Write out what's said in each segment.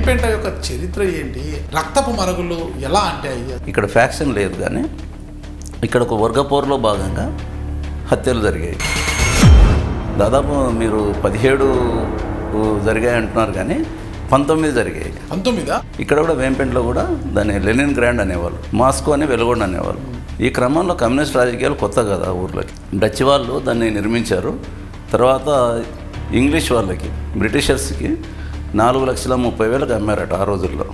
వేంపేట యొక్క చరిత్ర ఏంటి? రక్తపు మరుగులు ఎలా అంటే ఇక్కడ ఫ్యాక్షన్ లేదు, కానీ ఇక్కడ ఒక వర్గపోరులో భాగంగా హత్యలు జరిగాయి. దాదాపు మీరు 17 జరిగాయి అంటున్నారు, కానీ 19 జరిగాయి. 19? ఇక్కడ కూడా వేంపేటలో కూడా దాన్ని లెనిన్ గ్రాండ్ అనేవాళ్ళు, మాస్కో అని వెలుగొండ అనేవాళ్ళు. ఈ క్రమంలో కమ్యూనిస్ట్ రాజకీయాలు కొత్త కదా ఊర్లోకి. డచ్ వాళ్ళు దాన్ని నిర్మించారు. తర్వాత ఇంగ్లీష్ వాళ్ళకి, బ్రిటిషర్స్కి 4,30,000 అమ్మారట ఆ రోజుల్లో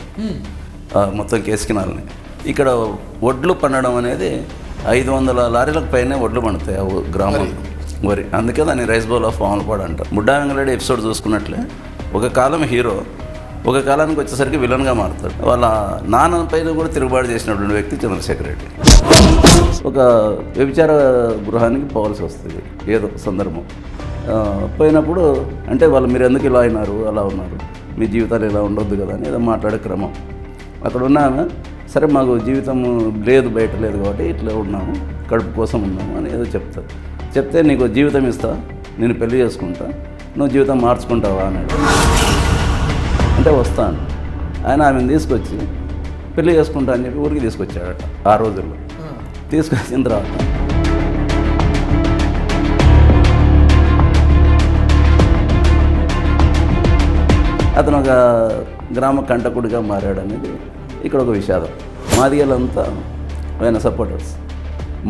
మొత్తం కేసుకినాలని. ఇక్కడ వడ్లు పండడం అనేది 500 లారీలకు పైనే వడ్లు పండుతాయి ఆ గ్రామంలో, వరి. అందుకే దాన్ని రైస్ బౌల్ ఆఫ్ పాములపాడు అంటారు. బుడ్డా వెంగళరెడ్డి ఎపిసోడ్ చూసుకున్నట్లే ఒక కాలం హీరో, ఒక కాలానికి వచ్చేసరికి విలన్గా మారుతాడు. వాళ్ళ నాన్న పైన కూడా తిరుగుబాటు చేసినటువంటి వ్యక్తి చంద్రశేఖర్ రెడ్డి. ఒక వ్యభిచార గృహానికి పోవాల్సి వస్తుంది ఏదో సందర్భం. పోయినప్పుడు అంటే వాళ్ళు మీరు ఎందుకు ఇలా అయినారు, అలా ఉన్నారు, మీ జీవితాలు ఇలా ఉండొద్దు కదా అని ఏదో మాట్లాడే క్రమం. అక్కడ ఉన్నాను, సరే మాకు జీవితం లేదు, బయట లేదు కాబట్టి ఇట్లా ఉన్నాము, కడుపు కోసం ఉన్నాము అని ఏదో చెప్తారు. చెప్తే నీకు జీవితం ఇస్తా, నేను పెళ్లి చేసుకుంటా, నువ్వు జీవితం మార్చుకుంటావా అన్నాడు. అంటే వస్తాను. ఆయన ఆమెను తీసుకొచ్చి పెళ్లి చేసుకుంటా అని చెప్పి ఊరికి తీసుకొచ్చాడట ఆ రోజుల్లో. తీసుకొచ్చిన తర్వాత అతను ఒక గ్రామ కంటకుడిగా మారాడు అనేది ఇక్కడ ఒక విషాదం. మాదిగలంతా ఆయన సపోర్టర్స్,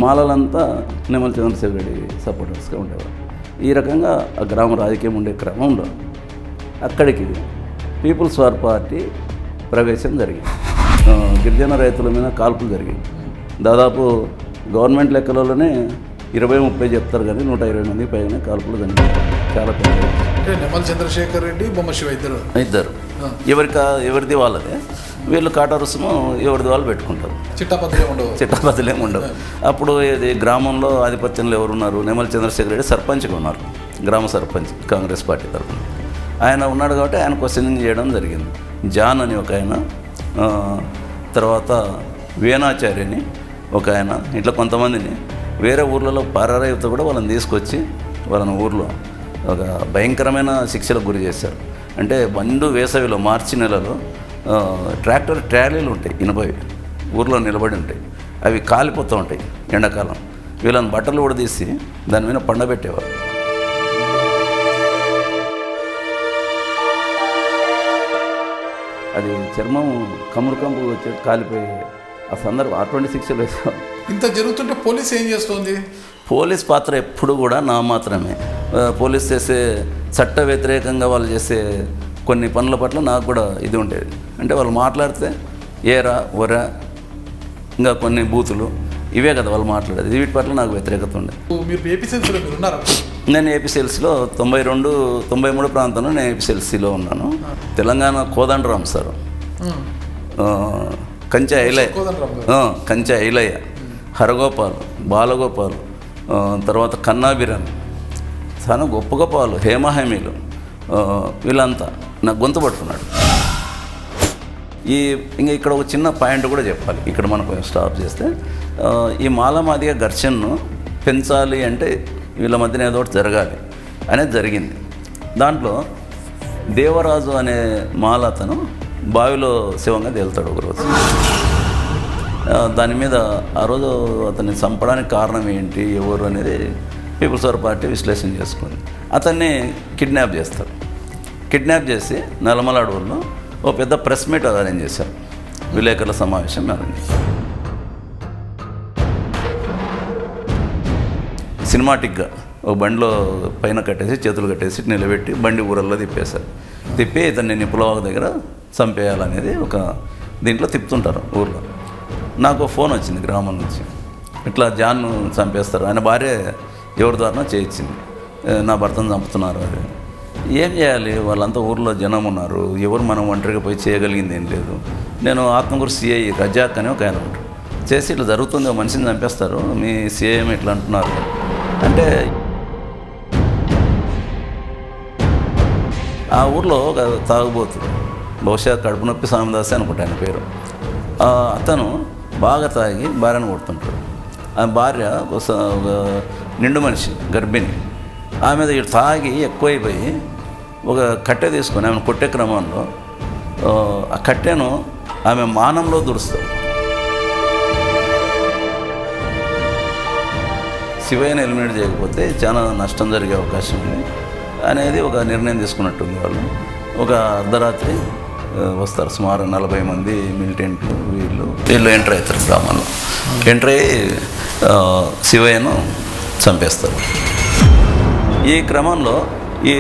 మాలలంతా నిమ్మల చంద్రశేఖర్ రెడ్డి సపోర్టర్స్గా ఉండేవారు. ఈ రకంగా ఆ గ్రామ రాజకీయం ఉండే క్రమంలో అక్కడికి పీపుల్స్ వార్ పార్టీ ప్రవేశం జరిగింది. గిరిజన రైతుల మీద కాల్పులు జరిగాయి. దాదాపు గవర్నమెంట్ లెక్కలలోనే 20-30 చెప్తారు, కానీ 120 మంది పైన కాల్పులు జరిగాయి. చాలా పెద్ద. నిమ్మల చంద్రశేఖర్ రెడ్డి, బొమ్మ శివ ఇద్దరు ఎవరిది వాళ్ళదే. వీళ్ళు కాటా రుసుము ఎవరిది వాళ్ళు పెట్టుకుంటారు. చిట్టాపద్దులేం ఉండవు. అప్పుడు ఇది గ్రామంలో ఆధిపత్యంలో ఎవరున్నారు? నిమ్మల చంద్రశేఖర్ రెడ్డి సర్పంచ్గా ఉన్నారు, గ్రామ సర్పంచ్, కాంగ్రెస్ పార్టీ తరఫున. ఆయన ఉన్నాడు కాబట్టి ఆయన క్వశ్చనింగ్ చేయడం జరిగింది. జాన్ అని ఒక ఆయన, తర్వాత వేణాచార్యని ఒక ఆయన, ఇట్లా కొంతమందిని వేరే ఊర్లలో పారారయుత కూడా వాళ్ళని తీసుకొచ్చి వాళ్ళని ఊర్లో ఒక భయంకరమైన శిక్షలకు గురి చేశారు. అంటే వేసవిలో మార్చి నెలలో ట్రాక్టర్ ట్రాలీలు ఉంటాయి, 80 ఊర్లో నిలబడి ఉంటాయి, అవి కాలిపోతూ ఉంటాయి ఎండాకాలం. వీళ్ళని బట్టలు కూడా తీసి దాని మీద పండబెట్టేవారు. అది చర్మం కంపు వచ్చి కాలిపోయి ఆ సందర్భం అటువంటి శిక్షలు వేసేవారు. ఇంత జరుగుతుంటే పోలీస్ ఏం చేస్తుంది? పోలీస్ పాత్ర ఎప్పుడు కూడా నా మాత్రమే. పోలీస్ చేసే చట్ట వ్యతిరేకంగా వాళ్ళు చేసే కొన్ని పనుల పట్ల నాకు కూడా ఇది ఉండేది. అంటే వాళ్ళు మాట్లాడితే ఏరా ఒరా ఇంకా కొన్ని బూతులు ఇవే కదా వాళ్ళు మాట్లాడేది. వీటి పట్ల నాకు వ్యతిరేకత ఉండేది. మీరు ఏపీసీఎల్సీలో మీరు ఉన్నారా? నేను ఏపీసీఎల్సీలో 92-93 ప్రాంతంలో నేను ఏపీసీఎల్సీలో ఉన్నాను. తెలంగాణ కోదండరామ్ సార్, కంచె ఐలయ్య, హరగోపాల్, బాలగోపాల్, తర్వాత కన్నాబిరన్, చాలా గొప్ప గొప్ప వాళ్ళు, హేమహేమీలు, వీళ్ళంతా నాకు గొంతు పట్టుకున్నాడు. ఇంకా ఇక్కడ ఒక చిన్న పాయింట్ కూడా చెప్పాలి, ఇక్కడ మనం కొంచెం స్టాప్ చేస్తే. ఈ మాదిగ ఘర్షణను పెంచాలి అంటే వీళ్ళ మధ్యన ఏదో ఒకటి జరగాలి అనేది జరిగింది. దాంట్లో దేవరాజు అనే అతను బావిలో శివంగా తేలుతాడు ఒకరోజు. దాని మీద ఆ రోజు అతన్ని చంపడానికి కారణం ఏంటి, ఎవరు అనేది పీపుల్స్ వార్ పార్టీ విశ్లేషణ చేసుకుంది. అతన్ని కిడ్నాప్ చేస్తారు. కిడ్నాప్ చేసి నల్లమల అడవుల్లో ఓ పెద్ద ప్రెస్ మీట్ అరేంజ్ చేశారు, విలేకరుల సమావేశం అరేంజ్ చేశారు. సినిమాటిక్గా ఒక బండిలో పైన కట్టేసి చేతులు కట్టేసి నిలబెట్టి బండి ఊరల్లో తిప్పి ఇతన్ని నిపులవాగు దగ్గర చంపేయాలనేది ఒక దీంట్లో తిప్పుతుంటారు ఊర్లో. నాకు ఫోన్ వచ్చింది గ్రామం నుంచి, ఇట్లా జాన్ను చంపేస్తారు, ఆయన భార్య ఎవరి ద్వారా చేయించింది, నా భర్తను చంపుతున్నారు. అది ఏం చేయాలి, వాళ్ళంతా ఊర్లో జనం ఉన్నారు, ఎవరు మనం ఒంటరిగా పోయి చేయగలిగింది ఏం లేదు. నేను ఆత్మకూరు సిఐ రజాక్ అని ఒక ఆయన ఉంటాడు, చేసి ఇట్లా జరుగుతుంది, ఒక మనిషిని చంపేస్తారు, మీ సిఐఎం ఇట్లా అంటున్నారు అంటే. ఆ ఊర్లో ఒక తాగుబోతుడు, బహుశా కడుపు నొప్పి స్వామిదాస్ అనుకుంటా ఆయన పేరు, అతను బాగా తాగి భార్యను కొడుతుంటాడు. ఆ భార్య ఒక నిండు మనిషి, గర్భిణి. ఆమె తాగి ఎక్కువైపోయి ఒక కట్టె తీసుకొని ఆమెను కొట్టే క్రమంలో ఆ కట్టెను ఆమె మానంలో దురుస్తారు. శివయ్యను ఎలిమినేట్ చేయకపోతే చాలా నష్టం జరిగే అవకాశం ఉంది అనేది ఒక నిర్ణయం తీసుకున్నట్టుంది. వాళ్ళు ఒక అర్ధరాత్రి వస్తారు, సుమారు 40 మంది మిలిటెంట్లు వీళ్ళు ఎంటర్ అవుతారు గ్రామంలో. ఎంటర్ అయ్యి శివయ్యను చంపేస్తారు. ఈ క్రమంలో ఈ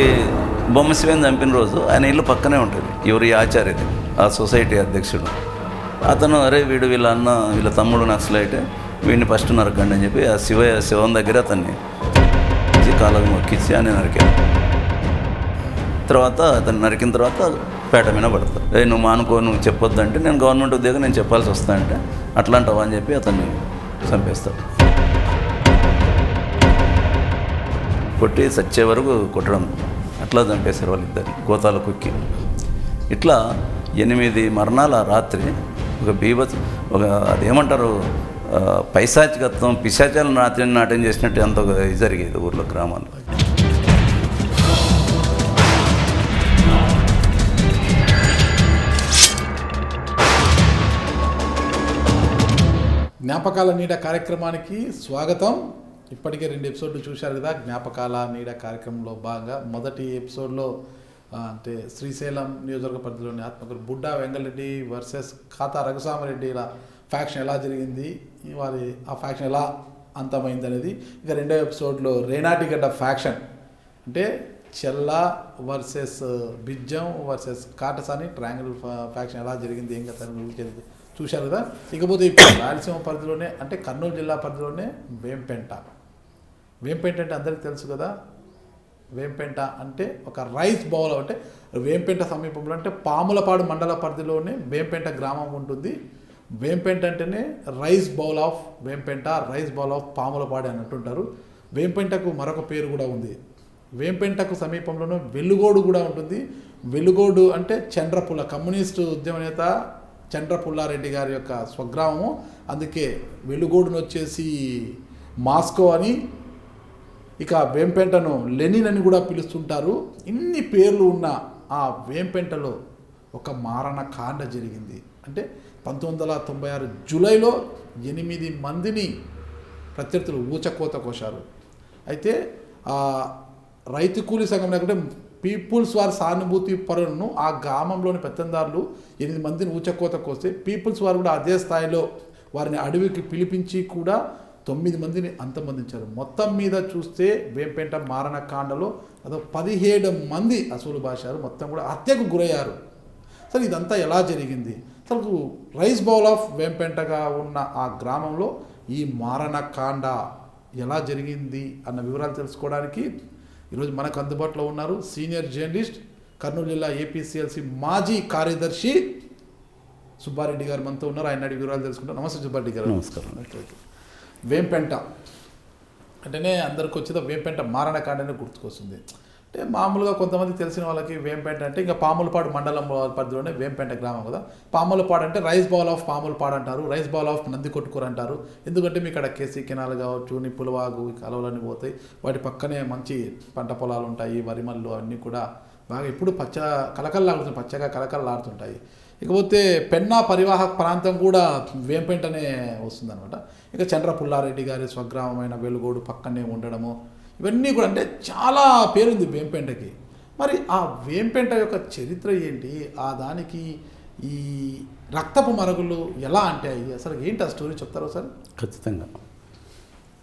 బొమ్మ శివయ్యను చంపిన రోజు ఆయన ఇల్లు పక్కనే ఉంటుంది. ఎవరు? ఈ ఆచార్యది, ఆ సొసైటీ అధ్యక్షుడు. అతను అరే వీడు వీళ్ళ తమ్ముడు నక్సలైతే వీడిని ఫస్ట్ నరకండి అని చెప్పి ఆ శివం దగ్గర అతన్ని కాళ్ళకు మొక్కిచ్చి అని నరికాడు. తర్వాత అతను నరికిన తర్వాత పేట మీద పడతారు. నువ్వు మానుకో, నువ్వు చెప్పొద్దంటే నేను గవర్నమెంట్ ఉద్యోగం నేను చెప్పాల్సి వస్తానంటే అట్లాంటివా అని చెప్పి అతన్ని చంపేస్తాడు. కొట్టి చచ్చే వరకు కొట్టడం, అట్లా చంపేశారు వాళ్ళిద్దరు గోతాల కుక్కి. ఇట్లా 8 మరణాల రాత్రి ఒక అదేమంటారు పైశాచికత్వం, పిశాచాలను నాట్యం చేసినట్టు ఎంతో జరిగేది ఊర్లో, గ్రామాల్లో. జ్ఞాపకాల నీడ కార్యక్రమానికి స్వాగతం. ఇప్పటికే 2 ఎపిసోడ్లు చూశారు కదా. జ్ఞాపకాల నీడ కార్యక్రమంలో భాగంగా మొదటి ఎపిసోడ్లో అంటే శ్రీశైలం నియోజకవర్గ పరిధిలోని ఆత్మకూరు బుడ్డా వెంగళరెడ్డి వర్సెస్ ఖాతా రఘుసామరెడ్డిల ఫ్యాక్షన్ ఎలా జరిగింది, వారి ఆ ఫ్యాక్షన్ ఎలా అంతమైంది అనేది. ఇక 2వ ఎపిసోడ్లో రేనాటిగడ్డ ఫ్యాక్షన్ అంటే Chella versus Bijjam versus Katasani triangle faction ఎలా జరిగింది, ఏం కదా చూశారు కదా. ఇకపోతే ఇప్పుడు రాయలసీమ పరిధిలోనే అంటే కర్నూలు జిల్లా పరిధిలోనే వేంపెంట అంటే అందరికీ తెలుసు కదా. వేంపెంట అంటే ఒక రైస్ బౌల్, అంటే వేంపెంట సమీపంలో అంటే పాములపాడు మండల పరిధిలోనే వేంపెంట గ్రామం ఉంటుంది. వేంపెంట అంటేనే rice bowl of Vempenta, rice bowl of Pamulapadu అని అంటుంటారు. వేంపెంటకు మరొక పేరు కూడా ఉంది. వేంపెంటకు సమీపంలోనే వెలుగోడు కూడా ఉంటుంది. వెలుగోడు అంటే చంద్రపుల్ల, కమ్యూనిస్టు ఉద్యమ నేత చంద్రపుల్లారెడ్డి గారి యొక్క స్వగ్రామము. అందుకే వెలుగోడును వచ్చేసి మాస్కో అని, ఇక వేంపెంటను లెనిన్ అని కూడా పిలుస్తుంటారు. ఇన్ని పేర్లు ఉన్న ఆ వేంపెంటలో ఒక మారణ కాండ జరిగింది. అంటే 1996 జూలైలో 8 మందిని ప్రత్యర్థులు ఊచకోత కోశారు. అయితే రైతు కూలీ సంఘం లేకుంటే పీపుల్స్ వార్ సానుభూతి పరులను ఆ గ్రామంలోని పెత్తందారులు 8 మందిని ఊచకోత కోస్తే పీపుల్స్ వారు కూడా అదే స్థాయిలో వారిని అడవికి పిలిపించి కూడా 9 మందిని అంతమందించారు. మొత్తం మీద చూస్తే వేంపెంట మారణకాండలో 17 మంది అసలు భాషారు మొత్తం కూడా హత్యకు గురయ్యారు. అసలు ఇదంతా ఎలా జరిగింది, అసలు రైస్ బౌల్ ఆఫ్ వేంపెంటగా ఉన్న ఆ గ్రామంలో ఈ మారణకాండ ఎలా జరిగింది అన్న వివరాలు తెలుసుకోవడానికి ఈరోజు మనకు అందుబాటులో ఉన్నారు సీనియర్ జర్నలిస్ట్, కర్నూలు జిల్లా ఏపీసీఎల్సీ మాజీ కార్యదర్శి సుబ్బారెడ్డి గారు మనతో ఉన్నారు. ఆయన వివరాలు తెలుసుకుంటారు. నమస్తే సుబ్బారెడ్డి గారు. నమస్కారం. వేంపెంట అంటేనే అందరికి వచ్చేది వేంపెంట మారణకాండనే గుర్తుకొస్తుంది. అంటే మామూలుగా కొంతమంది తెలిసిన వాళ్ళకి వేంపెంట అంటే ఇంకా పాములపాడు మండలం పరిధిలోనే వేంపెంట గ్రామం కదా. పాములపాడు అంటే రైస్ బౌల్ ఆఫ్ పాములపాడు అంటారు, rice bowl of Nandi Kottukuru అంటారు. ఎందుకంటే మీ ఇక్కడ కేసీ కెనాల్ కావచ్చు, నిప్పులవాగు, కాలువలన్నీ పోతాయి. వాటి పక్కనే మంచి పంట పొలాలు ఉంటాయి, వరిమల్లు అన్నీ కూడా బాగా ఎప్పుడు కలకల్లాడుతుంటాయి, పచ్చగా కలకల్లాడుతుంటాయి. ఇకపోతే పెన్నా పరివాహక ప్రాంతం కూడా వేంపెంటనే వస్తుందన్నమాట. ఇక చంద్రపుల్లారెడ్డి గారి స్వగ్రామమైన వెలుగోడు పక్కనే ఉండడము, ఇవన్నీ కూడా అంటే చాలా పేరుంది వేంపెంటకి. మరి ఆ వేంపెంట యొక్క చరిత్ర ఏంటి, ఆ దానికి ఈ రక్తపు మరుగులు ఎలా అంటాయి, అసలు ఏంటి ఆ స్టోరీ చెప్తారా సార్? ఖచ్చితంగా.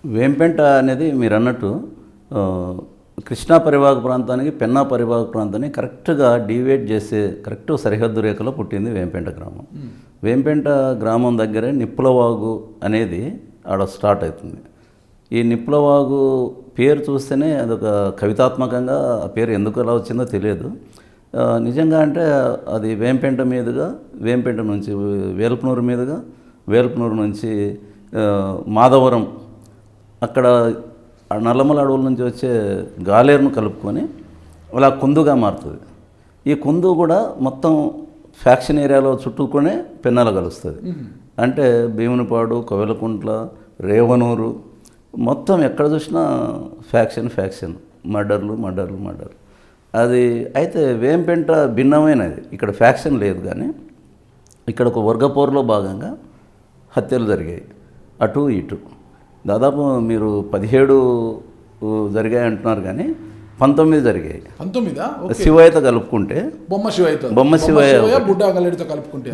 వేంపెంట అనేది మీరు అన్నట్టు కృష్ణా పరివాహక ప్రాంతానికి పెన్నా పరివాహక ప్రాంతాన్ని కరెక్ట్గా డివైడ్ చేసే కరెక్ట్ సరిహద్దు రేఖలో పుట్టింది వేంపెంట గ్రామం. వేంపెంట గ్రామం దగ్గరే నిప్పులవాగు అనేది ఆడ స్టార్ట్ అవుతుంది. ఈ నిప్పులవాగు పేరు చూస్తేనే అదొక కవితాత్మకంగా ఆ పేరు ఎందుకు అలా వచ్చిందో తెలియదు. నిజంగా అంటే అది వేంపెంట మీదుగా, వేంపెంట నుంచి వేల్పునూరు మీదుగా, వేల్పునూరు నుంచి మాధవరం, అక్కడ నల్లమల అడవుల నుంచి వచ్చే గాలేరును కలుపుకొని అలా కుందుగా మారుతుంది. ఈ కుందు కూడా మొత్తం ఫ్యాక్షన్ ఏరియాలో చుట్టూకునే పెన్నాల కలుస్తుంది. అంటే భీమునిపాడు, కోవెలకుంట్ల, రేవనూరు మొత్తం ఎక్కడ చూసినా ఫ్యాక్షన్, మర్డర్లు. అది అయితే వేంపెంట భిన్నమైనది, ఇక్కడ ఫ్యాక్షన్ లేదు. కానీ ఇక్కడ ఒక వర్గపోరులో భాగంగా హత్యలు జరిగాయి, అటు ఇటు. దాదాపు మీరు 17 జరిగాయి అంటున్నారు, కానీ 19 జరిగాయి. 19 శివయ్యతో కలుపుకుంటే, బొమ్మ శివయ్యతో, బొమ్మ శివయ్య బుడ్డాంగలెడ్డితో కలుపుకుంటే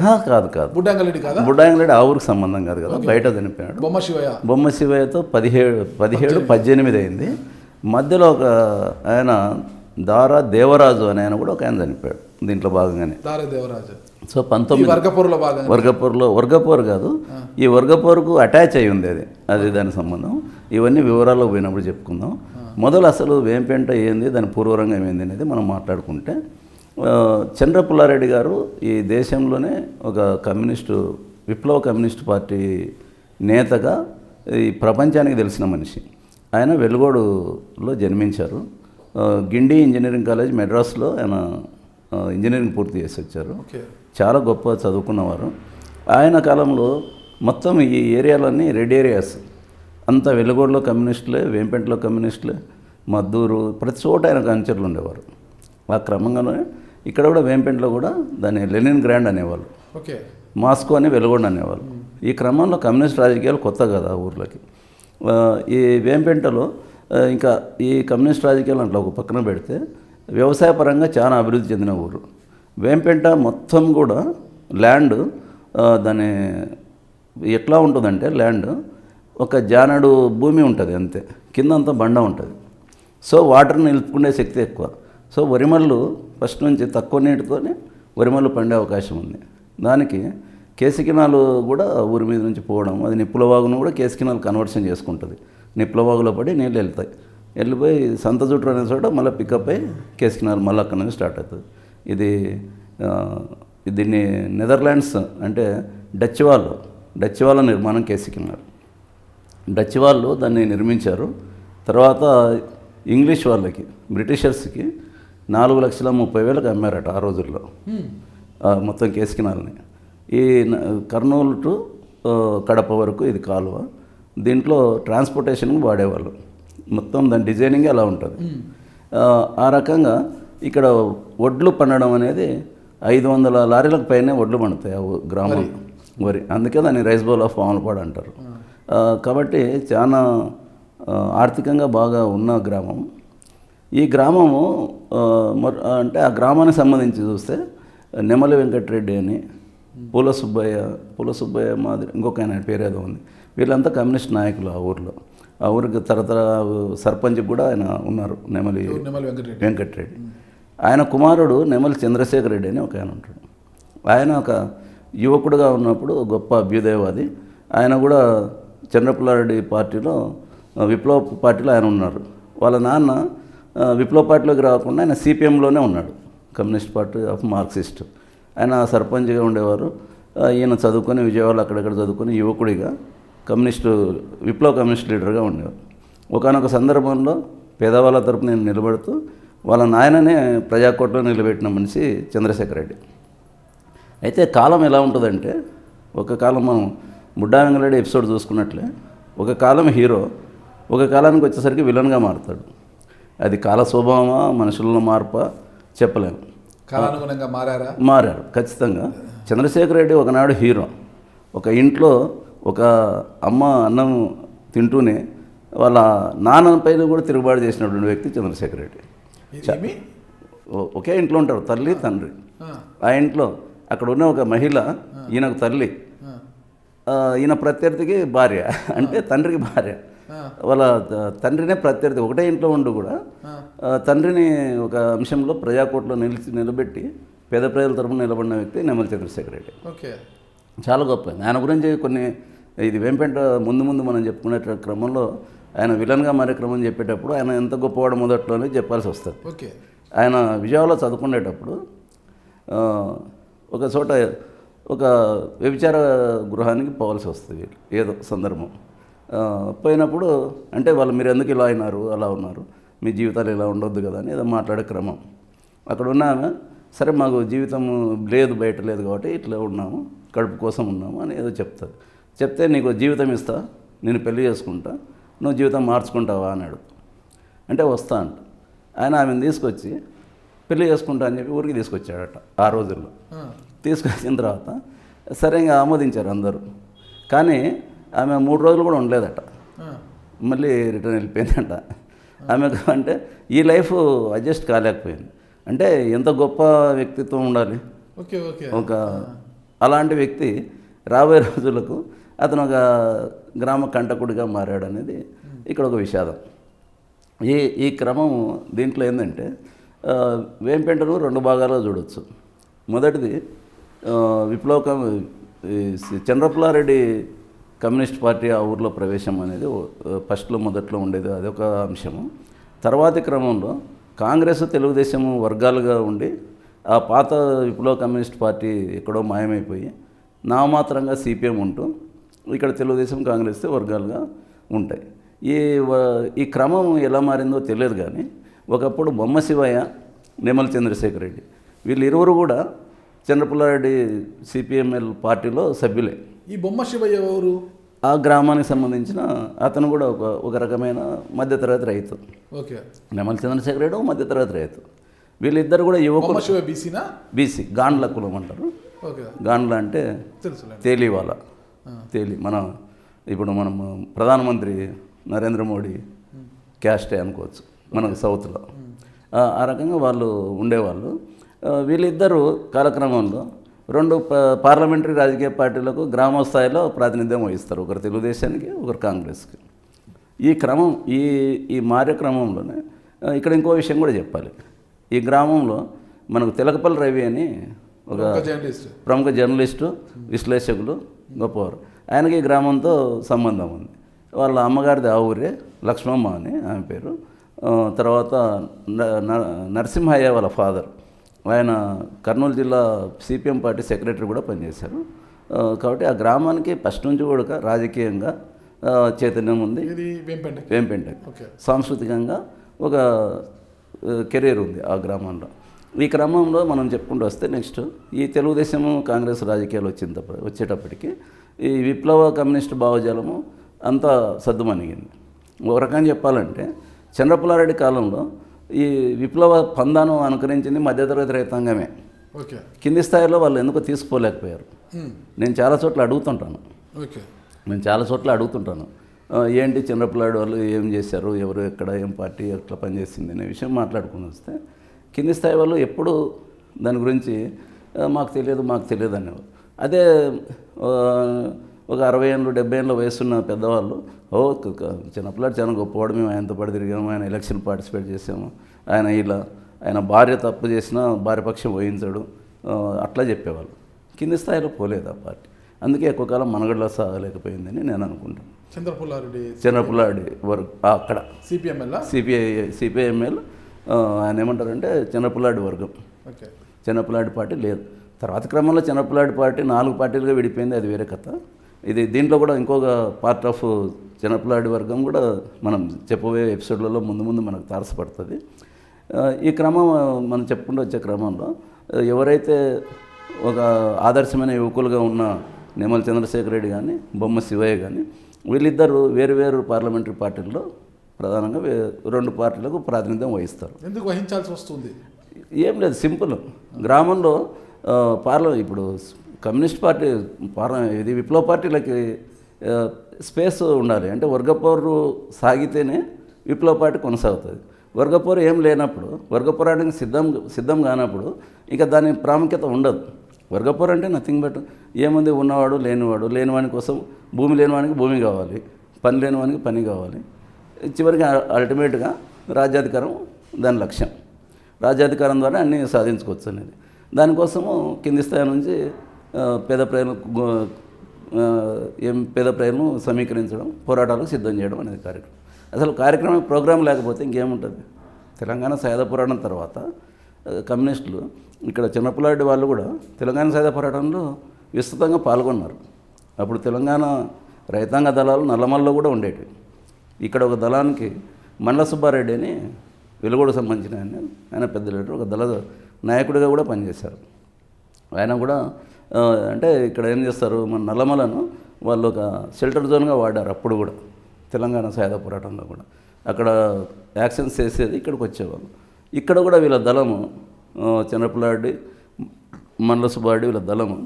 కాదు బుడ్డాంగలెడ్డి కాదా? బుడ్డాంగలెడ్డి ఆ ఊరికి సంబంధం కాదు కదా, బయట చనిపోయాడు. బొమ్మ శివయ్యతో 17 18 అయింది. మధ్యలో ఒక ఆయన దారా దేవరాజు అని ఆయన కూడా ఒక ఆయన చనిపోయాడు దీంట్లో భాగంగానే. సో 19 వర్గపోరు కాదు, ఈ వర్గపోరుకు అటాచ్ అయి ఉంది అది దాని సంబంధం. ఇవన్నీ వివరాల్లో పోయినప్పుడు చెప్పుకుందాం. మొదలు అసలు వేంపెంట ఏంది, దాని పూర్వరంగం ఏంది అనేది మనం మాట్లాడుకుంటే, చంద్ర పుల్లారెడ్డి గారు ఈ దేశంలోనే ఒక విప్లవ కమ్యూనిస్టు పార్టీ నేతగా ఈ ప్రపంచానికి తెలిసిన మనిషి. ఆయన వెలుగోడులో జన్మించారు. గిండి ఇంజనీరింగ్ కాలేజ్ మెడ్రాస్లో ఆయన ఇంజనీరింగ్ పూర్తి చేసి వచ్చారు. చాలా గొప్ప చదువుకున్నవారు. ఆయన కాలంలో మొత్తం ఈ ఏరియాలన్నీ రెడ్ ఏరియాస్ అంతా వెలుగోడులో కమ్యూనిస్టులే, వేంపెంటలో కమ్యూనిస్టులే, మద్దూరు, ప్రతి చోట ఆయన అనుచరులు ఉండేవారు. ఆ క్రమంగానే ఇక్కడ కూడా వేంపెంటలో కూడా దాన్ని లెనిన్ గ్రాండ్ అనేవాళ్ళు, మాస్కో అని వెలుగొండ అనేవాళ్ళు. ఈ క్రమంలో కమ్యూనిస్ట్ రాజకీయాలు కొత్త కదా ఊర్లకి. ఈ వేంపెంటలో ఇంకా ఈ కమ్యూనిస్ట్ రాజకీయాలు అట్లా ఒక పక్కన పెడితే, వ్యవసాయపరంగా చాలా అభివృద్ధి చెందిన ఊరు వేంపెంట. మొత్తం కూడా ల్యాండ్ దాని ఎట్లా ఉంటుందంటే, ల్యాండ్ ఒక జానడు భూమి ఉంటుంది అంతే, కిందంతా బండ ఉంటుంది. సో వాటర్ని నిలుపుకునే శక్తి ఎక్కువ. సో వరిమళ్ళు ఫస్ట్ నుంచి తక్కువ నీటితోనే వరిమళ్ళు పండే అవకాశం ఉంది. దానికి కేసికినాలు కూడా ఊరి మీద నుంచి పోవడం, అది నిప్పులవాగును కూడా కేసికినాలు కన్వర్షన్ చేసుకుంటుంది. నిప్పులవాగులో పడి నీళ్ళు వెళ్ళిపోయి సంతజుట్రు అనే చోట మళ్ళీ పికప్ అయ్యి కేసికినాలు మళ్ళీ అక్కడ నుంచి స్టార్ట్ అవుతుంది. దీన్ని నెదర్లాండ్స్ అంటే డచ్ వాళ్ళ నిర్మాణం కేసికినాలు. డచ్ వాళ్ళు దాన్ని నిర్మించారు. తర్వాత ఇంగ్లీష్ వాళ్ళకి, బ్రిటిషర్స్కి 4,30,000 అమ్మారట ఆ రోజుల్లో మొత్తం కేసికినాల్ని. ఈ కర్నూలు టు కడప వరకు ఇది కాలువ. దీంట్లో ట్రాన్స్పోర్టేషన్కి వాడేవాళ్ళు. మొత్తం దాని డిజైనింగ్ అలా ఉంటుంది. ఆ రకంగా ఇక్కడ వడ్లు పండడం అనేది 500 లారీలకు పైనే వడ్లు పండుతాయి ఆ గ్రామం వరి. అందుకే దాన్ని రైస్ బౌల్ ఆఫ్ పాములపాడు అంటారు. కాబట్టి చాలా ఆర్థికంగా బాగా ఉన్న గ్రామం. ఈ గ్రామము అంటే ఆ గ్రామానికి సంబంధించి చూస్తే నెమలి వెంకటరెడ్డి అని, పూల సుబ్బయ్య మాదిరి ఇంకొక ఆయన పేరు ఏదో ఉంది. వీళ్ళంతా కమ్యూనిస్ట్ నాయకులు ఆ ఊరిలో. ఆ ఊరికి తరతర సర్పంచ్ కూడా ఆయన ఉన్నారు, నెమలి వెంకటరెడ్డి. ఆయన కుమారుడు నెమలి చంద్రశేఖర్ రెడ్డి అని ఒక ఆయన ఉంటాడు. ఆయన ఒక యువకుడుగా ఉన్నప్పుడు గొప్ప అభ్యుదయవాది. ఆయన కూడా చంద్రపుల్లారెడ్డి పార్టీలో, విప్లవ పార్టీలో ఆయన ఉన్నారు. వాళ్ళ నాన్న విప్లవ పార్టీలోకి రాకుండా ఆయన సిపిఎంలోనే ఉన్నాడు, కమ్యూనిస్ట్ పార్టీ ఆఫ్ మార్క్సిస్ట్. ఆయన సర్పంచ్గా ఉండేవారు. ఈయన చదువుకొని విజయవాడలో అక్కడెక్కడ చదువుకొని యువకుడిగా విప్లవ కమ్యూనిస్ట్ లీడర్గా ఉండేవారు. ఒకానొక సందర్భంలో పేదవాళ్ళ తరపున నేను నిలబడుతూ వాళ్ళ నాయననే ప్రజాకోట్లో నిలబెట్టిన మనిషి చంద్రశేఖర్ రెడ్డి. అయితే కాలం ఎలా ఉంటుందంటే, ఒక కాలం మనం బుడ్డా వెంగళరెడ్డి ఎపిసోడ్ చూసుకున్నట్లే, ఒక కాలం హీరో, ఒక కాలానికి వచ్చేసరికి విలన్గా మారుతాడు. అది కాల స్వభావమా, మనుషుల్లో మార్పా చెప్పలేము. కాలానుగుణంగా మారారు ఖచ్చితంగా. చంద్రశేఖర్ రెడ్డి ఒకనాడు హీరో. ఒక ఇంట్లో ఒక అమ్మ అన్నం తింటూనే వాళ్ళ నాన్నపైన కూడా తిరుగుబాటు చేసినటువంటి వ్యక్తి చంద్రశేఖర్ రెడ్డి. ఒకే ఇంట్లో ఉంటారు, తల్లి తండ్రి. ఆ ఇంట్లో అక్కడ ఉన్న ఒక మహిళ ఈయనకు తల్లి, ఈయన ప్రత్యర్థికి భార్య, అంటే తండ్రికి భార్య. వాళ్ళ తండ్రినే ప్రత్యర్థి. ఒకటే ఇంట్లో ఉండి కూడా తండ్రిని ఒక అంశంలో ప్రజాకోట్లో నిలబెట్టి పేద ప్రజల తరపున నిలబడిన వ్యక్తి నెమలి చంద్రశేఖర్ రెడ్డి. చాలా గొప్ప. ఆయన గురించి కొన్ని ఇది వేంపెంట ముందు మనం చెప్పుకునే క్రమంలో ఆయన విలన్గా మారే క్రమం చెప్పేటప్పుడు ఆయన ఎంత గొప్పవాడు మొదట్లోనే చెప్పాల్సి వస్తుంది. ఆయన విజయవాడలో చదువుకునేటప్పుడు ఒక చోట ఒక వ్యభిచార గృహానికి పోవాల్సి వస్తుంది ఏదో సందర్భం. పోయినప్పుడు అంటే వాళ్ళు మీరు ఎందుకు ఇలా అయినారు, అలా ఉన్నారు, మీ జీవితాలు ఇలా ఉండొద్దు కదా అని ఏదో మాట్లాడే క్రమం. అక్కడ ఉన్నాను, సరే మాకు జీవితం లేదు, బయట లేదు కాబట్టి ఇట్లా ఉన్నాము, కడుపు కోసం ఉన్నాము అని ఏదో చెప్తే నీకు జీవితం ఇస్తా, నేను పెళ్లి చేసుకుంటా, నువ్వు జీవితం మార్చుకుంటావా అన్నాడు. అంటే వస్తా అంట. ఆయన ఆమెను తీసుకొచ్చి పెళ్లి చేసుకుంటా అని చెప్పి ఊరికి తీసుకొచ్చాడట ఆ రోజుల్లో. తీసుకొచ్చిన తర్వాత సరే ఇంకా ఆమోదించారు అందరూ. కానీ ఆమె 3 రోజులు కూడా ఉండలేదట, మళ్ళీ రిటర్న్ వెళ్ళిపోయిందంట. ఆమెకు అంటే ఈ లైఫ్ అడ్జస్ట్ కాలేకపోయింది. అంటే ఎంత గొప్ప వ్యక్తిత్వం ఉండాలి ఒక అలాంటి వ్యక్తి రాబోయే రోజులకు అతను ఒక గ్రామ కంటకుడిగా మారాడు అనేది ఇక్కడ ఒక విషాదం. ఈ క్రమం దీంట్లో ఏంటంటే వేంపేటను 2 భాగాల్లో చూడవచ్చు. మొదటిది చంద్రపుల్లారెడ్డి కమ్యూనిస్ట్ పార్టీ ఆ ఊర్లో ప్రవేశం అనేది మొదట్లో ఉండేది, అదొక అంశము. తర్వాతి క్రమంలో కాంగ్రెస్ తెలుగుదేశం వర్గాలుగా ఉండి ఆ పాత విప్లవ కమ్యూనిస్ట్ పార్టీ ఎక్కడో మాయమైపోయి నామమాత్రంగా సిపిఎం ఉంటూ ఇక్కడ తెలుగుదేశం కాంగ్రెస్ వర్గాలుగా ఉంటాయి. ఈ క్రమం ఎలా మారిందో తెలియదు. కానీ ఒకప్పుడు బొమ్మ శివయ్య, నిమ్మల చంద్రశేఖర్ రెడ్డి వీళ్ళిరువురు కూడా చంద్రపుల్లారెడ్డి సిపిఎంఎల్ పార్టీలో సభ్యులే. ఈ బొమ్మ శివయ్య ఎవరు? ఆ గ్రామానికి సంబంధించిన అతను కూడా ఒక రకమైన మధ్యతరగతి రైతు. నిమ్మల చంద్రశేఖర్ రెడ్డి మధ్యతరగతి రైతు. వీళ్ళిద్దరు కూడా యువకులు. బీసీ గాండ్ల కులం అంటారు. గాండ్ల అంటే తేలివాల. ఇప్పుడు మనం ప్రధానమంత్రి నరేంద్ర మోడీ క్యాస్టే అనుకోవచ్చు మనకు సౌత్లో. ఆ రకంగా వాళ్ళు ఉండేవాళ్ళు. వీళ్ళిద్దరూ కాలక్రమంలో 2 పార్లమెంటరీ రాజకీయ పార్టీలకు గ్రామ స్థాయిలో ప్రాతినిధ్యం వహిస్తారు, ఒకరు తెలుగుదేశానికి ఒకరు కాంగ్రెస్కి. ఈ క్రమం ఈ మారే క్రమంలోనే ఇక్కడ ఇంకో విషయం కూడా చెప్పాలి. ఈ గ్రామంలో మనకు తెలకపల్లి రవి అని ఒక ప్రముఖ జర్నలిస్టు, విశ్లేషకులు, గొప్పవారు. ఆయనకి ఈ గ్రామంతో సంబంధం ఉంది. వాళ్ళ అమ్మగారిది ఆ ఊరే, లక్ష్మమ్మ అని ఆమె పేరు. తర్వాత నరసింహయ్య వాళ్ళ ఫాదర్, ఆయన కర్నూలు జిల్లా సిపిఎం పార్టీ సెక్రటరీ కూడా పనిచేశారు. కాబట్టి ఆ గ్రామానికి ఫస్ట్ నుంచి కూడా రాజకీయంగా చైతన్యం ఉంది. వేంపేట సాంస్కృతికంగా ఒక కెరీర్ ఉంది ఆ గ్రామంలో. ఈ క్రమంలో మనం చెప్పుకుంటూ వస్తే నెక్స్ట్ ఈ తెలుగుదేశము కాంగ్రెస్ రాజకీయాలు వచ్చేటప్పటికి ఈ విప్లవ కమ్యూనిస్ట్ భావజాలము అంతా సద్దుమణిగింది. ఒక రకంగా చెప్పాలంటే చంద్రపుల్లారెడ్డి కాలంలో ఈ విప్లవ పందాను అనుకరించింది మధ్యతరగతి రైతాంగమే. కింది స్థాయిలో వాళ్ళు ఎందుకో తీసుకోలేకపోయారు. నేను చాలా చోట్ల అడుగుతుంటాను ఏంటి చంద్రపుల్లారెడ్డి వాళ్ళు ఏం చేశారు, ఎవరు ఎక్కడ ఏం పార్టీ ఎట్లా పనిచేసింది అనే విషయం మాట్లాడుకుని వస్తే కింది స్థాయి వాళ్ళు ఎప్పుడు దాని గురించి మాకు తెలియదు అనేవారు. అదే ఒక 60 ఏళ్ళు 70 ఏళ్ళ వయసున్న పెద్దవాళ్ళు చిన్నపిల్లాడు చాలా గొప్పవాడు, మేము ఆయనతో పాటు తిరిగాము, ఆయన ఎలక్షన్ పార్టిసిపేట్ చేసాము, ఆయన భార్య తప్పు చేసినా భార్య పక్షం వహించడు అట్లా చెప్పేవాళ్ళు. కింది స్థాయిలో పోలేదు ఆ పార్టీ. అందుకే ఎక్కువ కాలం మనగడలో సాగలేకపోయిందని నేను అనుకుంటాను. చంద్రపుల్లారెడ్డి వర్గం అక్కడ సిపిఐఎంఎల్ ఆయన ఏమంటారంటే చంద్రపుల్లారెడ్డి వర్గం, చంద్రపుల్లారెడ్డి పార్టీ లేదు. తర్వాత క్రమంలో చంద్రపుల్లారెడ్డి పార్టీ 4 పార్టీలుగా విడిపోయింది, అది వేరే కథ. దీంట్లో కూడా ఇంకొక పార్ట్ ఆఫ్ చంద్రపుల్లారెడ్డి వర్గం కూడా మనం చెప్పబోయే ఎపిసోడ్లలో ముందు మనకు తారసపడుతుంది. ఈ క్రమం మనం చెప్పుకుంటూ వచ్చే క్రమంలో ఎవరైతే ఒక ఆదర్శమైన యువకులుగా ఉన్న నిమ్మల చంద్రశేఖర్ రెడ్డి కానీ బొమ్మ శివయ్య కానీ వీళ్ళిద్దరూ వేరు పార్లమెంటరీ పార్టీల్లో ప్రధానంగా 2 పార్టీలకు ప్రాతినిధ్యం వహిస్తారు. ఎందుకు వహించాల్సి వస్తుంది? ఏం లేదు, సింపుల్. గ్రామంలో ఇప్పుడు కమ్యూనిస్ట్ పార్టీ ఇది విప్లవ పార్టీలకి స్పేస్ ఉండాలి. అంటే వర్గపోరు సాగితేనే విప్లవ పార్టీ కొనసాగుతుంది. వర్గపోరు ఏం లేనప్పుడు, వర్గపోరానికి సిద్ధం కానప్పుడు ఇక దాని ప్రాముఖ్యత ఉండదు. వర్గపోరు అంటే నథింగ్ బట్ ఏముంది, ఉన్నవాడు లేనివాడి కోసం భూమి లేనివానికి భూమి కావాలి, పని లేనివానికి పని కావాలి. చివరికి అల్టిమేట్గా రాజ్యాధికారం దాని లక్ష్యం. రాజ్యాధికారం ద్వారా అన్నీ సాధించుకోవచ్చు అనేది. దానికోసము కింది స్థాయి నుంచి పేద ప్రజలను సమీకరించడం, పోరాటాలకు సిద్ధం చేయడం అనేది కార్యక్రమం. అసలు ప్రోగ్రాం లేకపోతే ఇంకేముంటుంది? తెలంగాణ సాయుధ పోరాటం తర్వాత కమ్యూనిస్టులు ఇక్కడ చంద్రపుల్లారెడ్డి వాళ్ళు కూడా తెలంగాణ సాయుధ పోరాటంలో విస్తృతంగా పాల్గొన్నారు. అప్పుడు తెలంగాణ రైతాంగ దళాలు నల్లమల్లో కూడా ఉండేటివి. ఇక్కడ ఒక దళానికి మండల సుబ్బారెడ్డి అని వెలుగోడు సంబంధించిన ఆయన పెద్ద లీడర్, ఒక దళ నాయకుడిగా కూడా పనిచేశారు. ఆయన కూడా అంటే ఇక్కడ ఏం చేస్తారు, మన నల్లమలను వాళ్ళు ఒక షెల్టర్ జోన్గా వాడారు. అప్పుడు కూడా తెలంగాణ సాయుధ పోరాటంలో కూడా అక్కడ యాక్షన్స్ చేసేది ఇక్కడికి వచ్చేవాళ్ళు. ఇక్కడ కూడా వీళ్ళ దళము చంద్రపులారెడ్డి, మండల సుబ్బారెడ్డి వీళ్ళ దళము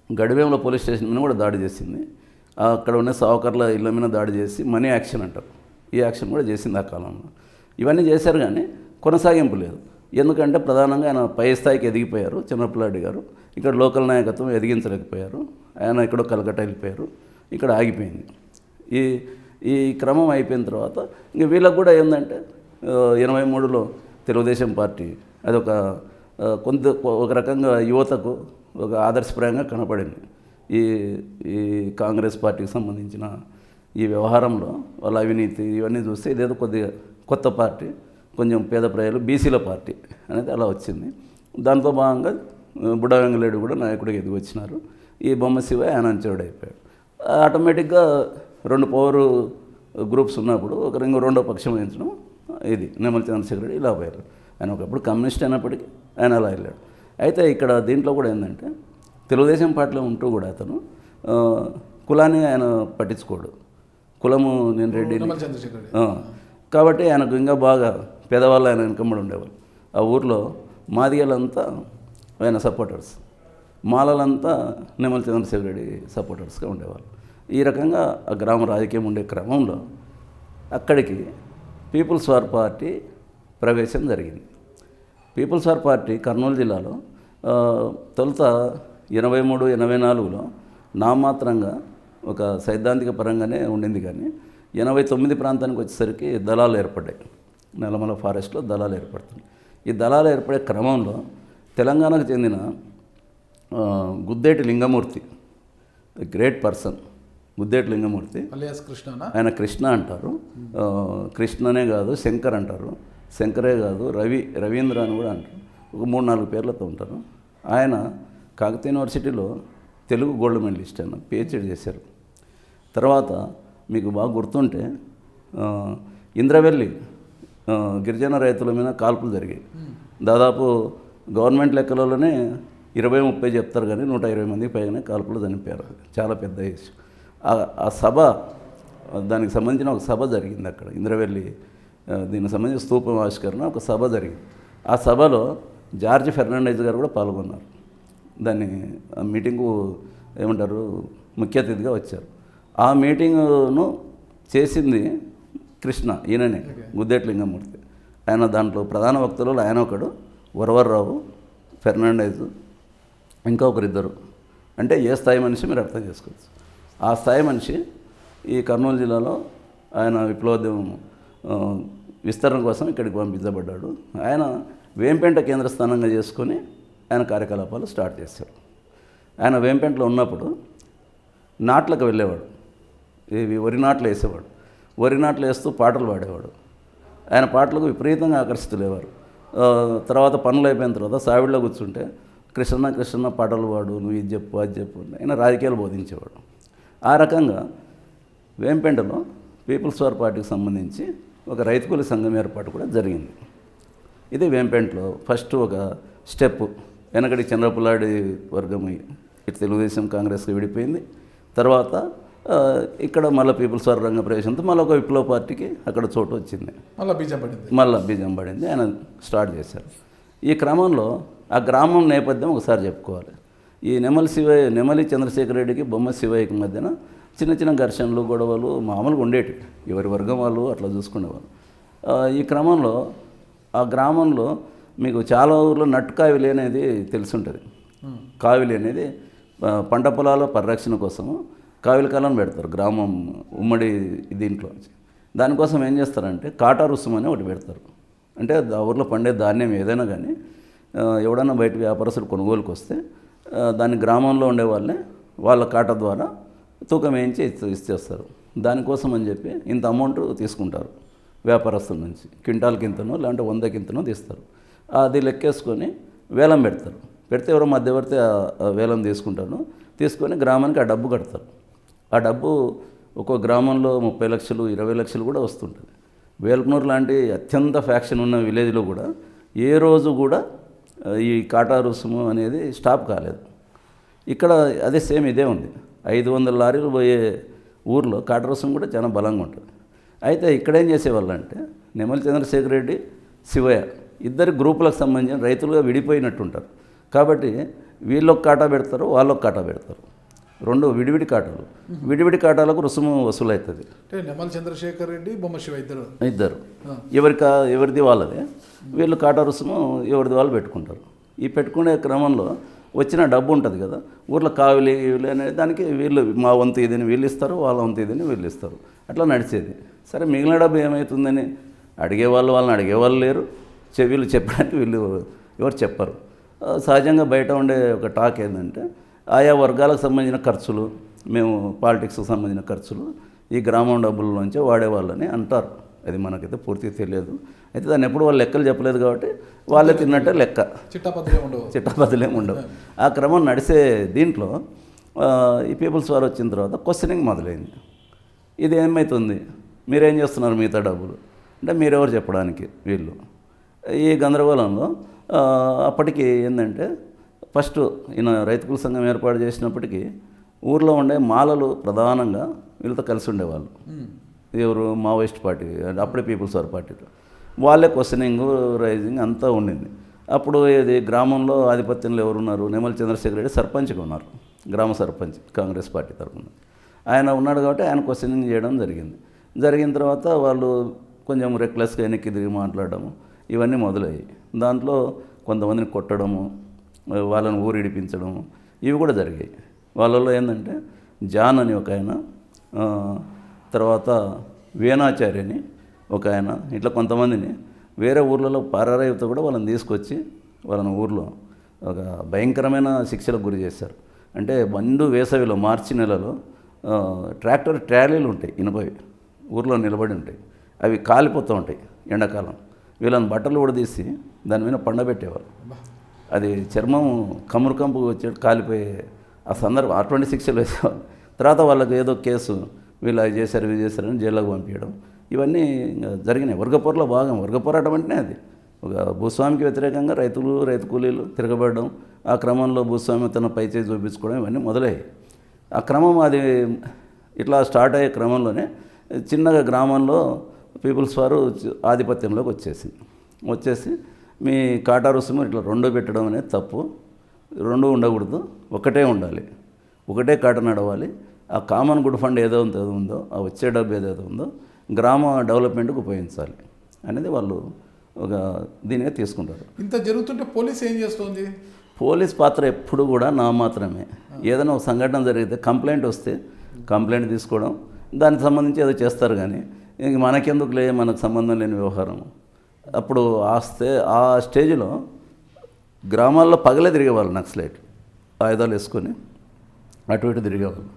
గడివేముల పోలీస్ స్టేషన్ మీద కూడా దాడి చేసింది. అక్కడ ఉన్న సావుకర్ల ఇళ్ళ మీద దాడి చేసి మనీ యాక్షన్ అంటారు, ఈ యాక్షన్ కూడా చేసింది ఆ కాలంలో. ఇవన్నీ చేశారు కానీ కొనసాగింపు లేదు. ఎందుకంటే ప్రధానంగా ఆయన పై స్థాయికి ఎదిగిపోయారు చంద్రపులారెడ్డి గారు. ఇక్కడ లోకల్ నాయకత్వం ఎదిగించలేకపోయారు. ఆయన ఎక్కడో కలకట్ట వెళ్ళిపోయారు, ఇక్కడ ఆగిపోయింది. ఈ ఈ క్రమం అయిపోయిన తర్వాత ఇంక వీళ్ళకు కూడా ఏంటంటే 83లో తెలుగుదేశం పార్టీ అదొక ఒక రకంగా యువతకు ఒక ఆదర్శప్రాయంగా కనపడింది. ఈ ఈ కాంగ్రెస్ పార్టీకి సంబంధించిన ఈ వ్యవహారంలో వాళ్ళ అవినీతి ఇవన్నీ చూస్తే ఇదేదో కొద్దిగా కొత్త పార్టీ, కొంచెం పేద ప్రజలు బీసీల పార్టీ అనేది అలా వచ్చింది. దాంతో భాగంగా బుడ్డా వెంగళరెడ్డి కూడా నాయకుడికి ఎదిగి వచ్చినారు. ఈ బొమ్మ శివ యానంచరుడు అయిపోయాడు. ఆటోమేటిక్గా 2 పవర్ గ్రూప్స్ ఉన్నప్పుడు ఇంకో రెండో పక్షం వహించడం ఇది నిమ్మల చంద్రశేఖర్ రెడ్డి ఇలా పోయారు. ఆయన ఒకప్పుడు కమ్యూనిస్ట్ అయినప్పటికీ ఆయన అలా వెళ్ళాడు. అయితే ఇక్కడ దీంట్లో కూడా ఏంటంటే తెలుగుదేశం పార్టీలో ఉంటూ కూడా అతను కులాన్ని ఆయన పట్టించుకోడు. కులము నేను రెడ్డి కాబట్టి ఆయనకు ఇంకా బాగా పేదవాళ్ళు ఆయన వెనకమ్మడి ఉండేవాళ్ళు. ఆ ఊర్లో మాదిగలంతా ఆయన సపోర్టర్స్, మాలలంతా నిమ్మల చంద్రశేఖర్ రెడ్డి సపోర్టర్స్గా ఉండేవాళ్ళు. ఈ రకంగా ఆ గ్రామ రాజకీయం ఉండే క్రమంలో అక్కడికి పీపుల్స్ వార్ పార్టీ ప్రవేశం జరిగింది. పీపుల్స్ వార్ పార్టీ కర్నూలు జిల్లాలో తొలుత 83, 84లో నామాత్రంగా ఒక సైద్ధాంతిక పరంగానే ఉండింది. కానీ 89 ప్రాంతానికి వచ్చేసరికి దళాలు ఏర్పడ్డాయి. నల్లమల ఫారెస్ట్లో దళాలు ఏర్పడుతుంది. ఈ దళాలు ఏర్పడే క్రమంలో తెలంగాణకు చెందిన గుద్దేటి లింగమూర్తి, గ్రేట్ పర్సన్ గుద్దేటి లింగమూర్తి, ఆయన కృష్ణ అంటారు. కృష్ణనే కాదు శంకర్ అంటారు, శంకరే కాదు రవీంద్ర అని కూడా అంటారు. ఒక 3-4 పేర్లతో ఉంటారు. ఆయన కాకతీయ యూనివర్సిటీలో తెలుగు గోల్డ్ మెడలిస్ట్ ఆయన పిహెచ్డి చేశారు. తర్వాత మీకు బాగా గుర్తుంటే ఇంద్రవెల్లి గిరిజన రైతుల మీద కాల్పులు జరిగాయి. దాదాపు గవర్నమెంట్ లెక్కలలోనే 20-30 చెప్తారు కానీ 120 మందికి పైగానే కాల్పులు చనిపోయారు. చాలా పెద్ద ఇష్యూ. ఆ సభ, దానికి సంబంధించిన ఒక సభ జరిగింది అక్కడ ఇంద్రవెల్లి. దీనికి సంబంధించిన స్తూపం ఆవిష్కరణ ఒక సభ జరిగింది. ఆ సభలో జార్జ్ ఫెర్నాండెజ్ గారు కూడా పాల్గొన్నారు. దాన్ని ఆ మీటింగు ఏమంటారు ముఖ్య అతిథిగా వచ్చారు. ఆ మీటింగును చేసింది కృష్ణ, ఈయననే గుద్దేటి లింగమూర్తి. ఆయన దాంట్లో ప్రధాన వక్తలలో ఆయన ఒకడు, వరవర్రావు, ఫెర్నాండెజ్, ఇంకా ఒకరిద్దరు. అంటే ఏ స్థాయి మనిషి మీరు అర్థం చేసుకోవచ్చు. ఆ స్థాయి మనిషి ఈ కర్నూలు జిల్లాలో ఆయన విప్లవోద్యమం విస్తరణ కోసం ఇక్కడికి పంపించబడ్డాడు. ఆయన వేంపేంట కేంద్ర స్థానంగా చేసుకొని ఆయన కార్యకలాపాలు స్టార్ట్ చేశాడు. ఆయన వేంపేంటలో ఉన్నప్పుడు నాట్లకు వెళ్ళేవాడు, ఇవి వరి నాట్లు వేసేవాడు. వరి నాట్లు వేస్తూ పాటలు పాడేవాడు. ఆయన పాటలకు విపరీతంగా ఆకర్షితులేవారు. తర్వాత పనులు అయిపోయిన తర్వాత సావిడిలో కూర్చుంటే కృష్ణ కృష్ణ పాటలు పాడు, నువ్వు ఇది చెప్పు అది చెప్పు, ఆయన రాజకీయాలు బోధించేవాడు. ఆ రకంగా వేంపేంటలో పీపుల్స్ వార్ పార్టీకి సంబంధించి ఒక రైతు కూలి సంఘం ఏర్పాటు కూడా జరిగింది. ఇది వేంపేంటలో ఫస్ట్ ఒక స్టెప్. వెనకటి చంద్రపులాడి వర్గం ఇటు తెలుగుదేశం కాంగ్రెస్కి విడిపోయింది. తర్వాత ఇక్కడ మళ్ళీ పీపుల్స్ వార్ రంగ ప్రవేశంతో మళ్ళీ ఒక విప్లవ పార్టీకి అక్కడ చోటు వచ్చింది. మళ్ళీ బీజం పడింది. ఆయన స్టార్ట్ చేశారు. ఈ క్రమంలో ఆ గ్రామం నేపథ్యం ఒకసారి చెప్పుకోవాలి. ఈ నెమలి చంద్రశేఖర్ రెడ్డికి బొమ్మ శివయ్యకి మధ్యన చిన్న చిన్న ఘర్షణలు, గొడవలు మామూలుగా ఉండేవి. ఎవరి వర్గం వాళ్ళు అట్లా చూసుకునేవాళ్ళు. ఈ క్రమంలో ఆ గ్రామంలో మీకు చాలా ఊర్లో నట్టు కావిలి అనేది తెలిసి ఉంటుంది. కావిలి అనేది పంట పొలాల పరిరక్షణ కోసము కావిలి కాలం పెడతారు గ్రామం ఉమ్మడి దీంట్లో. దానికోసం ఏం చేస్తారంటే కాటా రుసుము అని ఒకటి పెడతారు. అంటే ఆ ఊర్లో పండే ధాన్యం ఏదైనా కానీ ఎవడన్నా బయట వ్యాపారస్తులు కొనుగోలుకు వస్తే దాన్ని గ్రామంలో ఉండే వాళ్ళే వాళ్ళ కాటా ద్వారా తూకం వేయించి ఇచ్చేస్తారు. దానికోసం అని చెప్పి ఇంత అమౌంట్ తీసుకుంటారు వ్యాపారస్తుల నుంచి. క్వింటాల్కి ఇంతనో లేదంటే 100కి ఇంతనో తీస్తారు. అది లెక్కేసుకొని వేలం పెడతారు. పెడితే ఎవరో మధ్యవర్తి వేలం తీసుకొని గ్రామానికి ఆ డబ్బు కడతారు. ఆ డబ్బు ఒక్కో గ్రామంలో 30 లక్షలు 20 లక్షలు కూడా వస్తుంటుంది. వేల్పునూరు లాంటి అత్యంత ఫ్యాక్షన్ ఉన్న విలేజ్లో కూడా ఏ రోజు కూడా ఈ కాటా రుసుము అనేది స్టాప్ కాలేదు. ఇక్కడ అదే సేమ్ ఇదే ఉంది. 500 లారీలు పోయే ఊర్లో కాటా రుసుము కూడా చాలా బలంగా ఉంటుంది. అయితే ఇక్కడేం చేసేవాళ్ళు అంటే నెమలి చంద్రశేఖర్ రెడ్డి, శివయ్య ఇద్దరు గ్రూపులకు సంబంధించిన రైతులుగా విడిపోయినట్టుంటారు. కాబట్టి వీళ్ళొక కాటా పెడతారు, వాళ్ళొక కాటా పెడతారు. రెండు విడివిడి కాటాలు. విడివిడి కాటాలకు రుసుము వసూలవుతుంది. అంటే నెమల చంద్రశేఖర్ రెడ్డి, బొమ్మ శివ ఇద్దరు ఎవరిది వాళ్ళదే. వీళ్ళు కాటా రుసుము ఎవరిది వాళ్ళు పెట్టుకుంటారు. ఈ పెట్టుకునే క్రమంలో వచ్చిన డబ్బు ఉంటుంది కదా, ఊర్లో కావిలి అనేది దానికి వీళ్ళు మా వంతు ఇదని వీళ్ళు ఇస్తారు, వాళ్ళ వంతు ఇదని వీళ్ళు ఇస్తారు, అట్లా నడిచేది. సరే మిగిలిన డబ్బు ఏమవుతుందని వాళ్ళని అడిగేవాళ్ళు లేరు. వీళ్ళు చెప్పడానికి వీళ్ళు ఎవరు చెప్పరు. సహజంగా బయట ఉండే ఒక టాక్ ఏంటంటే ఆయా వర్గాలకు సంబంధించిన ఖర్చులు, మేము పాలిటిక్స్కి సంబంధించిన ఖర్చులు ఈ గ్రామం డబ్బుల్లోంచే వాడేవాళ్ళని అంటారు. అది మనకైతే పూర్తిగా తెలియదు. అయితే దాన్ని ఎప్పుడు వాళ్ళు లెక్కలు చెప్పలేదు కాబట్టి వాళ్ళే తిన్నట్టే లెక్క, చిట్టాపద్ధతులేమి ఉండవు. ఆ క్రమం నడిసే దీంట్లో ఈ పీపుల్స్ వారు వచ్చిన తర్వాత క్వశ్చనింగ్ మొదలైంది. ఇది ఏమవుతుంది, మీరేం చేస్తున్నారు మిగతా డబ్బులు అంటే మీరెవరు చెప్పడానికి వీళ్ళు. ఈ గందరగోళంలో అప్పటికి ఏంటంటే ఫస్ట్ ఈయన రైతుకుల సంఘం ఏర్పాటు చేసినప్పటికీ ఊర్లో ఉండే మాలలు ప్రధానంగా వీళ్ళతో కలిసి ఉండేవాళ్ళు. ఎవరు మావోయిస్ట్ పార్టీ, అప్పుడే పీపుల్స్ వార్ పార్టీలో వాళ్ళే క్వశ్చనింగ్ రైజింగ్ అంతా ఉండింది. అప్పుడు ఇది గ్రామంలో ఆధిపత్యంలో ఎవరున్నారు, నెమల చంద్రశేఖర్ రెడ్డి సర్పంచ్గా ఉన్నారు, గ్రామ సర్పంచ్ కాంగ్రెస్ పార్టీ తరఫున. ఆయన ఉన్నాడు కాబట్టి ఆయన క్వశ్చనింగ్ చేయడం జరిగింది. జరిగిన తర్వాత వాళ్ళు కొంచెం రెక్లెస్గా వెనక్కి తిరిగి మాట్లాడము ఇవన్నీ మొదలయ్యాయి. దాంట్లో కొంతమందిని కొట్టడము, వాళ్ళని ఊరిడిపించడము ఇవి కూడా జరిగాయి. వాళ్ళలో ఏంటంటే జాన్ అని ఒక ఆయన, తర్వాత వేణాచార్యని ఒక ఆయన, ఇట్లా కొంతమందిని వేరే ఊర్లలో పారారయుతో కూడా వాళ్ళని తీసుకొచ్చి వాళ్ళని ఊర్లో ఒక భయంకరమైన శిక్షలకు గురి చేశారు. అంటే వేసవిలో మార్చి నెలలో ట్రాక్టర్ ట్రాలీలు ఉంటాయి, ఇనుపవి ఊర్లో నిలబడి ఉంటాయి, అవి కాలిపోతూ ఉంటాయి ఎండాకాలం. వీళ్ళని బట్టలు కూడా తీసి దాని మీద పండబెట్టేవారు. అది చర్మం కమురుకంపు వచ్చి కాలిపోయే ఆ సందర్భం, అటువంటి శిక్షలు వేసేవారు. తర్వాత వాళ్ళకి ఏదో కేసు వీళ్ళు అది చేశారు ఇవి చేశారని జైల్లోకి పంపించడం ఇవన్నీ జరిగినాయి. వర్గపోరాలో భాగం. వర్గపోరాటం అంటే అది ఒక భూస్వామికి వ్యతిరేకంగా రైతు కూలీలు తిరగబడడం, ఆ క్రమంలో భూస్వామి తన పైచేయి చూపించుకోవడం ఇవన్నీ మొదలయ్యాయి. ఆ క్రమం అది ఇట్లా స్టార్ట్ అయ్యే క్రమంలోనే చిన్నగా గ్రామంలో పీపుల్స్ వారు ఆధిపత్యంలోకి వచ్చేసి మీ కాటా రుసుము ఇట్లా రెండు పెట్టడం అనేది తప్పు, రెండు ఉండకూడదు, ఒకటే ఉండాలి, ఒకటే కాట నడవాలి. ఆ కామన్ గుడ్ ఫండ్ ఏదో ఉందో, ఆ వచ్చే డబ్బు ఏదైతే ఉందో గ్రామ డెవలప్మెంట్కి ఉపయోగించాలి అనేది వాళ్ళు ఒక దీనిగా తీసుకుంటారు. ఇంత జరుగుతుంటే పోలీస్ ఏం చేస్తుంది? పోలీస్ పాత్ర ఎప్పుడు కూడా నా మాత్రమే. ఏదైనా ఒక సంఘటన జరిగితే కంప్లైంట్ వస్తే కంప్లైంట్ తీసుకోవడం, దానికి సంబంధించి ఏదో చేస్తారు. కానీ ఇంక మనకెందుకులే, మనకు సంబంధం లేని వ్యవహారం. అప్పుడు ఆ స్టేజ్లో గ్రామాల్లో పగలే తిరిగేవాళ్ళు నక్సలైట్, ఆయుధాలు వేసుకొని అటు ఇటు తిరిగేవాళ్ళు.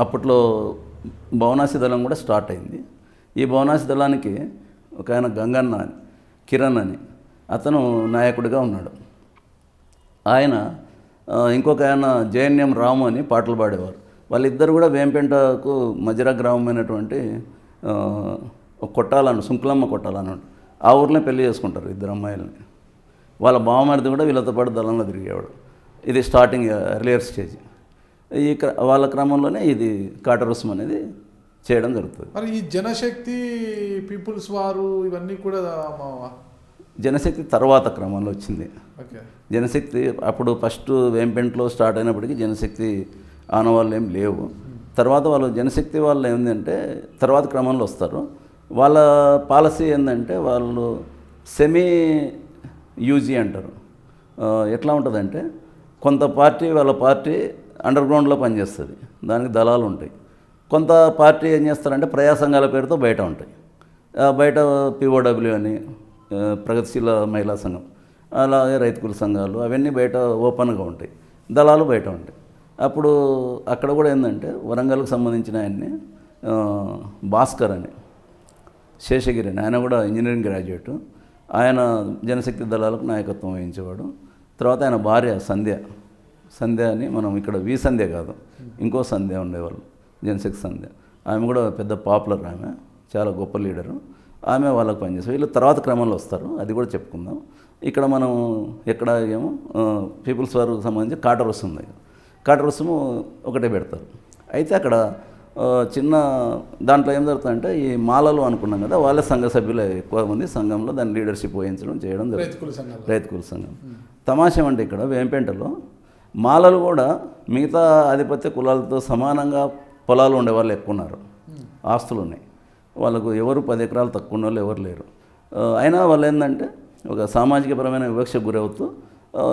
అప్పట్లో భవనాసి దళం కూడా స్టార్ట్ అయింది. ఈ భవనాసి దళానికి ఒక ఆయన గంగన్న అని, కిరణ్ అని అతను నాయకుడిగా ఉన్నాడు. ఆయన ఇంకొక ఆయన జేఎన్ఎం రాము అని పాటలు పాడేవారు. వాళ్ళిద్దరు కూడా వేంపేంటకు మజిరా గ్రామమైనటువంటి కొట్టాలను, సుంకులమ్మ కొట్టాలను, ఆ ఊర్లో పెళ్లి చేసుకుంటారు ఇద్దరు అమ్మాయిలని. వాళ్ళ బావమరిది కూడా వీళ్ళతో పాటు దళంలో తిరిగేవాడు. ఇది స్టార్టింగ్ ఎర్లియర్ స్టేజ్. వాళ్ళ క్రమంలోనే ఇది కాటా రుసుము అనేది చేయడం జరుగుతుంది. మరి ఈ జనశక్తి, పీపుల్స్ వారు ఇవన్నీ కూడా జనశక్తి తర్వాత క్రమంలో వచ్చింది. జనశక్తి అప్పుడు ఫస్ట్ వేంపెంట్లో స్టార్ట్ అయినప్పటికీ జనశక్తి ఆనవాళ్ళు ఏం లేవు. తర్వాత వాళ్ళు జనశక్తి వాళ్ళు ఏంటంటే తర్వాత క్రమంలో వస్తారు. వాళ్ళ పాలసీ ఏంటంటే వాళ్ళు సెమీ యూజీ అంటారు. ఎట్లా ఉంటుందంటే కొంత పార్టీ వాళ్ళ పార్టీ అండర్ గ్రౌండ్లో పనిచేస్తుంది, దానికి దళాలు ఉంటాయి. కొంత పార్టీ ఏం చేస్తారంటే ప్రజా సంఘాల పేరుతో బయట ఉంటాయి. బయట పిఓడబ్ల్యూ అని, ప్రగతిశీల మహిళా సంఘం, అలాగే రైతుకుల సంఘాలు అవన్నీ బయట ఓపెన్గా ఉంటాయి, దళాలు బయట ఉంటాయి. అప్పుడు అక్కడ కూడా ఏంటంటే వరంగల్కి సంబంధించిన ఆయన్ని భాస్కర్ అని, శేషగిరి అని, ఆయన కూడా ఇంజనీరింగ్ గ్రాడ్యుయేటు, ఆయన జనశక్తి దళాలకు నాయకత్వం వహించేవాడు. తర్వాత ఆయన భార్య సంధ్య అని, మనం ఇక్కడ వి సంధ్య కాదు ఇంకో సంధ్య ఉండేవాళ్ళు, జనశక్తి సంధ్య. ఆమె కూడా పెద్ద పాపులర్, ఆమె చాలా గొప్ప లీడరు. ఆమె వాళ్ళకు పనిచేస్తారు. వీళ్ళు తర్వాత క్రమంలో వస్తారు, అది కూడా చెప్పుకుందాం. ఇక్కడ మనం ఎక్కడ ఏమో పీపుల్స్ వారికి సంబంధించి కాటా రుసుము ఉంది. కాటా రుసుము ఒకటే పెడతారు. అయితే అక్కడ చిన్న దాంట్లో ఏం జరుగుతుందంటే ఈ మాలలు అనుకున్నాం కదా, వాళ్ళే సంఘ సభ్యులు ఎక్కువ మంది సంఘంలో దాన్ని లీడర్షిప్ వహించడం చేయడం జరుగుతుంది. రైతు కూలి సంఘం. తమాషం అంటే ఇక్కడ వేంపేంటలో మాలలు కూడా మిగతా ఆధిపత్య కులాలతో సమానంగా పొలాలు ఉండే వాళ్ళు ఎక్కువ ఉన్నారు, ఆస్తులు ఉన్నాయి వాళ్ళకు. ఎవరు 10 ఎకరాలు తక్కువ ఉన్న వాళ్ళు ఎవరు లేరు. అయినా వాళ్ళు ఏంటంటే ఒక సామాజికపరమైన వివక్షకు గురవుతూ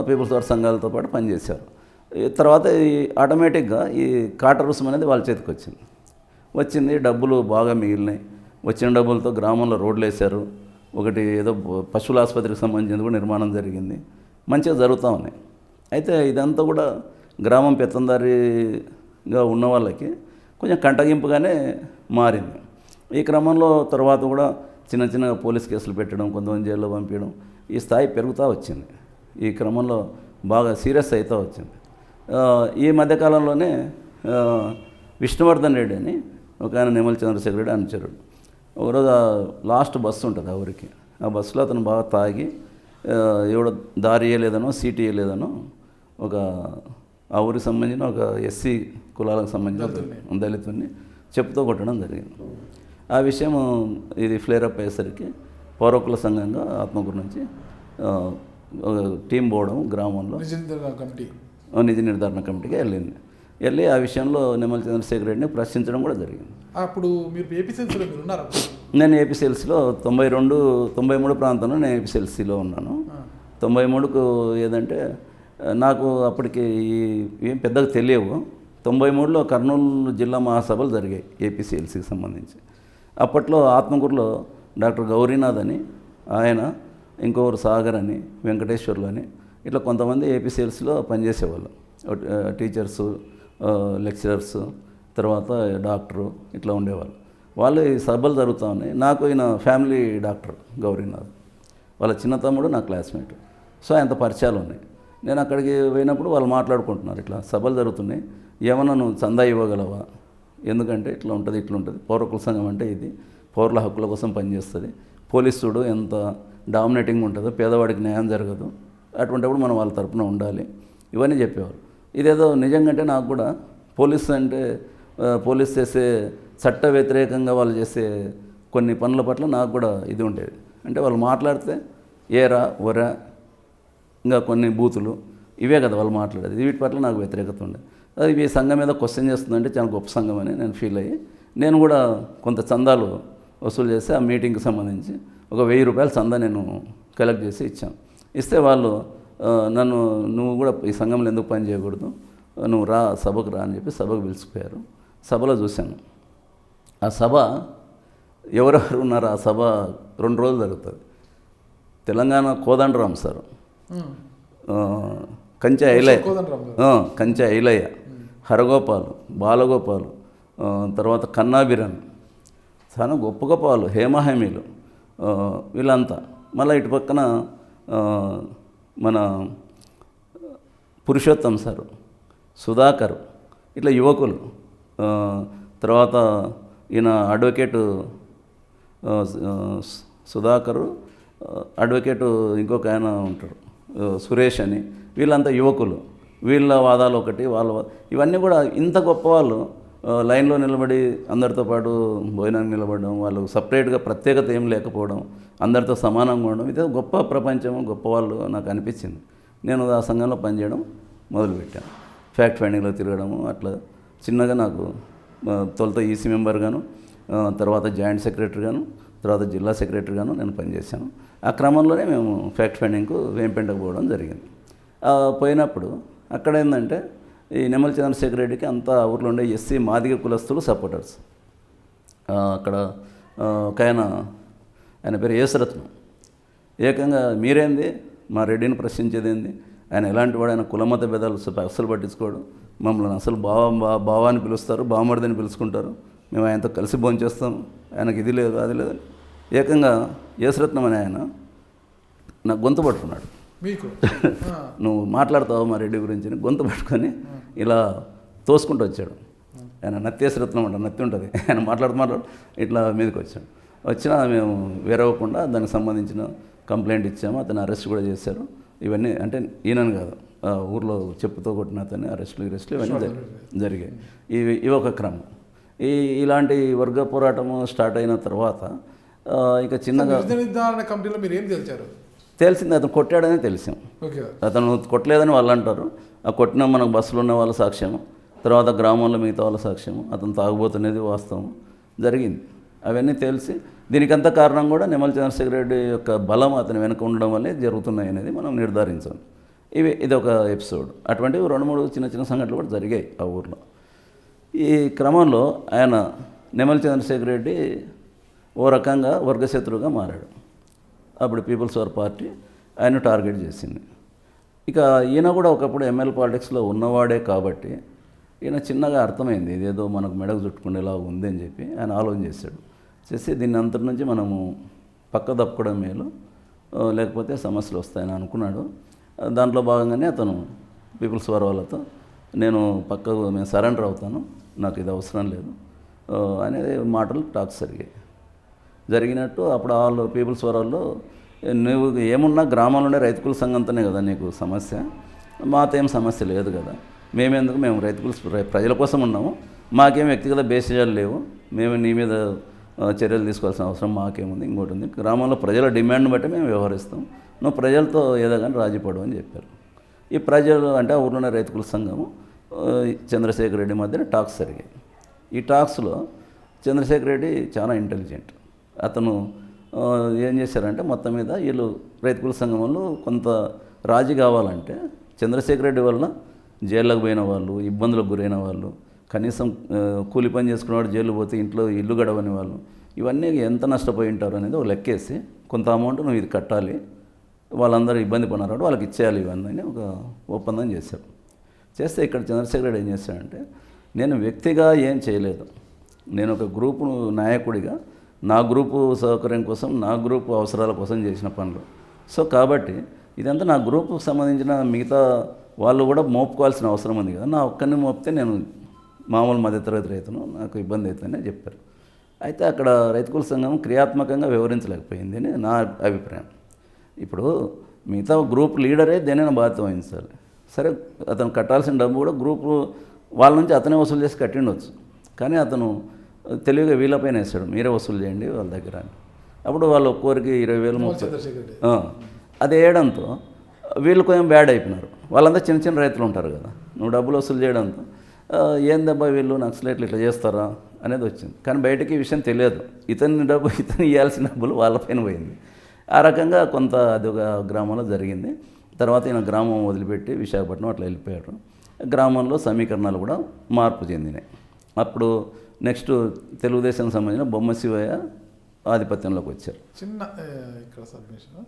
పీపుల్స్ వార్ సంఘాలతో పాటు పనిచేశారు. తర్వాత ఈ ఆటోమేటిక్గా ఈ కాట రుసుము అనేది వాళ్ళ చేతికి వచ్చింది. డబ్బులు బాగా మిగిలినాయి. వచ్చిన డబ్బులతో గ్రామంలో రోడ్లు వేశారు. ఒకటి ఏదో పశువుల ఆసుపత్రికి సంబంధించింది కూడా నిర్మాణం జరిగింది. మంచిగా జరుగుతూ ఉన్నాయి. అయితే ఇదంతా కూడా గ్రామం పెత్తందారిగా ఉన్న వాళ్ళకి కొంచెం కంటగింపుగానే మారింది. ఈ క్రమంలో తర్వాత కూడా చిన్న చిన్న పోలీస్ కేసులు పెట్టడం, కొంతమంది జైల్లో పంపించడం, ఈ స్థాయి పెరుగుతూ వచ్చింది. ఈ క్రమంలో బాగా సీరియస్ అవుతూ వచ్చింది. ఈ మధ్యకాలంలోనే విష్ణువర్ధన్ రెడ్డి అని ఒక ఆయన, నిమ్మల చంద్రశేఖర్ రెడ్డి అనుచరుడు, ఒకరోజు లాస్ట్ బస్సు ఉంటుంది ఆ ఊరికి. ఆ బస్సులో అతను బాగా తాగి ఎవడో దారి ఇవ్వలేదనో సీట్ ఇవ్వలేదనో ఒక ఆ ఊరికి సంబంధించిన ఒక ఎస్సీ కులాలకు సంబంధించిన దళితుడిని చెప్పుతో కొట్టడం జరిగింది. ఆ విషయం ఇది ఫ్లేరప్ అయ్యేసరికి పౌరకుల సంఘంగా ఆత్మకూరు నుంచి టీం పోవడం గ్రామంలో నిజ నిర్ధారణ కమిటీకి వెళ్ళి ఆ విషయంలో నిమ్మల చంద్రశేఖర్ రెడ్డిని ప్రశ్నించడం కూడా జరిగింది. అప్పుడు మీరు ఏపీసీఎల్సీలో మీరు ఉన్నారా? నేను ఏపీసీఎల్సీలో 93 ప్రాంతంలో నేను ఏపీసీఎల్సీలో ఉన్నాను. 93కు ఏదంటే నాకు అప్పటికి ఏం పెద్దగా తెలియవు. 93లో కర్నూలు జిల్లా మహాసభలు జరిగాయి ఏపీసీఎల్సీకి సంబంధించి. అప్పట్లో ఆత్మకూరులో డాక్టర్ గౌరీనాథ్ అని ఆయన, ఇంకొకరు సాగర్ అని, వెంకటేశ్వర్లు అని, ఇట్లా కొంతమంది ఏపీసీఎల్సీలో పనిచేసేవాళ్ళు. టీచర్సు, లెక్చరర్స్, తర్వాత డాక్టరు ఇట్లా ఉండేవాళ్ళు. వాళ్ళు ఈ సభలు జరుగుతూ ఉన్నాయి. నాకు ఈయన ఫ్యామిలీ డాక్టర్ గౌరీనాథ్, వాళ్ళ చిన్న తమ్ముడు నా క్లాస్మేట్. సో ఆయనతో పరిచయాలు ఉన్నాయి. నేను అక్కడికి పోయినప్పుడు వాళ్ళు మాట్లాడుకుంటున్నారు, ఇట్లా సభలు జరుగుతున్నాయి, ఏమన్నా నువ్వు చందా ఇవ్వగలవా, ఎందుకంటే ఇట్లా ఉంటుంది ఇట్లా ఉంటుంది, పౌరకుల సంఘం అంటే ఇది పౌరుల హక్కుల కోసం పనిచేస్తుంది, పోలీసు చూడు ఎంత డామినేటింగ్ ఉంటుందో, పేదవాడికి న్యాయం జరగదు, అటువంటిప్పుడు మనం వాళ్ళ తరపున ఉండాలి, ఇవన్నీ చెప్పేవారు. ఇదేదో నిజంగా నాకు కూడా పోలీస్ చేసే చట్ట వ్యతిరేకంగా వాళ్ళు చేసే కొన్ని పనుల పట్ల నాకు కూడా ఇది ఉండేది. అంటే వాళ్ళు మాట్లాడితే ఏరా ఒరా ఇంకా కొన్ని బూతులు ఇవే కదా వాళ్ళు మాట్లాడేది. వీటి పట్ల నాకు వ్యతిరేకత ఉండేది. అది ఈ సంఘం మీద క్వశ్చన్ చేస్తుందంటే చాలా గొప్ప సంఘం అని నేను ఫీల్ అయ్యి నేను కూడా కొంత చందాలు వసూలు చేసి ఆ మీటింగ్కి సంబంధించి ఒక 1000 రూపాయల చందా నేను కలెక్ట్ చేసి ఇచ్చాను. ఇస్తే వాళ్ళు నువ్వు కూడా ఈ సంఘంలో ఎందుకు పని చేయకూడదు, నువ్వు రా సభకు రా అని చెప్పి సభకు పిలిచిపోయారు. సభలో చూశాను. ఆ సభ ఎవరెవరు ఉన్నారు, ఆ సభ 2 రోజులు జరుగుతుంది. తెలంగాణ కోదండరాం సారు, కంచె ఐలయ్య, హరగోపాలు, బాలగోపాలు, తర్వాత కన్నాబిరన్, చాలా గొప్ప గొప్ప వాళ్ళు, హేమహేమీలు, వీళ్ళంతా. మళ్ళీ ఇటు పక్కన మన పురుషోత్తం సారు, సుధాకర్, ఇట్లా యువకులు. తర్వాత ఈయన అడ్వకేటు సుధాకరు, అడ్వకేటు ఇంకొక ఆయన ఉంటారు సురేష్ అని, వీళ్ళంతా యువకులు. వీళ్ళ వాదాలు ఒకటి, ఇవన్నీ కూడా ఇంత గొప్ప వాళ్ళు లైన్లో నిలబడి అందరితో పాటు భోజనానికి నిలబడడం, వాళ్ళు సపరేట్గా ప్రత్యేకత ఏం లేకపోవడం, అందరితో సమానంగా ఉండడం, ఇదే గొప్ప ప్రపంచం, గొప్ప వాళ్ళు నాకు అనిపించింది. నేను ఆ సంఘంలో పనిచేయడం మొదలుపెట్టాను. ఫ్యాక్ట్ ఫైండింగ్లో తిరగడము, అట్లా చిన్నగా నాకు తొలుత ఈసీ మెంబర్గాను, తర్వాత జాయింట్ సెక్రటరీగాను, తర్వాత జిల్లా సెక్రటరీగాను నేను పనిచేశాను. ఆ క్రమంలోనే మేము ఫ్యాక్ట్ ఫైండింగ్కు వేంపేంటకు పోవడం జరిగింది. పోయినప్పుడు అక్కడ ఏంటంటే ఈ నిమ్మల చంద్రశేఖర్ రెడ్డికి అంతా ఊర్లో ఉండే ఎస్సీ మాదిగ కులస్తులు సపోర్టర్స్. అక్కడ ఒక ఆయన పేరు యేసరత్నం, ఏకంగా మీరేంది మా రెడ్డిని ప్రశ్నించేది ఏంది, ఆయన ఎలాంటి వాడు, ఆయన కులమత భేదాలు అస్సలు పట్టించుకోడు, మమ్మల్ని అసలు బావాని పిలుస్తారు, బావమరిదని పిలుచుకుంటారు, మేము ఆయనతో కలిసి భోంచేస్తాము, ఆయనకి ఇది లేదు అది లేదు. ఏకంగా యేసరత్నం అనే ఆయన నాకు గొంతు పట్టుకున్నాడు. మీకు నువ్వు మాట్లాడతావు మా రెడ్డి గురించి గొంతు పట్టుకొని ఇలా తోసుకుంటూ వచ్చాడు. ఆయన నత్తేశ్వరత్నం అంట, నత్తి ఉంటుంది, ఆయన మాట్లాడు ఇట్లా మీదకి వచ్చాడు. వచ్చినా మేము వేరవ్వకుండా దానికి సంబంధించిన కంప్లైంట్ ఇచ్చాము. అతను అరెస్ట్ కూడా చేశారు. ఇవన్నీ అంటే ఈయనని కాదు, ఊర్లో చెప్పుతో కొట్టిన అతన్ని అరెస్టులు ఇవన్నీ జరిగాయి. ఇవి ఒక క్రమం. ఇలాంటి వర్గ పోరాటము స్టార్ట్ అయిన తర్వాత ఇక చిన్నగా విభజన నిర్ధారణ కమిటీలో మీరు ఏం తెలిచారు? తెలిసింది అతను కొట్టాడని తెలిసాం. ఓకే. అతను కొట్టలేదని వాళ్ళు అంటారు. ఆ కొట్టిన మనకు బస్సులో ఉన్న వాళ్ళ సాక్ష్యము, తర్వాత గ్రామంలో మిగతా వాళ్ళ సాక్ష్యము, అతను తాగుబోతున్నది వాస్తవం జరిగింది. అవన్నీ తెలిసి దీనికంత కారణం కూడా నిమ్మల చంద్రశేఖర్ రెడ్డి యొక్క బలం అతని వెనుక ఉండడం వల్లే జరుగుతున్నాయి అనేది మనం నిర్ధారించాం. ఇది ఒక ఎపిసోడ్. అటువంటివి 2-3 చిన్న చిన్న సంఘటనలు కూడా జరిగాయి ఆ ఊర్లో. ఈ క్రమంలో ఆయన నిమ్మల చంద్రశేఖర్ రెడ్డి ఓ రకంగా వర్గశత్రువుగా మారాడు. అప్పుడు పీపుల్స్ వార్ పార్టీ ఆయన టార్గెట్ చేసింది. ఇక ఈయన కూడా ఒకప్పుడు ఎంఎల్ పాలిటిక్స్లో ఉన్నవాడే కాబట్టి ఈయన చిన్నగా అర్థమైంది ఇదేదో మనకు మెడకు చుట్టుకునేలా ఉంది అని చెప్పి ఆయన ఆలోచన చేశాడు. చేసి దీన్ని అంతటి నుంచి మనము పక్క తప్పుకోవడం మేలు, లేకపోతే సమస్యలు వస్తాయని అనుకున్నాడు. దాంట్లో భాగంగానే అతను పీపుల్స్ వార్ వాళ్ళతో నేను సరెండర్ అవుతాను, నాకు ఇది అవసరం లేదు అనేది మాటలు టాక్స్ జరిగినట్టు అప్పుడు వాళ్ళు పీపుల్స్ వార్ వాళ్ళు నువ్వు ఏమున్నా గ్రామంలోనే రైతుకుల సంఘంతోనే కదా నీకు సమస్య, మాతో ఏం సమస్య లేదు కదా, మేము రైతుకుల ప్రజల కోసం ఉన్నాము, మాకేం వ్యక్తిగత బేసిజాలు లేవు, మేము నీ మీద చర్యలు తీసుకోవాల్సిన అవసరం మాకేముంది, ఇంకోటి ఉంది, గ్రామంలో ప్రజల డిమాండ్ని బట్టి మేము వ్యవహరిస్తాం, నువ్వు ప్రజలతో ఏదో కానీ రాజీపడు అని చెప్పారు. ఈ ప్రజలు అంటే ఆ ఊర్లోనే రైతుకుల సంఘము చంద్రశేఖర్ రెడ్డి మధ్యన టాక్స్ జరిగాయి. ఈ టాక్స్లో చంద్రశేఖర్ రెడ్డి చాలా ఇంటెలిజెంట్. అతను ఏం చేశారంటే మొత్తం మీద వీళ్ళు రైతుకుల సంఘంలో కొంత రాజీ కావాలంటే చంద్రశేఖర్ రెడ్డి వల్ల జైళ్ళకు పోయిన వాళ్ళు, ఇబ్బందులకు గురైన వాళ్ళు, కనీసం కూలి పని చేసుకునేవాడు జైలు పోతే ఇంట్లో ఇల్లు గడవని వాళ్ళు, ఇవన్నీ ఎంత నష్టపోయి ఉంటారు అనేది ఒక లెక్కేసి కొంత అమౌంట్ నువ్వు ఇది కట్టాలి, వాళ్ళందరూ ఇబ్బంది పడినారు వాళ్ళకి ఇచ్చేయాలి ఇవన్నీ ఒక ఒప్పందం చేశారు. చేస్తే ఇక్కడ చంద్రశేఖర్ రెడ్డి ఏం చేశాడంటే నేను వ్యక్తిగా ఏం చేయలేదు, నేను ఒక గ్రూపు నాయకుడిగా నా గ్రూపు సౌకర్యం కోసం నా గ్రూపు అవసరాల కోసం చేసిన పనులు. సో కాబట్టి ఇదంతా నా గ్రూపుకు సంబంధించిన మిగతా వాళ్ళు కూడా మోపుకోవాల్సిన అవసరం ఉంది కదా, నా ఒక్కరిని మోపితే నేను మామూలు మధ్యతరగతి రైతును, నాకు ఇబ్బంది అవుతుందని చెప్పారు. అయితే అక్కడ రైతుకుల సంఘం క్రియాత్మకంగా వివరించలేకపోయింది అని నా అభిప్రాయం. ఇప్పుడు మిగతా గ్రూప్ లీడరే దేనైనా బాధ్యత వహించాలి. సరే అతను కట్టాల్సిన డబ్బు కూడా గ్రూపు వాళ్ళ నుంచి అతనే వసూలు చేసి కట్టిండొచ్చు, కానీ అతను తెలివిగా వీళ్ళపైన వేస్తాడు, మీరే వసూలు చేయండి వాళ్ళ దగ్గర అని. అప్పుడు వాళ్ళు ఒక్కోరికి 20,000 అది వేయడంతో వీళ్ళు కొంచెం బ్యాడ్ అయిపోయినారు. వాళ్ళంతా చిన్న చిన్న రైతులు ఉంటారు కదా, నువ్వు డబ్బులు వసూలు చేయడంతో ఏందబ్బా వీళ్ళు నక్సలైట్లు ఇట్లా చేస్తారా అనేది వచ్చింది. కానీ బయటకి ఈ విషయం తెలియదు, ఇతను ఇవ్వాల్సిన డబ్బులు వాళ్ళపైన పోయింది. ఆ రకంగా కొంత అది ఒక గ్రామంలో జరిగింది. తర్వాత ఈయన గ్రామం వదిలిపెట్టి విశాఖపట్నం అట్లా వెళ్ళిపోయారు. గ్రామంలో సమీకరణాలు కూడా మార్పు చెందినాయి. అప్పుడు నెక్స్ట్ తెలుగుదేశం సంబంధించిన బొమ్మ శివయ్య ఆధిపత్యంలోకి వచ్చారు. చిన్న ఇక్కడ సబ్మిషన్,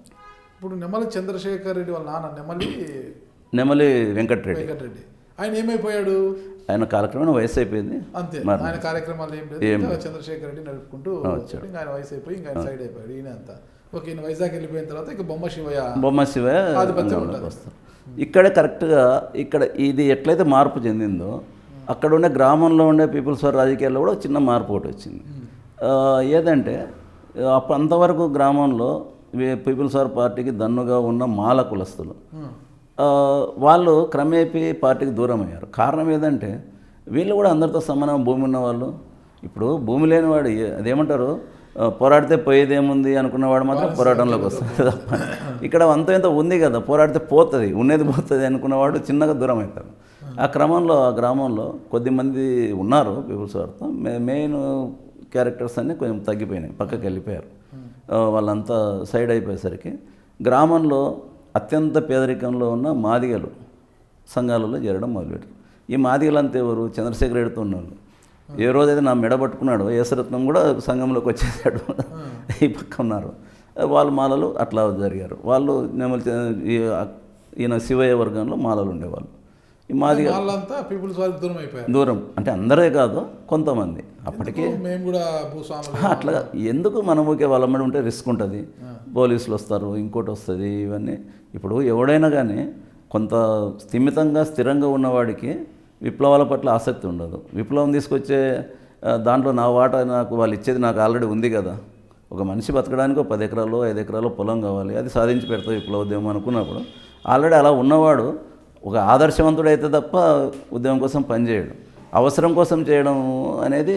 ఇప్పుడు నెమలి చంద్రశేఖర్ రెడ్డి వాళ్ళ నాన్న నెమలి వెంకటరెడ్డి ఆయన ఏమైపోయాడు? ఆయన కాలక్రమేణా వయసు అయిపోయింది, అంతే. ఆయన కార్యక్రమాలు ఏం లేదు, చంద్రశేఖర్ రెడ్డి నడుపుకుంటూ ఇంకా ఆయన వయసు అయిపోయి ఇంకా ఆయన సైడ్ అయిపోయాడు. ఈయన అంతా ఓకే, ఈయన వైజాగ్ వెళ్ళిపోయిన తర్వాత ఇక బొమ్మ శివయ్య ఆధిపత్యం వస్తారు. ఇక్కడే కరెక్ట్గా ఇక్కడ ఇది ఎట్లయితే మార్పు చెందిందో అక్కడ ఉండే గ్రామంలో ఉండే పీపుల్స్ వార్ రాజకీయాల్లో కూడా చిన్న మార్పు ఒకటి వచ్చింది. ఏదంటే అంతవరకు గ్రామంలో పీపుల్స్ వార్ పార్టీకి దన్నుగా ఉన్న మాల కులస్తులు వాళ్ళు క్రమేపీ పార్టీకి దూరం అయ్యారు. కారణం ఏదంటే వీళ్ళు కూడా అందరితో సమానం భూమి ఉన్నవాళ్ళు. ఇప్పుడు భూమి లేనివాడు అదేమంటారు, పోరాడితే పోయేదేముంది అనుకున్నవాడు మాత్రం పోరాటంలోకి వస్తుంది తప్ప ఇక్కడ అంత ఇంత ఉంది కదా, పోరాడితే పోతుంది, ఉన్నది పోతుంది అనుకున్నవాడు చిన్నగా దూరం అవుతారు. ఆ క్రమంలో ఆ గ్రామంలో కొద్దిమంది ఉన్నారు పీపుల్స్ వార్తో, మెయిన్ క్యారెక్టర్స్ అన్నీ కొంచెం తగ్గిపోయినాయి, పక్కకి వెళ్ళిపోయారు. వాళ్ళంతా సైడ్ అయిపోయేసరికి గ్రామంలో అత్యంత పేదరికంలో ఉన్న మాదిగలు సంఘాలలో చేరడం మొదలుపెట్టారు. ఈ మాదిగలంతా ఎవరు? చంద్రశేఖర్ రెడ్డితో ఉన్నవాళ్ళు. ఏ రోజైతే నా మెడ పట్టుకున్నాడో యేసరత్నం కూడా సంఘంలోకి వచ్చేసాడు, ఈ పక్క ఉన్నారు వాళ్ళు మాలలు అట్లా జరిగారు. వాళ్ళు ఈయన శివయ్య వర్గంలో మాలలు ఉండేవాళ్ళు. ఈ మాది దూరం అంటే అందరే కాదు, కొంతమంది అప్పటికే మేము కూడా అట్లా ఎందుకు మనం ఊకే వాళ్ళ మీద ఉంటే రిస్క్ ఉంటుంది, పోలీసులు వస్తారు, ఇంకోటి వస్తుంది, ఇవన్నీ. ఇప్పుడు ఎవడైనా కానీ కొంత స్థిమితంగా స్థిరంగా ఉన్నవాడికి విప్లవాల పట్ల ఆసక్తి ఉండదు. విప్లవం తీసుకొచ్చే దాంట్లో నా వాటా నాకు వాళ్ళు ఇచ్చేది నాకు ఆల్రెడీ ఉంది కదా. ఒక మనిషి బతకడానికి 10 ఎకరాలు 5 ఎకరాలు పొలం కావాలి, అది సాధించి పెడతా విప్లవోద్యమం అనుకున్నప్పుడు ఆల్రెడీ అలా ఉన్నవాడు ఒక ఆదర్శవంతుడు అయితే తప్ప ఉద్యమం కోసం పనిచేయడు. అవసరం కోసం చేయడం అనేది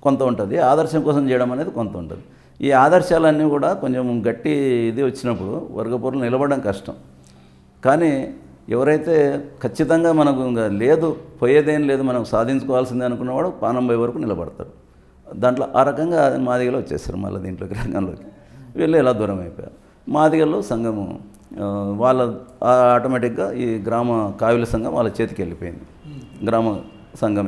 కొంత ఉంటుంది, ఆదర్శం కోసం చేయడం అనేది కొంత ఉంటుంది. ఈ ఆదర్శాలన్నీ కూడా కొంచెం గట్టి ఇది వచ్చినప్పుడు వర్గపోరులు నిలబడడం కష్టం. కానీ ఎవరైతే ఖచ్చితంగా మనకు ఇంకా లేదు, పోయేదేం లేదు, మనం సాధించుకోవాల్సిందే అనుకున్నవాడు పానం పోయే వరకు నిలబడతాడు. దాంట్లో ఆ రకంగా మాదిగలు వచ్చేసారు మళ్ళీ దీంట్లోకి, రంగంలోకి వీళ్ళు ఎలా దూరం అయిపోయారు. మాదిగల్లో సంఘము వాళ్ళ ఆటోమేటిక్గా ఈ గ్రామ కావిల సంఘం వాళ్ళ చేతికి వెళ్ళిపోయింది, గ్రామ సంఘం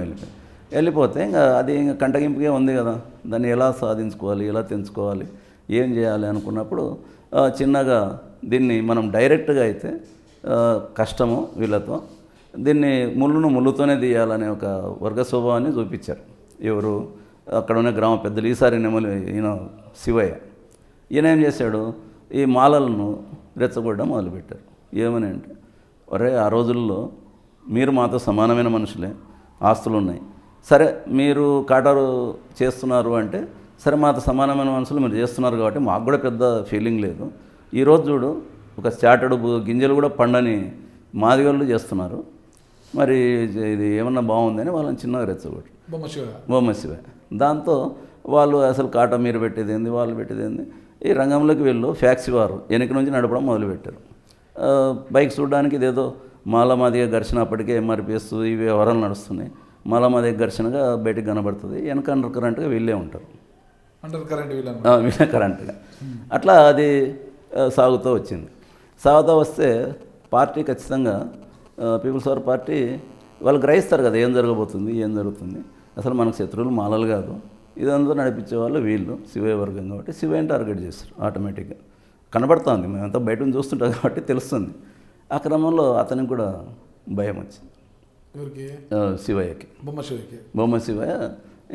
వెళ్ళిపోతే ఇంకా అది ఇంకా కంటగింపుగా ఉంది కదా, దాన్ని ఎలా సాధించుకోవాలి, ఎలా తెంచుకోవాలి, ఏం చేయాలి అనుకున్నప్పుడు చిన్నగా దీన్ని మనం డైరెక్ట్గా అయితే కష్టము వీళ్ళతో, దీన్ని ముళ్ళును ముళ్ళుతోనే తీయాలనే ఒక వర్గ స్వభావాన్ని చూపించారు. ఎవరు అక్కడ ఉన్న గ్రామ పెద్దలు, ఈసారి నెమలి ఈయన శివయ్య, ఈయన ఏం చేశాడు, ఈ మాలలను రెచ్చగొట్టడం మొదలుపెట్టారు. ఏమని అంటే, ఒరే ఆ రోజుల్లో మీరు మాతో సమానమైన మనుషులే, ఆస్తులు ఉన్నాయి, సరే మీరు కాటారు చేస్తున్నారు అంటే సరే మాతో సమానమైన మనుషులు మీరు చేస్తున్నారు కాబట్టి మాకు కూడా పెద్ద ఫీలింగ్ లేదు. ఈరోజు చూడు ఒక చాటడు గింజలు కూడా పండని మాదిగోళ్ళు చేస్తున్నారు, మరి ఇది ఏమన్నా బాగుందని వాళ్ళని చిన్నగా రెచ్చగొట్టు బొమ్మశివ. దాంతో వాళ్ళు అసలు కాటా మీరు పెట్టేది ఏంది, వాళ్ళు పెట్టేది ఏంది, ఈ రంగంలోకి వెళ్ళు ఫ్యాక్సీ వారు వెనక నుంచి నడపడం మొదలుపెట్టారు. బైక్ చూడడానికి ఇదేదో మాలమాదిగ ఘర్షణ, అప్పటికే ఎంఆర్పిఎస్ ఈ వ్యవహారాలు నడుస్తున్నాయి, మాలమాదిగ ఘర్షణగా బయటకు కనబడుతుంది, వెనక అండర్ కరెంట్గా వీళ్ళే ఉంటారు, వీళ్ళే కరెంట్గా. అట్లా అది సాగుతూ వచ్చింది. సాగుతూ వస్తే పార్టీ ఖచ్చితంగా పీపుల్స్ పవర్ పార్టీ వాళ్ళు గ్రహిస్తారు కదా ఏం జరగబోతుంది, ఏం జరుగుతుంది, అసలు మనకు శత్రువులు మాలలు కాదు, ఇదంతా నడిపించే వాళ్ళు వీళ్ళు శివయ్య వర్గం కాబట్టి శివయ్యని టార్గెట్ చేస్తారు. ఆటోమేటిక్గా కనబడుతుంది, మేమంతా బయట చూస్తుంటాం కాబట్టి తెలుస్తుంది. ఆ క్రమంలో అతనికి కూడా భయం వచ్చింది, శివయ్యకి, బొమ్మ శివయ్య.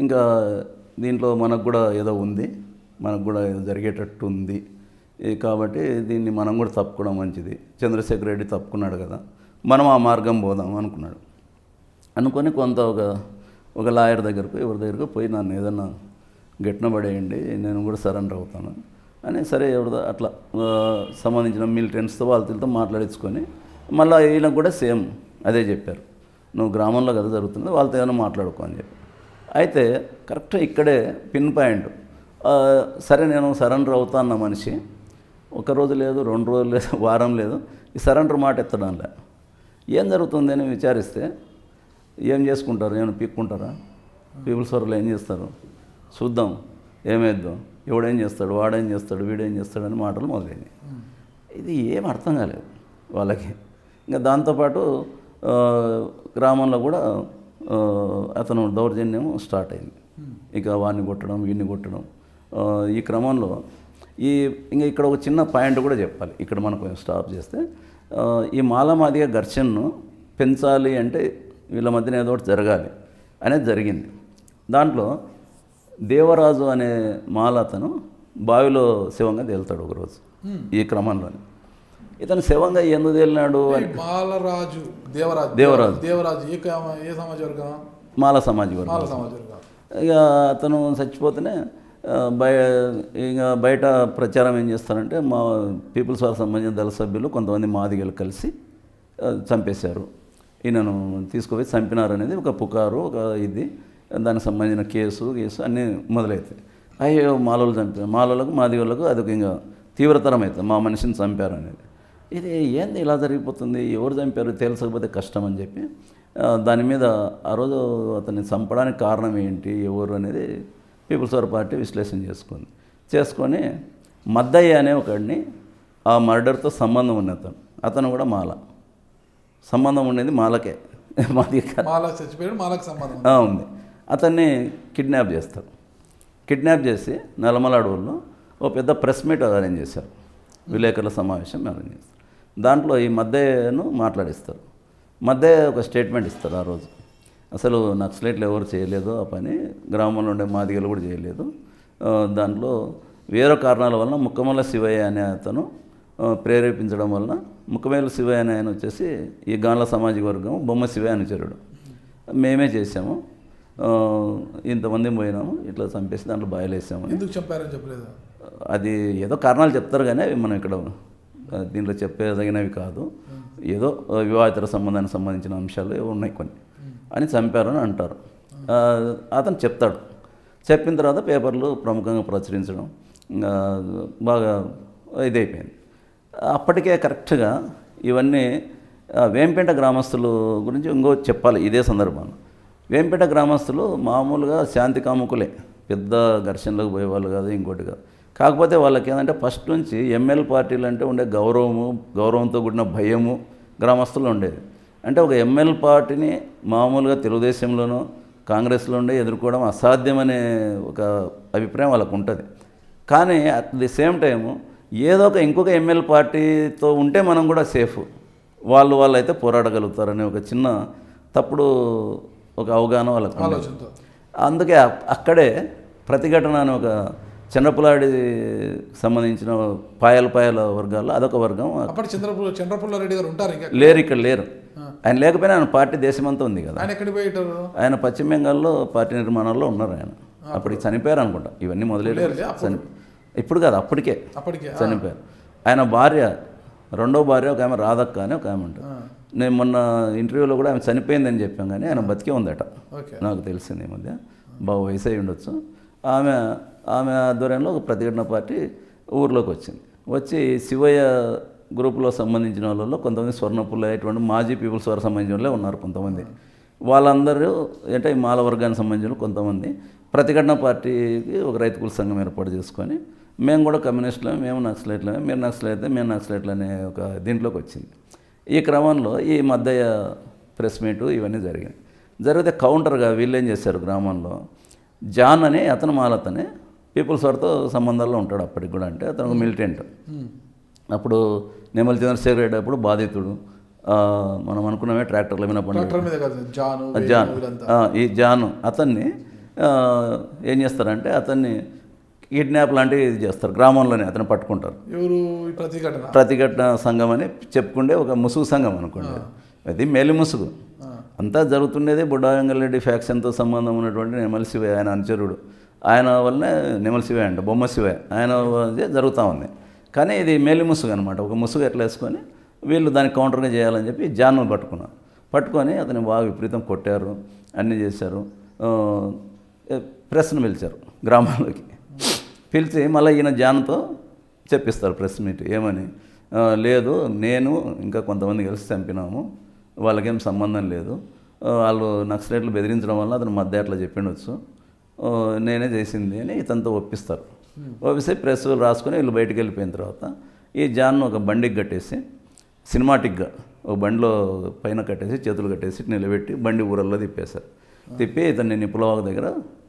ఇంకా దీంట్లో మనకు కూడా ఏదో ఉంది, మనకు కూడా ఏదో జరిగేటట్టు ఉంది కాబట్టి దీన్ని మనం కూడా తప్పుకోవడం మంచిది, చంద్రశేఖర్ రెడ్డి తప్పుకున్నాడు కదా, మనం ఆ మార్గం పోదాం అనుకున్నాడు. అనుకొని కొంత ఒక లాయర్ దగ్గరకు ఎవరి దగ్గరకు పోయి నన్ను ఏదన్నా గట్టిన పడేయండి, నేను కూడా సరెండర్ అవుతాను అని, సరే ఎవరిదో అట్లా సంబంధించిన మిలిటెంట్స్తో వాళ్ళతో మాట్లాడించుకొని మళ్ళీ ఈయనకు కూడా సేమ్ అదే చెప్పారు, నువ్వు గ్రామంలో కదా జరుగుతుంది వాళ్ళతో ఏదైనా మాట్లాడుకో అని చెప్పి. అయితే కరెక్ట్ ఇక్కడే పిన్ పాయింట్, సరే నేను సరెండర్ అవుతా అన్న మనిషి ఒకరోజు లేదు, 2 రోజులు లేదు, వారం లేదు, ఈ సరెండర్ మాట ఎత్తడంలే. ఏం జరుగుతుంది అని విచారిస్తే ఏం చేసుకుంటారు, ఏమైనా పీక్కుంటారా, పీపుల్స్ వర్లో ఏం చేస్తారు చూద్దాం, ఏమేద్దాం, ఎవడేం చేస్తాడు, వాడేం చేస్తాడు, వీడేం చేస్తాడు అని మాటలు మొదలైనవి. ఇది ఏం అర్థం కాలేదు వాళ్ళకి. ఇంకా దాంతోపాటు గ్రామంలో కూడా అతను దౌర్జన్యం స్టార్ట్ అయింది, ఇక వాడిని కొట్టడం వీడిని కొట్టడం. ఈ క్రమంలో ఇంకా ఇక్కడ ఒక చిన్న పాయింట్ కూడా చెప్పాలి, ఇక్కడ మనం కొంచెం స్టాప్ చేస్తే, ఈ మాలమాదిగ ఘర్షణను పెంచాలి అంటే వీళ్ళ మధ్యన ఏదో ఒకటి జరగాలి అనేది జరిగింది. దాంట్లో దేవరాజు అనే మాల అతను బావిలో శివంగా తేలుతాడు ఒకరోజు. ఈ క్రమంలోనే ఇతను శివంగా ఎందుకు తేలినాడు అని, దేవరాజు మాల సమాజ వర్గం. ఇక అతను చచ్చిపోతేనే బయట ప్రచారం ఏం చేస్తారంటే, మా పీపుల్స్ వారికి సంబంధించిన దళ సభ్యులు కొంతమంది మాదిగలు కలిసి చంపేశారు, ఈయనను తీసుకుపోయి చంపినారు అనేది ఒక పుకారు, ఒక ఇది, దానికి సంబంధించిన కేసు అన్నీ మొదలవుతాయి. అయ్యో మాలలు చంపారు, మాలలకు మాదిగలకు అది ఇంకా తీవ్రతరం అవుతుంది, మా మనిషిని చంపారు అనేది. ఇది ఏంది ఇలా జరిగిపోతుంది, ఎవరు చంపారు తేల్చకపోతే కష్టం అని చెప్పి దాని మీద ఆ రోజు అతన్ని చంపడానికి కారణం ఏంటి, ఎవరు అనేది పీపుల్స్ పవర్ పార్టీ విశ్లేషణ చేసుకొని మద్దయ్య అనే ఒకడిని, ఆ మర్డర్తో సంబంధం ఉన్న అతను కూడా మాల సంబంధం ఉండేది, మాలకే, మాది ఉంది. అతన్ని కిడ్నాప్ చేస్తారు. కిడ్నాప్ చేసి నల్లమల అడవుల్లో ఓ పెద్ద ప్రెస్ మీట్ అరేంజ్ చేశారు, విలేకరుల సమావేశం అరేంజ్ చేస్తారు. దాంట్లో ఈ మద్దయ్యను మాట్లాడిస్తారు. మద్దయ్య ఒక స్టేట్మెంట్ ఇస్తారు, ఆ రోజు అసలు నక్సలైట్లు ఎవరు చేయలేదు ఆ పని, గ్రామంలో ఉండే మాదిగలు కూడా చేయలేదు, దాంట్లో వేరే కారణాల వలన ముక్కమల్ల శివయ్య అనే అతను ప్రేరేపించడం వలన, ముక్కమల్ల శివయ్య అనే ఆయన వచ్చేసి ఈ గాన్ల సామాజిక వర్గం బొమ్మ శివయ్య అనుచరుడు, మేమే చేసాము, ఇంతమంది పోయినాము, ఇట్లా చంపేసి దాంట్లో బాయలేసాము. ఎందుకు చంపారని చెప్పలేదు, అది ఏదో కారణాలు చెప్తారు కానీ అవి మనం ఇక్కడ దీంట్లో చెప్పేదగినవి కాదు, ఏదో వివాహితర సంబంధానికి సంబంధించిన అంశాలు ఉన్నాయి కొన్ని అని చంపారని అంటారు. అతను చెప్తాడు, చెప్పిన తర్వాత పేపర్లు ప్రముఖంగా ప్రచురించడం బాగా ఇదైపోయింది. అప్పటికే కరెక్ట్గా ఇవన్నీ వేంపేట గ్రామస్తులు గురించి ఇంకో చెప్పాలి ఇదే సందర్భంలో. వేంపేట గ్రామస్తులు మామూలుగా శాంతి కాముకులే, పెద్ద ఘర్షణలకు పోయేవాళ్ళు కాదు, ఇంకోటి కాదు. కాకపోతే వాళ్ళకి ఏంటంటే ఫస్ట్ నుంచి ఎంఎల్ పార్టీలు అంటే ఉండే గౌరవంతో కూడిన భయము గ్రామస్తులు ఉండేది. అంటే ఒక ఎంఎల్ పార్టీని మామూలుగా తెలుగుదేశంలోనూ కాంగ్రెస్లో ఉండే ఎదుర్కోవడం అసాధ్యమనే ఒక అభిప్రాయం వాళ్ళకు ఉంటుంది. కానీ అట్ ది సేమ్ టైము ఏదో ఇంకొక ఎంఎల్ పార్టీతో ఉంటే మనం కూడా సేఫ్, వాళ్ళు అయితే పోరాడగలుగుతారనే ఒక చిన్న తప్పుడు ఒక అవగాహన వాళ్ళకు ఆలోచనతో. అందుకే అక్కడే ప్రతిఘటన అని ఒక చంద్రపులాడి సంబంధించిన పాయల వర్గాల్లో అదొక వర్గం. అప్పుడు చంద్రపుల్లారెడ్డి గారు ఉంటారు ఇంకా లేరు, ఇక్కడ లేరు. ఆయన లేకపోయినా ఆయన పార్టీ దేశమంతా ఉంది కదా. ఆయన ఎక్కడికి పోయేటారు? ఆయన పశ్చిమ బెంగాల్లో పార్టీ నిర్మాణాల్లో ఉన్నారు. ఆయన అప్పటికి చనిపోయారు అనుకుంటా. ఇవన్నీ మొదలెట్టారు ఇప్పుడు కాదు, అప్పటికే చనిపోయారు. ఆయన భార్య, రెండో భార్య ఒక ఆమె రాధక్క అని ఒక ఆమె ఉంటుంది. నేను మొన్న ఇంటర్వ్యూలో కూడా ఆమె చనిపోయిందని చెప్పాం, కానీ ఆయన బతికే ఉందట నాకు తెలిసింది. ఈ మధ్య బాగా వయసు అయి ఉండొచ్చు. ఆమె ఆధ్వర్యంలో ఒక ప్రతిఘటన పార్టీ ఊర్లోకి వచ్చి శివయ్య గ్రూపులో సంబంధించిన వాళ్ళలో కొంతమంది స్వర్ణపుల్ల ఇటువంటి మాజీ పీపుల్స్ వారికి సంబంధించిన వాళ్ళే ఉన్నారు కొంతమంది. వాళ్ళందరూ అంటే మాల వర్గానికి సంబంధించిన కొంతమంది ప్రతిఘటన పార్టీకి ఒక రైతు కుల సంఘం ఏర్పాటు చేసుకొని మేము కూడా కమ్యూనిస్టులమే, మేము నక్సలైట్లమే, మీరు నక్సలైతే మేము నక్సలైట్లు అనే ఒక దీంట్లోకి వచ్చింది. ఈ క్రమంలో ఈ మధ్య ప్రెస్ మీటు ఇవన్నీ జరిగితే కౌంటర్గా వీళ్ళు ఏం చేశారు, గ్రామంలో జాన్ అని అతను మాలతనే పీపుల్స్ వారితో సంబంధాల్లో ఉంటాడు అప్పటికి కూడా. అంటే అతను ఒక మిలిటెంట్. అప్పుడు నెమలి చంద్రశేఖర్ రెడ్డి అప్పుడు బాధితుడు. మనం అనుకున్నామే ట్రాక్టర్ల మీద ఈ జాను అతన్ని ఏం చేస్తారంటే అతన్ని కిడ్నాప్ లాంటివి చేస్తారు గ్రామంలోనే. అతను పట్టుకుంటారు. ప్రతిఘటన సంఘం అని చెప్పుకుంటే ఒక ముసుగు సంఘం అనుకోండి, అది మేలి ముసుగు. అంతా జరుగుతుండేది బుడ్డా వెంగళరెడ్డి ఫ్యాక్షన్తో సంబంధం ఉన్నటువంటి నెమలి శివయ్య, ఆయన అనుచరుడు. ఆయన వల్లనే నెమలి శివయ్య అంటే బొమ్మ శివయ్య, ఆయన జరుగుతూ ఉంది. కానీ ఇది మేలి ముసుగు అనమాట. ఒక ముసుగు ఎట్లా వేసుకొని వీళ్ళు దానికి కౌంటర్గా చేయాలని చెప్పి జాన్ను పట్టుకొని అతని బాగా విపరీతం కొట్టారు, అన్నీ చేశారు. ప్రెస్ను పిలిచారు గ్రామాల్లోకి. పిలిచి మళ్ళీ ఈయన జాన్తో చెప్పిస్తారు ప్రెస్ మీట్. ఏమని, లేదు నేను ఇంకా కొంతమంది కలిసి చంపినాము, వాళ్ళకేం సంబంధం లేదు, వాళ్ళు నక్సలైట్లు బెదిరించడం వల్ల అతను మధ్య అట్లా చెప్పిండొచ్చు, నేనే చేసింది అని ఇతనితో ఒప్పిస్తారు. ఒప్పిస్తే ప్రెస్ రాసుకొని వీళ్ళు బయటికి వెళ్ళిపోయిన తర్వాత ఈ జాన్ను ఒక బండికి కట్టేసి సినిమాటిక్గా ఒక బండిలో పైన కట్టేసి చేతులు కట్టేసి నిలబెట్టి బండి ఊరల్లో తిప్పి ఇతన్ని నిపులవాగు దగ్గర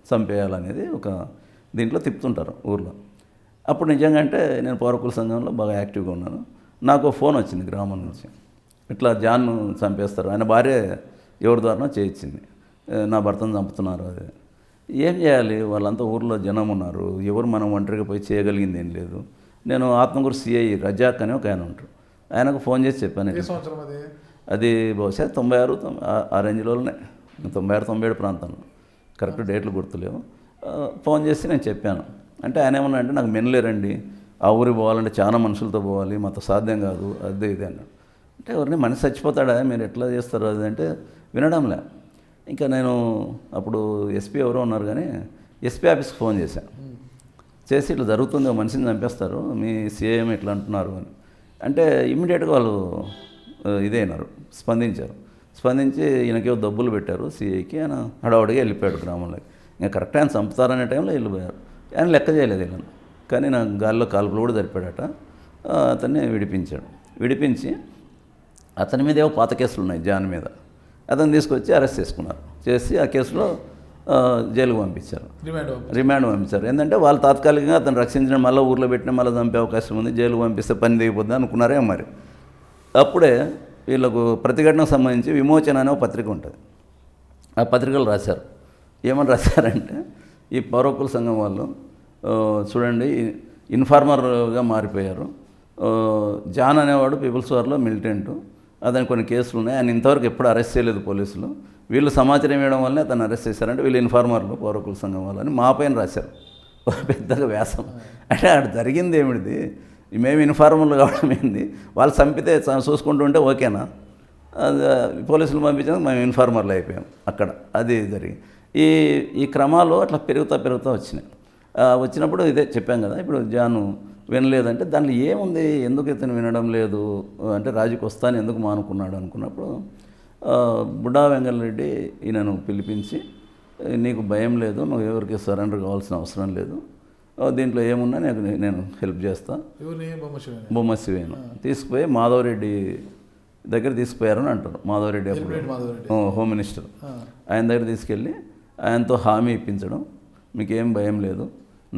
చంపేయాలనేది ఒక దీంట్లో తిప్పుతుంటారు ఊర్లో. అప్పుడు నిజంగా అంటే నేను పౌరకుల సంఘంలో బాగా యాక్టివ్గా ఉన్నాను. నాకు ఫోన్ వచ్చింది గ్రామం నుంచి, ఇట్లా జాన్ను చంపేస్తారు, ఆయన భార్య ఎవరి ద్వారానో చేయించింది, నా భర్తను చంపుతున్నారు. అది ఏం చేయాలి, వాళ్ళంతా ఊర్లో జనం ఉన్నారు, ఎవరు మనం ఒంటరిగా పోయి చేయగలిగింది ఏం లేదు. నేను ఆత్మకూరు సిఐ రజాక్ అని ఒక ఆయన ఉంటారు, ఆయనకు ఫోన్ చేసి చెప్పాను. అది బహుశా 96 ఆ రేంజ్లోనే, 96-97 ప్రాంతంలో, కరెక్ట్ డేట్లు గుర్తులేవు. ఫోన్ చేసి నేను చెప్పాను. అంటే ఆయన ఏమన్నా అంటే నాకు మెనలేరండి, ఆ ఊరికి పోవాలంటే చాలా మనుషులతో పోవాలి, మాతో సాధ్యం కాదు, అదే ఇది అన్నాడు. అంటే ఎవరిని మనిషి చచ్చిపోతాడా, మీరు ఎట్లా చేస్తారు అది అంటే వినడంలే. ఇంకా నేను అప్పుడు ఎస్పీ ఎవరో ఉన్నారు, కానీ ఎస్పీ ఆఫీస్కి ఫోన్ చేశాను. చేసి ఇట్లా జరుగుతుంది, మనిషిని చంపేస్తారు, మీ సీఎం ఇట్లా అంటున్నారు అని. అంటే ఇమ్మీడియట్గా వాళ్ళు ఇదైనారు, స్పందించి ఈయనకేవో డబ్బులు పెట్టారు సీఐకి, ఆయన హడావుడిగా వెళ్ళిపోయాడు గ్రామంలోకి. ఇంకా కరెక్ట్ ఆయన చంపుతారనే టైంలో వెళ్ళిపోయారు. ఆయన లెక్క చేయలేదు వీళ్ళని, కానీ నా గాలిలో కాల్పులు కూడా జరిపాడట. అతన్ని విడిపించి అతని మీద ఏవో పాత కేసులు ఉన్నాయి జాన్ మీద, అతను తీసుకొచ్చి అరెస్ట్ చేసి ఆ కేసులో జైలుకు పంపించారు, రిమాండ్ పంపించారు. ఏంటంటే వాళ్ళు తాత్కాలికంగా అతను రక్షించడం, మళ్ళీ ఊర్లో పెట్టిన మళ్ళీ చంపే అవకాశం ఉంది, జైలుకు పంపిస్తే పని దిగిపోద్ది అనుకున్నారే మరి. అప్పుడే వీళ్ళకు ప్రతిఘటనకు సంబంధించి విమోచన అనే ఒక పత్రిక ఉంటుంది. ఆ పత్రికలు రాశారు. ఏమని రాశారంటే, ఈ పౌరకుల సంఘం వాళ్ళు చూడండి ఇన్ఫార్మర్గా మారిపోయారు, జాన్ అనేవాడు పీపుల్స్ వార్లో మిలిటెంటు, అతని కొన్ని కేసులు ఉన్నాయి, ఆయన ఇంతవరకు ఎప్పుడు అరెస్ట్ చేయలేదు పోలీసులు, వీళ్ళు సమాచారం ఇవ్వడం వల్లనే అతను అరెస్ట్ చేశారంటే వీళ్ళు ఇన్ఫార్మర్లు పౌరకుల సంఘం వాళ్ళు అని మా పైన రాశారు. పెద్దగా వ్యాసం. అంటే అక్కడ జరిగింది ఏమిటిది, మేము ఇన్ఫార్మర్లు కావడం ఏంది, వాళ్ళు చంపితే చూసుకుంటూ ఉంటే ఓకేనా, పోలీసులు పంపించాక మేము ఇన్ఫార్మర్లు అయిపోయాం అక్కడ. అది జరిగింది. ఈ ఈ క్రమాలు అట్లా పెరుగుతూ వచ్చినాయి. వచ్చినప్పుడు ఇదే చెప్పాం కదా, ఇప్పుడు జాను వినలేదంటే దాంట్లో ఏముంది, ఎందుకు ఇతను వినడం లేదు అంటే రాజుకి వస్తాను ఎందుకు మానుకున్నాడు అనుకున్నప్పుడు బుడ్డా వెంగళరెడ్డి ఈయనను పిలిపించి, నీకు భయం లేదు, నువ్వు ఎవరికి సరెండర్ కావాల్సిన అవసరం లేదు, దీంట్లో ఏమున్నా నేను హెల్ప్ చేస్తా. బొమ్మ శివేను తీసుకుపోయి మాధవరెడ్డి దగ్గర తీసుకుపోయారని అంటారు. మాధవరెడ్డి అప్పుడు హోమ్ మినిస్టర్, ఆయన దగ్గర తీసుకెళ్ళి ఆయనతో హామీ ఇప్పించడం, మీకేం భయం లేదు,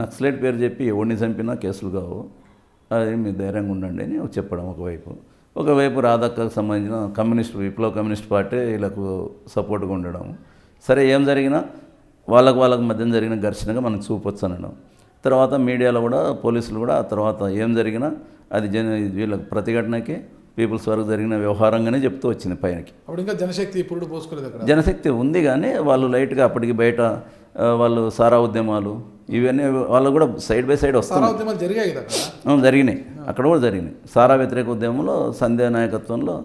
నక్సలైట్ పేరు చెప్పి ఎవరిని చంపినా కేసులు కావు, అది మీరు ధైర్యంగా ఉండండి అని చెప్పడం ఒకవైపు రాధక్కకు సంబంధించిన విప్లవ కమ్యూనిస్ట్ పార్టీ వీళ్ళకు సపోర్ట్గా ఉండడం. సరే ఏం జరిగినా వాళ్ళకు మధ్య జరిగిన ఘర్షణగా మనం చూపొచ్చు అనడం. తర్వాత మీడియాలో కూడా పోలీసులు కూడా తర్వాత ఏం జరిగినా అది వీళ్ళకి ప్రతిఘటనకి పీపుల్స్ వరకు జరిగిన వ్యవహారంగానే చెప్తూ వచ్చింది పైనకి. అప్పుడు ఇంకా జనశక్తి ఇప్పుడు పోసుకోలేదు, జనశక్తి ఉంది కానీ వాళ్ళు లైట్గా అప్పటికి బయట వాళ్ళు సారా ఉద్యమాలు ఇవన్నీ వాళ్ళు కూడా సైడ్ బై సైడ్ వస్తారు, జరిగినాయి, అక్కడ కూడా జరిగినాయి. సారా వ్యతిరేక ఉద్యమంలో సంధ్యా నాయకత్వంలో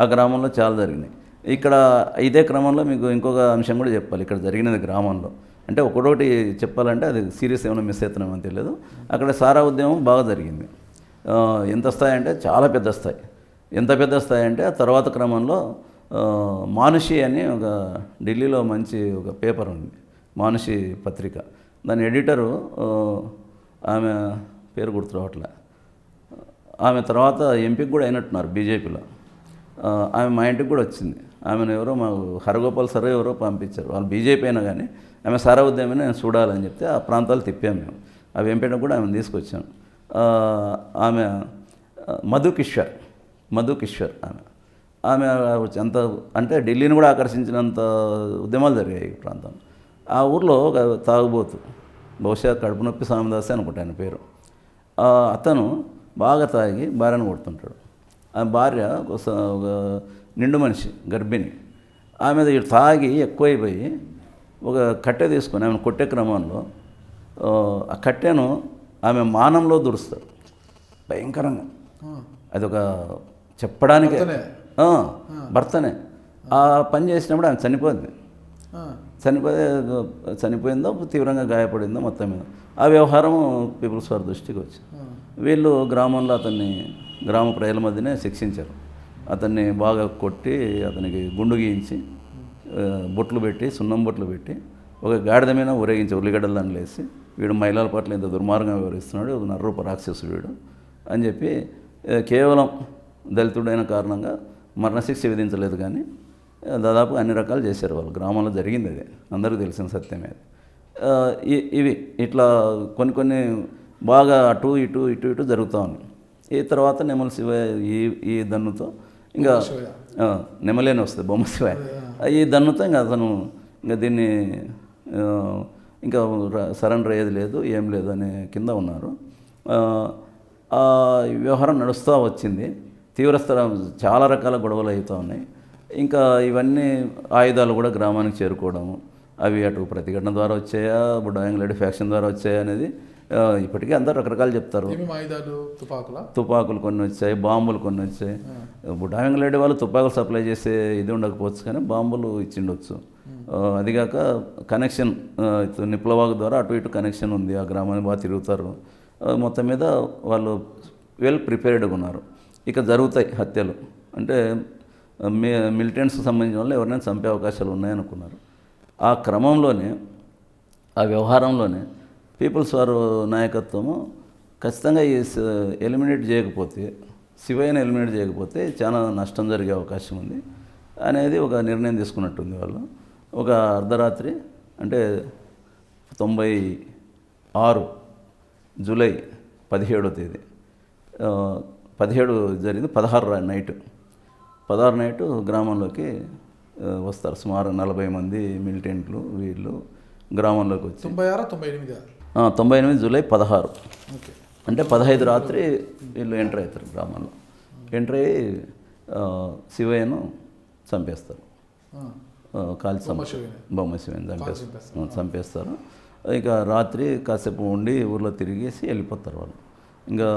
ఆ గ్రామంలో చాలా జరిగినాయి. ఇక్కడ ఇదే క్రమంలో మీకు ఇంకొక అంశం కూడా చెప్పాలి. ఇక్కడ జరిగినది గ్రామంలో అంటే ఒకటోటి చెప్పాలంటే అది సీరియస్ ఏమైనా మిస్ అవుతున్నామని తెలియదు. అక్కడ సారా ఉద్యమం బాగా జరిగింది. ఎంత స్థాయి అంటే చాలా పెద్ద స్థాయి. ఎంత పెద్ద స్థాయి అంటే ఆ తర్వాత క్రమంలో మానుషి అని ఒక ఢిల్లీలో మంచి ఒక పేపర్ ఉంది, మానుషి పత్రిక. దాని ఎడిటరు ఆమె పేరు గుర్తురావట్లే, ఆమె తర్వాత ఎంపీకి కూడా అయినట్టున్నారు బీజేపీలో. ఆమె మా ఇంటికి కూడా వచ్చింది. ఆమెను ఎవరో మా హరగోపాల్ సరే ఎవరో పంపించారు, వాళ్ళు బీజేపీ అయినా కానీ ఆమె సారా ఉద్యమం నేను చూడాలని చెప్తే ఆ ప్రాంతాలు తిప్పాము మేము. ఆ ఎంపీని కూడా ఆమెను తీసుకొచ్చాను. ఆమె మధు కిషోర్ ఆమె అంత అంటే ఢిల్లీని కూడా ఆకర్షించినంత ఉద్యమాలు జరిగాయి ఈ ప్రాంతం. ఆ ఊర్లో ఒక తాగుబోతు, బహుశా కడుపు నొప్పి స్వామిదాసే అనుకుంటా ఆయన పేరు. అతను బాగా తాగి భార్యను కొడుతుంటాడు. ఆ భార్య ఒక నిండు మనిషి గర్భిణి, ఆమె తాగి ఎక్కువైపోయి ఒక కట్టె తీసుకొని ఆమెను కొట్టే క్రమంలో ఆ కట్టెను ఆమె మానంలో దురుస్తాడు భయంకరంగా. అదొక చెప్పడానికి భర్తనే ఆ పని చేసినప్పుడు ఆమె చనిపోయిందో తీవ్రంగా గాయపడిందో మొత్తం మీద ఆ వ్యవహారం పీపుల్స్ వారి దృష్టికి వచ్చింది. వీళ్ళు గ్రామంలో గ్రామ ప్రజల మధ్యనే శిక్షించారు. అతన్ని బాగా కొట్టి అతనికి గుండు గీయించి బొట్లు పెట్టి సున్నం బొట్లు పెట్టి ఒక గాడిద మీద ఊరేగించి ఉల్లిగడ్డలు దాన్ని లేసి, వీడు మహిళల పట్ల ఇంత దుర్మార్గంగా వివరిస్తున్నాడు, నర్రూప రాక్షసుడు వీడు అని చెప్పి కేవలం దళితుడైన కారణంగా మరణశిక్ష విధించలేదు. కానీ దాదాపు అన్ని రకాలు చేశారు వాళ్ళు. గ్రామంలో జరిగింది అదే, అందరికీ తెలిసిన సత్యమే. ఇవి ఇట్లా కొన్ని బాగా అటు ఇటు జరుగుతూ ఉన్నాయి. ఈ తర్వాత నెమల శివయ్య ఈ దన్నుతో ఇంకా నెమలేని వస్తుంది బొమ్మ శివయ్య. ఈ దన్నుతో ఇంకా అతను ఇంకా దీన్ని ఇంకా సరెండర్ అయ్యేది లేదు, ఏం లేదు అనే కింద ఉన్నారు. ఆ వ్యవహారం నడుస్తూ వచ్చింది. తీవ్రస్థరం చాలా రకాల గొడవలు అవుతూ ఉన్నాయి. ఇంకా ఇవన్నీ ఆయుధాలు కూడా గ్రామానికి చేరుకోవడము, అవి అటు ప్రతిఘటన ద్వారా వచ్చాయా, బుడ్డా వెంగళరెడ్డి ఫ్యాక్షన్ ద్వారా వచ్చాయా అనేది ఇప్పటికీ అందరూ రకరకాలు చెప్తారు. తుపాకులు కొన్ని వచ్చాయి, బాంబులు కొన్ని వచ్చాయి. బుడ్డా వెంగళరెడ్డి వాళ్ళు తుపాకులు సప్లై చేసే ఇది ఉండకపోవచ్చు కానీ బాంబులు ఇచ్చిండొచ్చు. అదిగాక కనెక్షన్ నిప్లవాగు ద్వారా అటు ఇటు కనెక్షన్ ఉంది, ఆ గ్రామాన్ని బాగా తిరుగుతారు. మొత్తం మీద వాళ్ళు వెల్ ప్రిపేర్డ్గా ఉన్నారు. ఇక జరుగుతాయి హత్యలు అంటే మిలిటెంట్స్కి సంబంధించిన వాళ్ళు ఎవరైనా చంపే అవకాశాలు ఉన్నాయనుకున్నారు. ఆ క్రమంలోనే ఆ వ్యవహారంలోనే పీపుల్స్ వారు నాయకత్వము ఖచ్చితంగా ఈ ఎలిమినేట్ చేయకపోతే, శివయ్యను ఎలిమినేట్ చేయకపోతే చాలా నష్టం జరిగే అవకాశం ఉంది అనేది ఒక నిర్ణయం తీసుకున్నట్టుంది వాళ్ళు. ఒక అర్ధరాత్రి అంటే 96 జూలై 17వ తేదీ 17 జరిగింది, 16 నైటు గ్రామంలోకి వస్తారు. సుమారు 40 మంది మిలిటెంట్లు వీళ్ళు గ్రామంలోకి వచ్చి 98 జూలై 16 అంటే 15 రాత్రి వీళ్ళు ఎంటర్ అవుతారు గ్రామంలో. ఎంటర్ అయ్యి శివయ్యను చంపేస్తారు, కాల్చి బొమ్మ శివయ్యను చంపేస్తారు. ఇక రాత్రి కాసేపు ఉండి ఊర్లో తిరిగేసి వెళ్ళిపోతారు వాళ్ళు. ఇంకా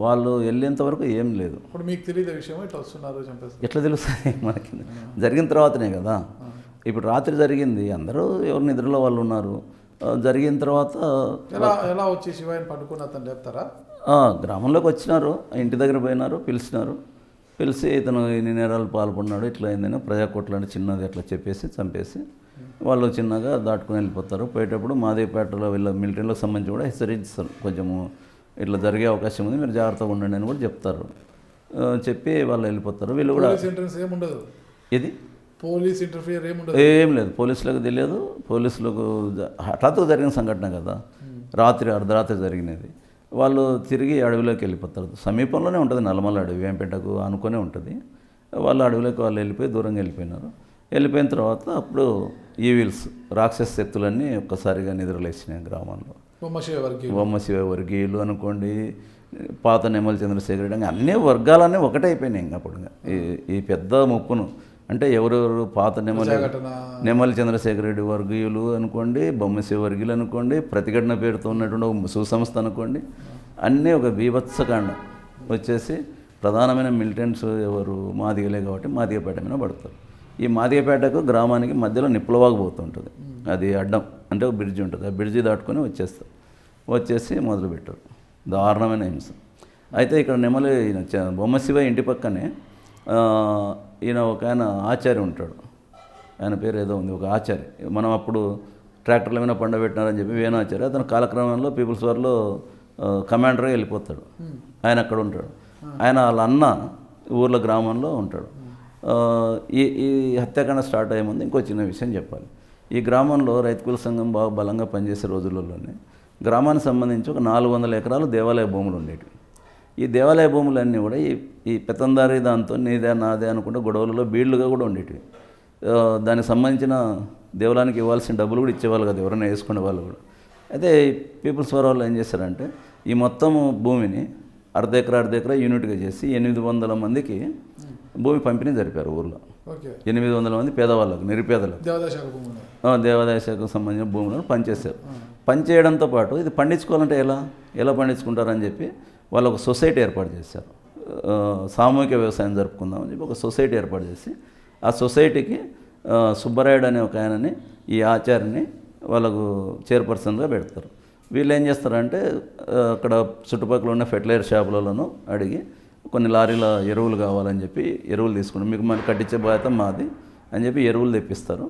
వాళ్ళు వెళ్ళేంత వరకు ఏం లేదు. ఇప్పుడు మీకు తెలియదు విషయం, ఇట్లా వస్తున్నారు చంపేస్తారు. ఎట్లా తెలుస్తుంది మనకి? జరిగిన తర్వాతనే కదా. ఇప్పుడు రాత్రి జరిగింది, అందరూ ఎవరు నిద్రలో వాళ్ళు ఉన్నారు. జరిగిన తర్వాత ఎలా వచ్చి శివయ్యని పట్టుకుని అతను చెప్తారా? గ్రామంలోకి వచ్చినారు, ఇంటి దగ్గర పోయినారు, పిలిచి ఇతను ఇన్ని నేరాలు పాల్పడినాడు, ఇట్లా అయిందని ప్రజాకోట్లాంటి చిన్నది అట్లా చెప్పేసి చంపేసి వాళ్ళు చిన్నగా దాటుకుని వెళ్ళిపోతారు. పోయేటప్పుడు మాదేపేటలో వీళ్ళ మిలిటరీలకు సంబంధించి కూడా హెచ్చరిస్తారు, కొంచెము ఇట్లా జరిగే అవకాశం ఉంది, మీరు జాగ్రత్తగా ఉండండి అని కూడా చెప్తారు. చెప్పి వాళ్ళు వెళ్ళిపోతారు. వీళ్ళు కూడా ఏముండదు, ఇది పోలీస్ ఇంటర్ఫియర్ ఏం లేదు, పోలీసులకు తెలియదు. పోలీసులకు హఠాత్తుగా జరిగిన సంఘటన కదా, అర్ధరాత్రి జరిగినది. వాళ్ళు తిరిగి అడవిలోకి వెళ్ళిపోతారు. సమీపంలోనే ఉంటుంది నల్లమల్ల అడవి, వేంపేటకు అనుకునే ఉంటుంది. వాళ్ళు అడవిలోకి వాళ్ళు వెళ్ళిపోయి దూరంగా వెళ్ళిపోయినారు. వెళ్ళిపోయిన తర్వాత అప్పుడు ఈవిల్స్ రాక్షస శక్తులన్నీ ఒక్కసారిగా నిద్రలేసినాయి గ్రామంలో. బొమ్మశివ వర్గీయులు అనుకోండి, పాత నెమలి చంద్రశేఖర్ రెడ్డి, అన్ని వర్గాలన్నీ ఒకటైపోయినాయి. ఇంకా అప్పుడు ఈ పెద్ద ముప్పును అంటే ఎవరెవరు పాత నెమలి చంద్రశేఖర్ రెడ్డి వర్గీయులు అనుకోండి, బొమ్మశివ వర్గీయులు అనుకోండి, ప్రతిఘటన పేరుతో ఉన్నటువంటి ఒక సుసంస్థ అనుకోండి, అన్నీ ఒక బీభత్సకాండం వచ్చేసి ప్రధానమైన మిలిటెంట్స్ ఎవరు మాదిగలే కాబట్టి మాదిగపేట మీద పడతారు. ఈ మాదిగపేటకు గ్రామానికి మధ్యలో నిప్పులవాగు పోతుంటుంది, అది అడ్డం అంటే ఒక బ్రిడ్జి ఉంటుంది, ఆ బ్రిడ్జి దాటుకొని వచ్చేసి మొదలుపెట్టారు దారుణమైన హింస. అయితే ఇక్కడ నెమలి బొమ్మశివ ఇంటి పక్కనే ఈయన ఒక ఆయన ఆచార్య ఉంటాడు, ఆయన పేరు ఏదో ఉంది, ఒక ఆచార్య. మనం అప్పుడు ట్రాక్టర్ల మీద పండబెట్టినారని చెప్పి వేణాచార్య, అతను కాలక్రమంలో పీపుల్స్ వార్లో కమాండర్గా వెళ్ళిపోతాడు. ఆయన అక్కడ ఉంటాడు. ఆయన వాళ్ళ అన్న ఊర్ల గ్రామంలో ఉంటాడు. ఈ హత్యాకాండ స్టార్ట్ అయ్యే ముందు ఇంకో చిన్న విషయం చెప్పాలి. ఈ గ్రామంలో రైతుకుల సంఘం బాగా బలంగా పనిచేసే రోజులలోనే గ్రామానికి సంబంధించి ఒక 400 ఎకరాలు దేవాలయ భూములు ఉండేవి. ఈ దేవాలయ భూములన్నీ కూడా ఈ పెత్తందారి దాంతో నీదే నాదే అనుకుంటే గొడవలలో బీళ్లుగా కూడా ఉండేటివి. దానికి సంబంధించిన దేవాలయానికి ఇవ్వాల్సిన డబ్బులు కూడా ఇచ్చేవాళ్ళు కదా, ఎవరైనా వేసుకునే వాళ్ళు కూడా. అయితే పీపుల్స్ ఫర్ వాళ్ళు ఏం చేశారంటే ఈ మొత్తం భూమిని అర్ధ ఎకరా యూనిట్గా చేసి 800 మందికి భూమి పంపిణీ జరిపారు ఊర్లో. 800 మంది పేదవాళ్ళకు, నిరుపేదలకు దేవాదాయ శాఖకు సంబంధించిన భూములను పనిచేశారు. పనిచేయడంతో పాటు ఇది పండించుకోవాలంటే ఎలా పండించుకుంటారని చెప్పి వాళ్ళు ఒక సొసైటీ ఏర్పాటు చేశారు. సామూహిక వ్యవసాయం జరుపుకుందామని చెప్పి ఒక సొసైటీ ఏర్పాటు చేసి ఆ సొసైటీకి సుబ్బరాయుడు అనే ఒక ఆయనని, ఈ ఆచార్యని వాళ్ళకు చైర్పర్సన్గా పెడతారు. వీళ్ళు ఏం చేస్తారంటే అక్కడ చుట్టుపక్కల ఉన్న ఫెర్టిలైజర్ షాపులలోనూ అడిగి కొన్ని లారీల ఎరువులు కావాలని చెప్పి ఎరువులు తీసుకుంటారు. మీకు మరి కట్టించే బాధ్యత మాది అని చెప్పి ఎరువులు తెప్పిస్తారు.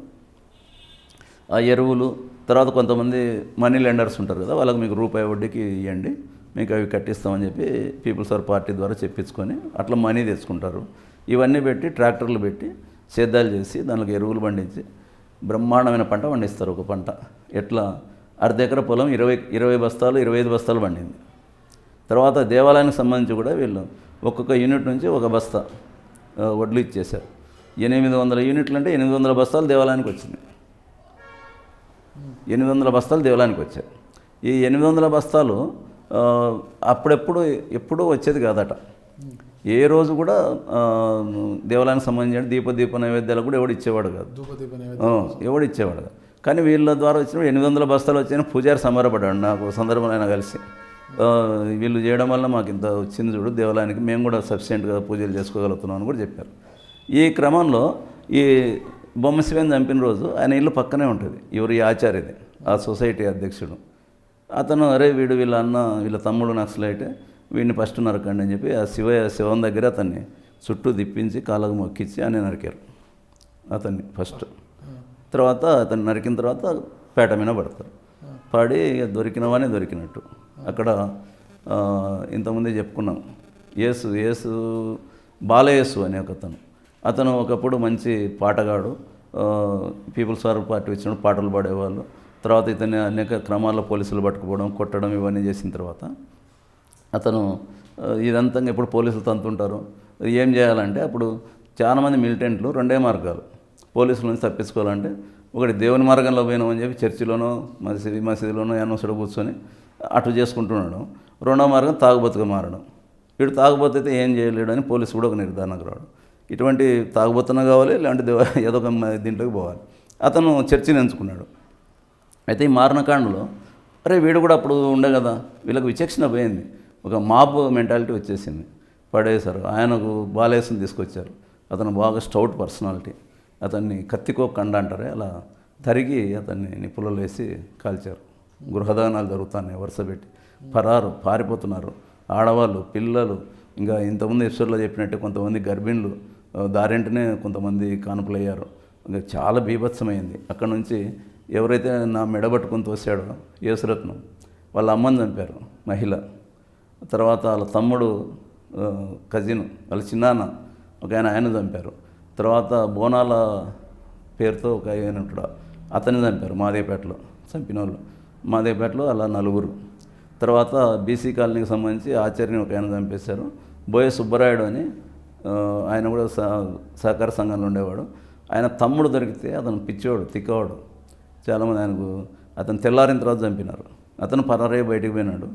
ఆ ఎరువులు తర్వాత కొంతమంది మనీ లెండర్స్ ఉంటారు కదా, వాళ్ళకి మీకు రూపాయి వడ్డీకి ఇవ్వండి, మీకు అవి కట్టిస్తామని చెప్పి పీపుల్స్ వార్ పార్టీ ద్వారా చెప్పించుకొని అట్లా మనీ తెచ్చుకుంటారు. ఇవన్నీ పెట్టి ట్రాక్టర్లు పెట్టి సేద్యాలు చేసి దానికి ఎరువులు పండించి బ్రహ్మాండమైన పంట పండిస్తారు. ఒక పంట ఎట్లా అర్ధ ఎకరా పొలం 20 బస్తాలు 25 బస్తాలు పండింది. తర్వాత దేవాలయానికి సంబంధించి కూడా వీళ్ళు ఒక్కొక్క యూనిట్ నుంచి ఒక బస్తా వడ్లు ఇచ్చేశారు. 800 యూనిట్లు అంటే 800 బస్తాలు దేవాలయానికి వచ్చింది. 800 బస్తాలు దేవాలయానికి వచ్చాయి. ఈ 800 బస్తాలు ఎప్పుడూ వచ్చేది కాదట. ఏ రోజు కూడా దేవాలయానికి సంబంధించిన దీప నైవేద్యాలు కూడా ఎవడు ఇచ్చేవాడు కాదు. కానీ వీళ్ళ ద్వారా వచ్చిన 800 బస్తాలు వచ్చాయని పూజారి సంబరపడ్డాడు. నాకు సందర్భంలో ఆయన కలిసి వీళ్ళు చేయడం వల్ల మాకు ఇంత వచ్చింది చూడు దేవాలయానికి, మేము కూడా సఫిషియెంట్గా పూజలు చేసుకోగలుగుతున్నాం అని కూడా చెప్పారు. ఈ క్రమంలో ఈ బొమ్మశివని చంపిన రోజు ఆయన ఇల్లు పక్కనే ఉంటుంది. ఈ ఆచార్యది, ఆ సొసైటీ అధ్యక్షుడు. అతను అరే వీళ్ళ తమ్ముడు నక్సలైతే వీడిని ఫస్ట్ నరకండి అని చెప్పి ఆ శివం దగ్గర అతన్ని చుట్టూ తిప్పించి కాళ్ళకు మొక్కించి అని నరికారు అతన్ని ఫస్ట్. తర్వాత అతన్ని నరికిన తర్వాత పేట మీద పడతారు. పడి దొరికినవానే దొరికినట్టు. అక్కడ ఇంతకుముందే చెప్పుకున్నాం, యేసు బాలయేసు అనే అతను ఒకప్పుడు మంచి పాటగాడు, పీపుల్స్ వార్ పార్టీ వచ్చినప్పుడు పాటలు పాడేవాళ్ళు. తర్వాత ఇతన్ని అనేక క్రమాల్లో పోలీసులు పట్టుకుపోవడం, కొట్టడం ఇవన్నీ చేసిన తర్వాత అతను ఇదంతా ఎప్పుడు పోలీసులు తంతుంటారు. ఏం చేయాలంటే అప్పుడు చాలామంది మిలిటెంట్లు 2 మార్గాలు పోలీసుల నుంచి తప్పించుకోవాలంటే, ఒకటి దేవుని మార్గంలో పోయినామని చెప్పి చర్చిలోనో మసీదులోనో ఎన్నోసడ కూర్చొని అటు చేసుకుంటున్నాడు. 2వ మార్గం తాగుబోతుగా మారడం. వీడు తాగుబోతు అయితే ఏం చేయలేడు అని పోలీసు కూడా ఒక నిర్ధారణకు రావడం. ఇటువంటి తాగుబోతున్న కావాలి, లేదంటే ఏదో ఒక దీంట్లోకి పోవాలి. అతను చర్చిని ఎంచుకున్నాడు. అయితే ఈ మారణకాండలో వీడు కూడా అప్పుడు ఉండే కదా, వీళ్ళకి విచక్షణ పోయింది, ఒక మాబ్ మెంటాలిటీ వచ్చేసింది, పడేశారు. ఆయనకు బాలేసుని తీసుకొచ్చారు. అతను బాగా స్టౌట్ పర్సనాలిటీ. అతన్ని కత్తికో కండ అంటారే అలా తరిగి అతన్ని నిప్పులలో వేసి కాల్చారు. గృహదానాలు జరుగుతున్నాయి వరుస పెట్టి. పారిపోతున్నారు ఆడవాళ్ళు, పిల్లలు. ఇంకా ఇంతకుముందు ఎపిసోడ్లో చెప్పినట్టే కొంతమంది గర్భిణులు దారింటనే కొంతమంది కానుకలయ్యారు. ఇంకా చాలా బీభత్సమైంది. అక్కడ నుంచి ఎవరైతే నా మెడబట్టుకొని తోసాడో యేసురత్నం, వాళ్ళ అమ్మని చంపారు మహిళ. తర్వాత వాళ్ళ తమ్ముడు కజిన్, వాళ్ళ చిన్నాన్న ఒక ఆయన చంపారు. తర్వాత బోనాల పేరుతో ఒక ఆయన ఉంటాడు, అతన్ని చంపారు మాదేపేటలో. చంపిన వాళ్ళు మాదేపేటలో అలా 4. తర్వాత బీసీ కాలనీకి సంబంధించి ఆచార్యని ఒక ఆయన చంపేశారు. బోయ సుబ్బరాయుడు అని ఆయన కూడా సహకార సంఘంలో ఉండేవాడు. ఆయన తమ్ముడు దొరికితే అతను పిచ్చివాడు, తిక్కవాడు. చాలామంది అతను తెల్లారిన తర్వాత చంపినారు. అతను పరారే బయటికి పోయినాడు.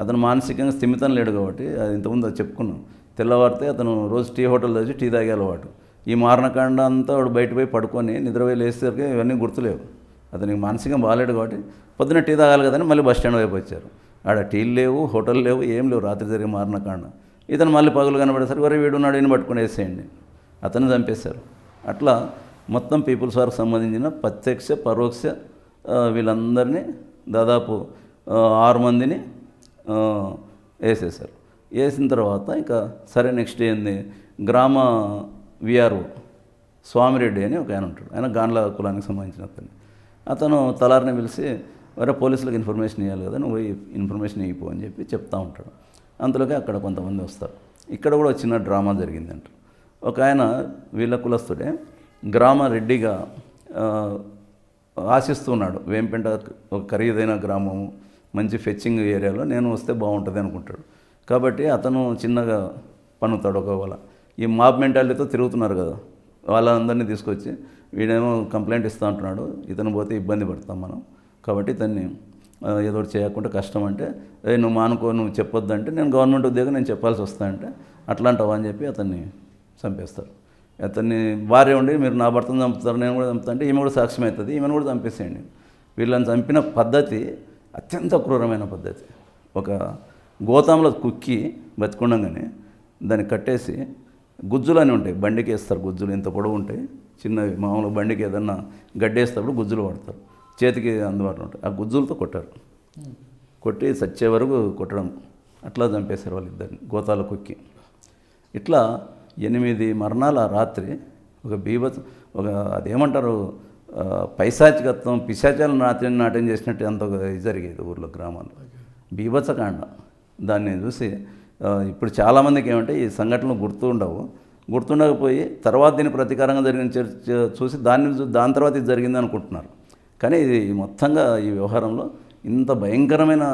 అతను మానసికంగా స్థిమితం లేడు కాబట్టి అది ఇంతకుముందు అది చెప్పుకున్నాం. తెల్లవారితే అతను రోజు టీ హోటల్ తెచ్చి టీ తాగే అలవాటు. ఈ మారణకాండ అంతా వాడు బయట పోయి పడుకొని నిద్రపోయి లేచేసరికి ఇవన్నీ గుర్తులేవు. అతనికి మానసికంగా బాగాలేడు కాబట్టి పొద్దున్న టీ తాగాలి కదని మళ్ళీ బస్ స్టాండ్ వైపు వచ్చారు. ఆడ టీలు లేవు, హోటల్ లేవు, ఏం లేవు. రాత్రి జరిగే మారణకాండ. ఇతను మళ్ళీ పగులు కనబడేసరికి వరే వీడున్నాడు ఈయన పట్టుకుని వేసేయండి, అతను చంపేశారు. అట్లా మొత్తం పీపుల్స్ వారికి సంబంధించిన ప్రత్యక్ష పరోక్ష వీళ్ళందరినీ దాదాపు 6 మందిని వేసేశారు. వేసిన తర్వాత ఇంకా సరే నెక్స్ట్ ఏంది, గ్రామ విఆర్ఓ స్వామిరెడ్డి అని ఒక ఆయన ఉంటాడు. ఆయన గాండ్ల కులానికి సంబంధించిన అతను తలారిని పిలిచి వేరే పోలీసులకు ఇన్ఫర్మేషన్ ఇవ్వాలి కదా, నువ్వు ఇన్ఫర్మేషన్ ఇవ్వపో అని చెప్పి చెప్తా ఉంటాడు. అంతలోకి అక్కడ కొంతమంది వస్తారు. ఇక్కడ కూడా చిన్న డ్రామా జరిగిందంట. ఒక ఆయన వీళ్ళ కులస్తుడే గ్రామ రెడ్డిగా ఆశిస్తున్నాడు. వేంపెంట ఒక ఖరీదైన గ్రామము, మంచి ఫెచ్చింగ్ ఏరియాలో నేను వస్తే బాగుంటుంది అనుకుంటాడు. కాబట్టి అతను చిన్నగా పన్నుతాడు. ఒకవేళ ఈ మాబ్ మెంటాలిటీతో తిరుగుతున్నారు కదా, వాళ్ళందరినీ తీసుకొచ్చి వీడేమో కంప్లైంట్ ఇస్తూ ఉంటున్నాడు, ఇతను పోతే ఇబ్బంది పడతాం మనం, కాబట్టి ఇతన్ని ఏదో చేయకుండా కష్టం అంటే, నువ్వు మానుకో, నువ్వు చెప్పొద్దంటే నేను గవర్నమెంట్ ఉద్యోగం నేను చెప్పాల్సి వస్తా అంటే అట్లాంటావా అని చెప్పి అతన్ని చంపేస్తారు. అతన్ని భార్య ఉండి మీరు నా భర్తను చంపుతారు, నేను కూడా చంపుతా అంటే ఈమె కూడా సాక్ష్యం అవుతుంది, ఈమెను కూడా చంపేసేయండి. వీళ్ళని చంపిన పద్ధతి అత్యంత క్రూరమైన పద్ధతి. ఒక గోతాంలో కుక్కి బతికుండగానే దాన్ని కట్టేసి గుజ్జులు అని ఉంటాయి, బండికి వేస్తారు గుజ్జులు, ఇంత పొడవు ఉంటాయి, చిన్నవి. మామూలుగా బండికి ఏదన్నా గడ్డేసేటప్పుడు గుజ్జులు వాడతారు, చేతికి అందుబాటులో ఉంటాయి. ఆ గుజ్జులతో కొట్టారు, కొట్టి చచ్చే వరకు కొట్టడం, అట్లా చంపేశారు వాళ్ళిద్దరిని గోతాల కుక్కి. ఇట్లా 8 మరణాల రాత్రి ఒక ఒక అదేమంటారు పైశాచికత్వం, పిశాచాలను నాట్యం చేసినట్టు అంత జరిగేది ఊర్లో, గ్రామాల్లో. బీభత్సకాండ. దాన్ని చూసి ఇప్పుడు చాలామందికి ఏమంటే ఈ సంఘటనలు గుర్తుండకపోయి తర్వాత దీని ప్రతీకారంగా జరిగిన చూసి దాని తర్వాత ఇది జరిగింది అనుకుంటున్నారు. కానీ ఇది మొత్తంగా ఈ వ్యవహారంలో ఇంత భయంకరమైన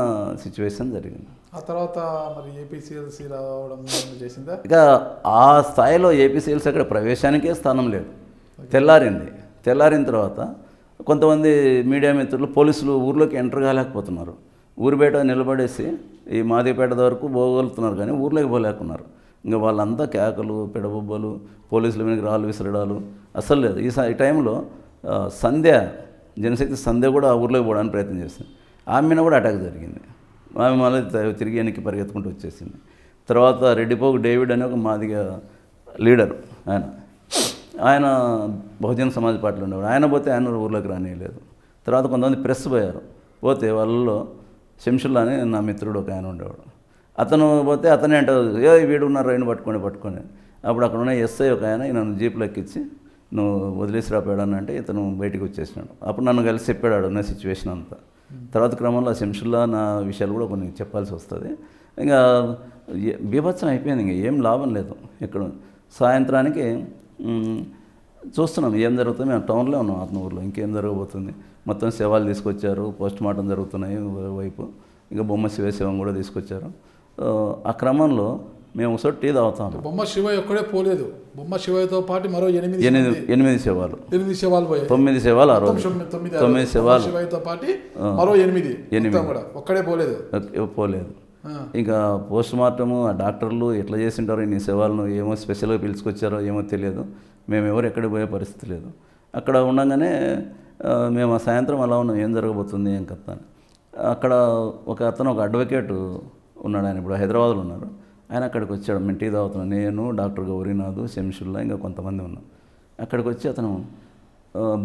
సిచ్యువేషన్ జరిగింది. ఆ తర్వాత మరి ఏపీసీఎల్సీ రావడం చేసిందా? ఇక ఆ స్థాయిలో ఏపీసీఎల్సీ అక్కడ ప్రవేశానికే స్థానం లేదు. తెల్లారిన తర్వాత కొంతమంది మీడియా మిత్రులు, పోలీసులు ఊర్లోకి ఎంటర్ కాలేకపోతున్నారు. ఊరి బయట నిలబడేసి ఈ మాదిపేట వరకు పోగలుగుతున్నారు కానీ ఊర్లోకి పోలేకున్నారు. ఇంకా వాళ్ళంతా కేకలు, పెడబొబ్బలు, పోలీసుల మీద రాళ్ళు విసరడాలు అసలు లేదు. ఈ టైంలో జనశక్తి సంధ్య కూడా ఆ ఊర్లోకి పోవడానికి ప్రయత్నం చేసింది. ఆమె మీద కూడా అటాక్ జరిగింది. ఆమె మళ్ళీ తిరిగి వెనక్కి పరిగెత్తుకుంటూ వచ్చేసింది. తర్వాత రెడ్డిపోగు డేవిడ్ అని ఒక మాదిగా లీడర్, ఆయన బహుజన సమాజ్ పార్టీలో ఉండేవాడు. ఆయన పోతే ఆయన ఊర్లోకి రానియలేదు. తర్వాత కొంతమంది ప్రెస్ పోతే వాళ్ళలో శంషుల్లా అని నా మిత్రుడు ఒక ఆయన ఉండేవాడు. అతను పోతే అతనే అంటారు, వీడు ఉన్నారు ఆయన పట్టుకొని. అప్పుడు అక్కడ ఉన్న ఎస్ఐ ఒక ఆయన నన్ను జీప్లో ఎక్కించి నువ్వు వదిలేసి రాపోయాడని అంటే ఇతను బయటికి వచ్చేసినాడు. అప్పుడు నన్ను కలిసి చెప్పాడు ఉన్న సిచ్యువేషన్ అంతా. తర్వాత క్రమంలో శంషుల్లా నా విషయాలు కూడా కొన్ని చెప్పాల్సి వస్తుంది. ఇంకా బీభత్సం అయిపోయింది, ఇంకా ఏం లాభం లేదు. ఇక్కడ సాయంత్రానికి చూస్తున్నాం ఏం జరుగుతుంది. మేము టౌన్లో ఉన్నాం, ఆత్మూరులో. ఇంకేం జరగబోతుంది, మొత్తం శవాలు తీసుకొచ్చారు, పోస్ట్ మార్టం జరుగుతున్నాయి వైపు, ఇంకా బొమ్మ శివం కూడా తీసుకొచ్చారు. ఆ క్రమంలో మేము ఒకసారి టీ తాగుతాం. బొమ్మ శివయ్య ఒక్కడే పోలేదు, బొమ్మ శివయ్యతో పాటు మరో 8 శవాలు, 9 శవాలు పోయాయి. 9 శవాలు ఆ రోజు, 9 శవాలు శివయ్యతో పాటు మరో 8 కూడా ఒక్కడే పోలేదు. ఇంకా పోస్ట్ మార్టము ఆ డాక్టర్లు ఎట్లా చేసింటారో ఇన్ని శవాలను, ఏమో స్పెషల్గా పిలుచుకొచ్చారో ఏమో తెలియదు. మేము ఎవరు ఎక్కడికి పోయే పరిస్థితి లేదు. అక్కడ ఉండగానే మేము ఆ సాయంత్రం అలా ఉన్నాం, ఏం జరగబోతుంది ఏం కథ అని. అక్కడ ఒక అడ్వకేట్ ఉన్నాడు, ఆయన ఇప్పుడు హైదరాబాద్లో ఉన్నారు. ఆయన అక్కడికి వచ్చాడు. మేము టీ తాగుతున్నాం, నేను, డాక్టర్ గౌరీనాథ్, శంషుల్లా, ఇంకా కొంతమంది ఉన్నాం. అక్కడికి వచ్చి అతను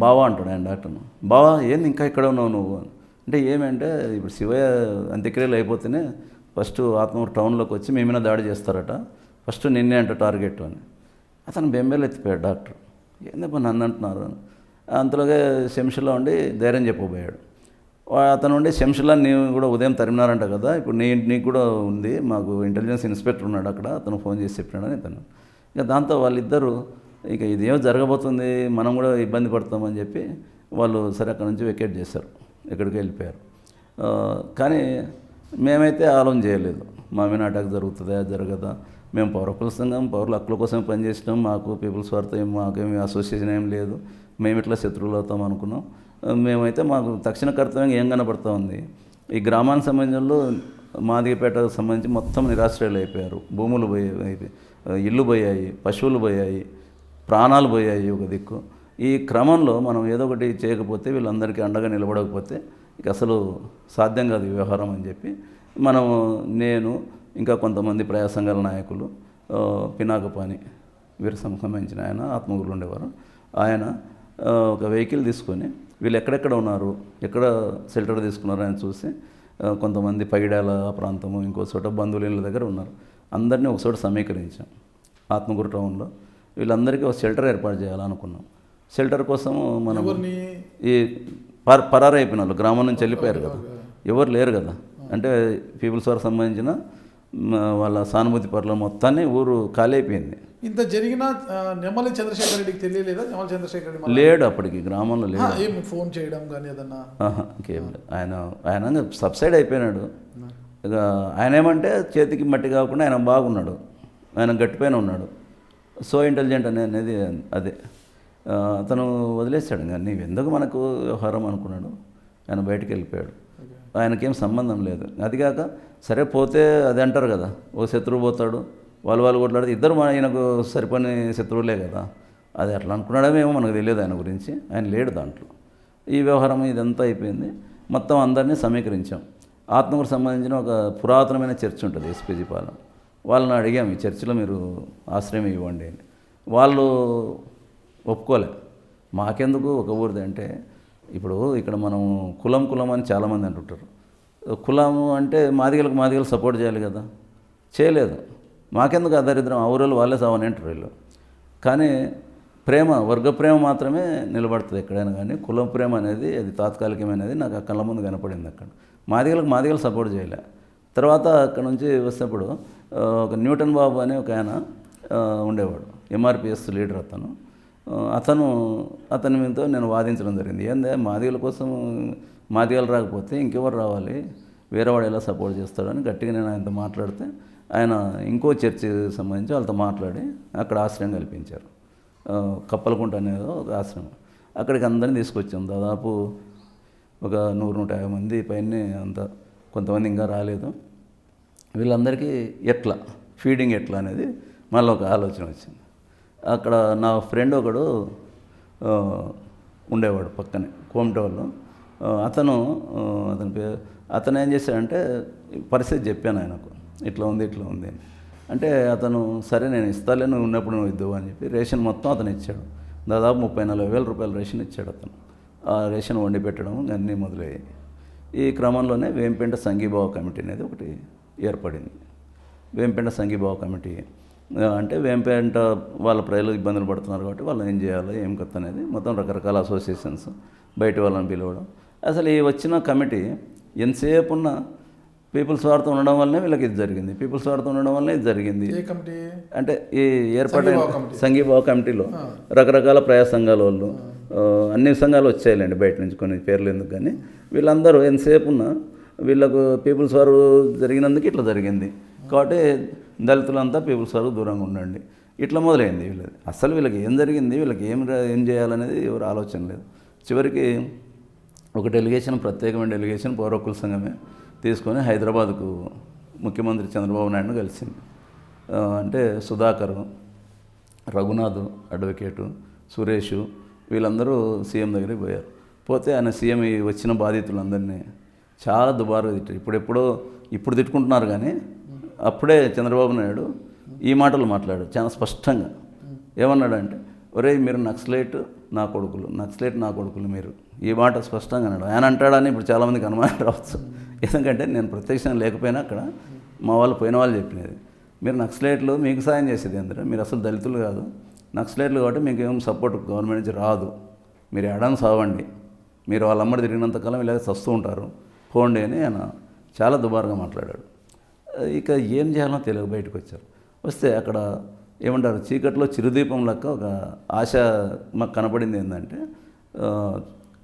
బావా అంటాడు ఆయన డాక్టర్ను. బావా ఏంది ఇంకా ఇక్కడ ఉన్నావు నువ్వు అంటే ఏమంటే ఇప్పుడు శివయ్య అంత్యక్రియలు అయిపోతేనే ఫస్ట్ ఆత్మూరు టౌన్లోకి వచ్చి మీ మీద దాడి చేస్తారట, ఫస్ట్ నిన్నే అంట టార్గెట్ అని. అతను బెంబేలు ఎత్తిపోయాడు డాక్టర్. ఏందబ్బా నన్ను అంటున్నారు అని. అంతలోగా శంషుల్లో ఉండి ధైర్యం చెప్పబోయాడు. అతను ఉండి శంషుల్లా నీవు కూడా ఉదయం తరిమినారంట కదా, ఇప్పుడు నీకు కూడా ఉంది, మాకు ఇంటెలిజెన్స్ ఇన్స్పెక్టర్ ఉన్నాడు అక్కడ, అతను ఫోన్ చేసి చెప్పినాడని ఇతను. ఇక దాంతో వాళ్ళిద్దరూ ఇక ఇదేమో జరగబోతుంది, మనం కూడా ఇబ్బంది పడతామని చెప్పి వాళ్ళు సరే అక్కడ నుంచి వెకేట్ చేశారు, ఎక్కడికి వెళ్ళిపోయారు. కానీ మేమైతే ఆలోచన చేయలేదు, మా మీద అటాక్ జరుగుతుందా జరగదా. మేము పౌర హక్కుల సంఘం పౌరుల హక్కుల కోసం పనిచేసినాం, మాకు పీపుల్స్ వారితో మాకేమి అసోసియేషన్ ఏం లేదు, మేము ఇట్లా శత్రువులు అవుతాం అనుకున్నాం. మేమైతే మాకు తక్షణ కర్తవ్యం ఏం కనబడుతూ ఉంది, ఈ గ్రామానికి సంబంధించిన మాదిగపేటకు సంబంధించి మొత్తం నిరాశ్రయాలు అయిపోయారు, భూములు పోయాయి, ఇల్లు పోయాయి, పశువులు పోయాయి, ప్రాణాలు పోయాయి ఒక దిక్కు. ఈ క్రమంలో మనం ఏదో ఒకటి చేయకపోతే, వీళ్ళందరికీ అండగా నిలబడకపోతే ఇక అసలు సాధ్యం కాదు ఈ వ్యవహారం అని చెప్పి నేను ఇంకా కొంతమంది ప్రజా సంఘాల నాయకులు, పినాకపాని వీరికి సంబంధించిన ఆయన ఆత్మగురులు ఉండేవారు, ఆయన ఒక వెహికల్ తీసుకొని వీళ్ళు ఎక్కడెక్కడ ఉన్నారు, ఎక్కడ షెల్టర్ తీసుకున్నారు అని చూసి కొంతమంది పగిడాల ప్రాంతము, ఇంకో చోట బంధువుల ఇళ్ళ దగ్గర ఉన్నారు, అందరినీ ఒక చోట సమీకరించాం ఆత్మగురు టౌన్లో. వీళ్ళందరికీ ఒక షెల్టర్ ఏర్పాటు చేయాలనుకున్నాం. షెల్టర్ కోసము మనం ఈ పరారైపోయిన వాళ్ళు గ్రామం నుంచి వెళ్ళిపోయారు కదా, ఎవరు లేరు కదా, అంటే పీపుల్స్ వారికి సంబంధించిన వాళ్ళ సానుభూతి పరుల మొత్తాన్ని ఊరు ఖాళీ అయిపోయింది. ఇంత జరిగిన నెమ్మలి చంద్రశేఖర్ రెడ్డికి తెలియలేదా? నెమ్మలి చంద్రశేఖర్ రెడ్డి లేడు అప్పటికి గ్రామంలో, లేడు. ఏం ఫోన్ చేయడం కానీ ఏదన్నా ఇంకేం లేదు. ఆయన సబ్సైడ్ అయిపోయినాడు. ఇక ఆయన ఏమంటే చేతికి మట్టి కాకుండా ఆయన బాగున్నాడు, ఆయన గట్టిపైన ఉన్నాడు, సో ఇంటెలిజెంట్ అనేది అదే. అతను వదిలేశాడు, కానీ ఎందుకు మనకు వ్యవహారం అనుకున్నాడు, ఆయన బయటికి వెళ్ళిపోయాడు, ఆయనకేం సంబంధం లేదు. అదిగాక సరే పోతే అది అంటారు కదా, ఓ శత్రువు పోతాడు, వాళ్ళు కొట్లాడితే ఇద్దరు ఆయనకు సరిపని శత్రువులే కదా, అది అట్లా అనుకున్నాడేమో మనకు తెలియదు ఆయన గురించి, ఆయన లేడు దాంట్లో. ఈ వ్యవహారం ఇదంతా అయిపోయింది, మొత్తం అందరినీ సమీకరించాం. ఆత్మకు సంబంధించిన ఒక పురాతనమైన చర్చ్ ఉంటుంది ఎస్పీజీ పాలెం, వాళ్ళని అడిగాము ఈ చర్చిలో మీరు ఆశ్రయం ఇవ్వండి అని. వాళ్ళు ఒప్పుకోలే. మాకెందుకు ఒక ఊరిది అంటే, ఇప్పుడు ఇక్కడ మనం కులం అని చాలామంది అంటుంటారు, కులము అంటే మాదిగలు సపోర్ట్ చేయాలి కదా, చేయలేదు. మాకెందుకు దరిద్రం, ఆ ఊరిలో వాళ్ళే సావని అంటారు వీళ్ళు. కానీ ప్రేమ, వర్గ ప్రేమ మాత్రమే నిలబడుతుంది ఎక్కడైనా, కానీ కులం ప్రేమ అనేది అది తాత్కాలికమైనది. నాకు ఆ కళ్ళ ముందు కనపడింది. అక్కడ మాదిగలు సపోర్ట్ చేయలే. తర్వాత అక్కడ నుంచి వస్తేప్పుడు ఒక న్యూటన్ బాబు అని ఒక ఆయన ఉండేవాడు, ఎంఆర్పిఎస్ లీడర్. అతని మీదతో నేను వాదించడం జరిగింది. ఏందే మాదిగల కోసం మాదిగలు రాకపోతే ఇంకెవరు రావాలి, వేరేవాడు ఎలా సపోర్ట్ చేస్తాడని గట్టిగా నేను ఆయనతో మాట్లాడితే, ఆయన ఇంకో చర్చి సంబంధించి వాళ్ళతో మాట్లాడి అక్కడ ఆశ్రయం కల్పించారు. కప్పలకుంట అనేది ఒక ఆశ్రమం, అక్కడికి అందరినీ తీసుకొచ్చాం. దాదాపు ఒక 100-150 మంది పైన, అంత కొంతమంది ఇంకా రాలేదు. వీళ్ళందరికీ ఎట్లా ఫీడింగ్ ఎట్లా అనేది మళ్ళీ ఒక ఆలోచన వచ్చింది. అక్కడ నా ఫ్రెండ్ ఒకడు ఉండేవాడు పక్కనే కోమటోళ్ళు, అతను ఏం చేశాడంటే పరిస్థితి చెప్పాను ఆయనకు, ఇట్లా ఉంది అని. అంటే అతను సరే నేను ఇస్తాలే, నువ్వు ఉన్నప్పుడు నువ్వు ఇద్దువు అని చెప్పి రేషన్ మొత్తం అతను ఇచ్చాడు. దాదాపు 30-40 వేల రూపాయల రేషన్ ఇచ్చాడు అతను. ఆ రేషన్ వండి పెట్టడం అన్నీ మొదలయ్యాయి. ఈ క్రమంలోనే వేంపేట సంఘీభావ కమిటీ అనేది ఒకటి ఏర్పడింది. వేంపేట సంఘీభావ కమిటీ అంటే వేంపేట వాళ్ళ ప్రజలు ఇబ్బందులు పడుతున్నారు కాబట్టి వాళ్ళు ఏం చేయాలి, ఏం కొత్త అనేది మొత్తం రకరకాల అసోసియేషన్స్, బయట వాళ్ళని పిలవడం. అసలు ఈ వచ్చిన కమిటీ ఎంతసేపు ఉన్న పీపుల్స్ వారితో ఉండడం వల్లనే వీళ్ళకి ఇది జరిగింది, పీపుల్స్ వారితో ఉండడం వల్లనే ఇది జరిగింది. అంటే ఈ ఏర్పాటైన సంఘీభావ కమిటీలో రకరకాల ప్రజా సంఘాల వాళ్ళు, అన్ని సంఘాలు వచ్చాయిలేండి బయట నుంచి, కొన్ని పేర్లు ఎందుకు, కానీ వీళ్ళందరూ ఎంతసేపు ఉన్నా వీళ్ళకు పీపుల్స్ వారు జరిగినందుకు ఇట్లా జరిగింది కాబట్టి దళితులంతా పీపుల్స్ వారు దూరంగా ఉండండి, ఇట్లా మొదలైంది వీళ్ళది. అసలు వీళ్ళకి ఏం జరిగింది, వీళ్ళకి ఏం చేయాలనేది ఎవరు ఆలోచన లేదు. చివరికి ఒక డెలిగేషన్, ప్రత్యేకమైన డెలిగేషన్ పౌర హక్కుల సంఘమే తీసుకొని హైదరాబాద్కు ముఖ్యమంత్రి చంద్రబాబు నాయుడును కలిసింది. అంటే సుధాకర్, రఘునాథ్ అడ్వకేటు, సురేష్ వీళ్ళందరూ సీఎం దగ్గరికి పోయారు. పోతే ఆయన సీఎం వచ్చిన బాధితులందరినీ చాలా దుబారుగా తిట్టారు. ఇప్పుడు తిట్టుకుంటున్నారు, కానీ అప్పుడే చంద్రబాబు నాయుడు ఈ మాటలు మాట్లాడాడు చాలా స్పష్టంగా. ఏమన్నాడంటే, ఒరేయ్ మీరు నక్సలైట్ నా కొడుకులు మీరు, ఈ మాట స్పష్టంగా అన్నాడు. ఆయన అంటాడని ఇప్పుడు చాలామందికి అనుమానం రావచ్చు. ఎందుకంటే నేను ప్రత్యక్షంగా లేకపోయినా అక్కడ మా వాళ్ళు పోయిన వాళ్ళు చెప్పినది, మీరు నక్సలైట్లు మీకు సాయం చేసేది అందరూ, మీరు అసలు దళితులు కాదు, నక్సలైట్లు కాబట్టి మీకు ఏం సపోర్ట్ గవర్నమెంట్ నుంచి రాదు, మీరు ఎడని సావండి, మీరు వాళ్ళ అమ్మడి తిరిగినంతకాలం ఇలాగ చస్తూ ఉంటారు, పోండి అని ఆయన చాలా దుబారుగా మాట్లాడాడు. ఇక ఏం చేయాలో తెలియక బయటకు వచ్చారు. వస్తే అక్కడ ఏమంటారు, చీకట్లో చిరుదీపం లెక్క ఒక ఆశ మాకు కనపడింది. ఏంటంటే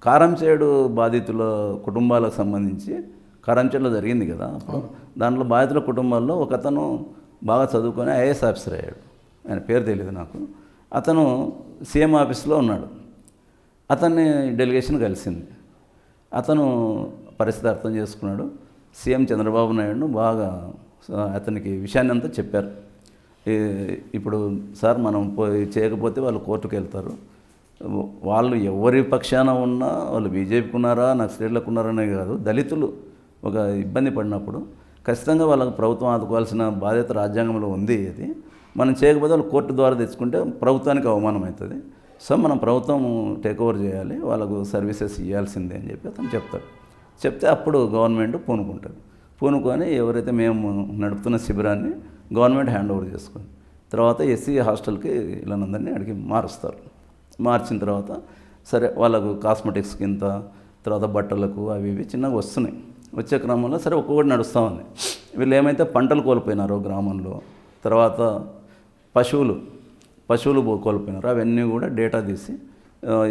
కారంచేడు బాధితుల కుటుంబాలకు సంబంధించి కారంచేడులో జరిగింది కదా అప్పుడు, దాంట్లో బాధితుల కుటుంబాల్లో ఒక అతను బాగా చదువుకొని ఐఏఎస్ ఆఫీసర్ అయ్యాడు. ఆయన పేరు తెలియదు నాకు. అతను సీఎం ఆఫీస్లో ఉన్నాడు. అతన్ని డెలిగేషన్ కలిసింది. అతను పరిస్థితి అర్థం చేసుకున్నాడు. సీఎం చంద్రబాబు నాయుడును బాగా అతనికి విషయాన్ని అంతా చెప్పారు. ఇప్పుడు సార్ మనం చేయకపోతే వాళ్ళు కోర్టుకు వెళ్తారు, వాళ్ళు ఎవరి పక్షాన ఉన్నా, వాళ్ళు బీజేపీకి ఉన్నారా నక్సలైట్లకు ఉన్నారనే కాదు, దళితులు ఒక ఇబ్బంది పడినప్పుడు ఖచ్చితంగా వాళ్ళకు ప్రభుత్వం ఆదుకోవాల్సిన బాధ్యత రాజ్యాంగంలో ఉంది. అది మనం చేయకపోతే వాళ్ళు కోర్టు ద్వారా తెచ్చుకుంటే ప్రభుత్వానికి అవమానం అవుతుంది. సో మనం ప్రభుత్వం టేక్ ఓవర్ చేయాలి, వాళ్ళకు సర్వీసెస్ ఇవ్వాల్సిందే అని చెప్పి అతను చెప్తాడు. చెప్తే అప్పుడు గవర్నమెంట్ పూనుకుంటుంది. పూనుకొని ఎవరైతే మేము నడుపుతున్న శిబిరాన్ని గవర్నమెంట్ హ్యాండ్ ఓవర్ చేసుకుంది. తర్వాత ఎస్సీ హాస్టల్కి వీళ్ళందరినీ అడిగి మారుస్తారు. మార్చిన తర్వాత సరే వాళ్ళకు కాస్మెటిక్స్కి ఇంత, తర్వాత బట్టలకు అవి ఇవి చిన్నగా వస్తున్నాయి. వచ్చే క్రమంలో సరే ఒక్కొక్కటి నడుస్తూ ఉంది. వీళ్ళు ఏమైతే పంటలు కోల్పోయినారో గ్రామంలో, తర్వాత పశువులు కోల్పోయినారు, అవన్నీ కూడా డేటా తీసి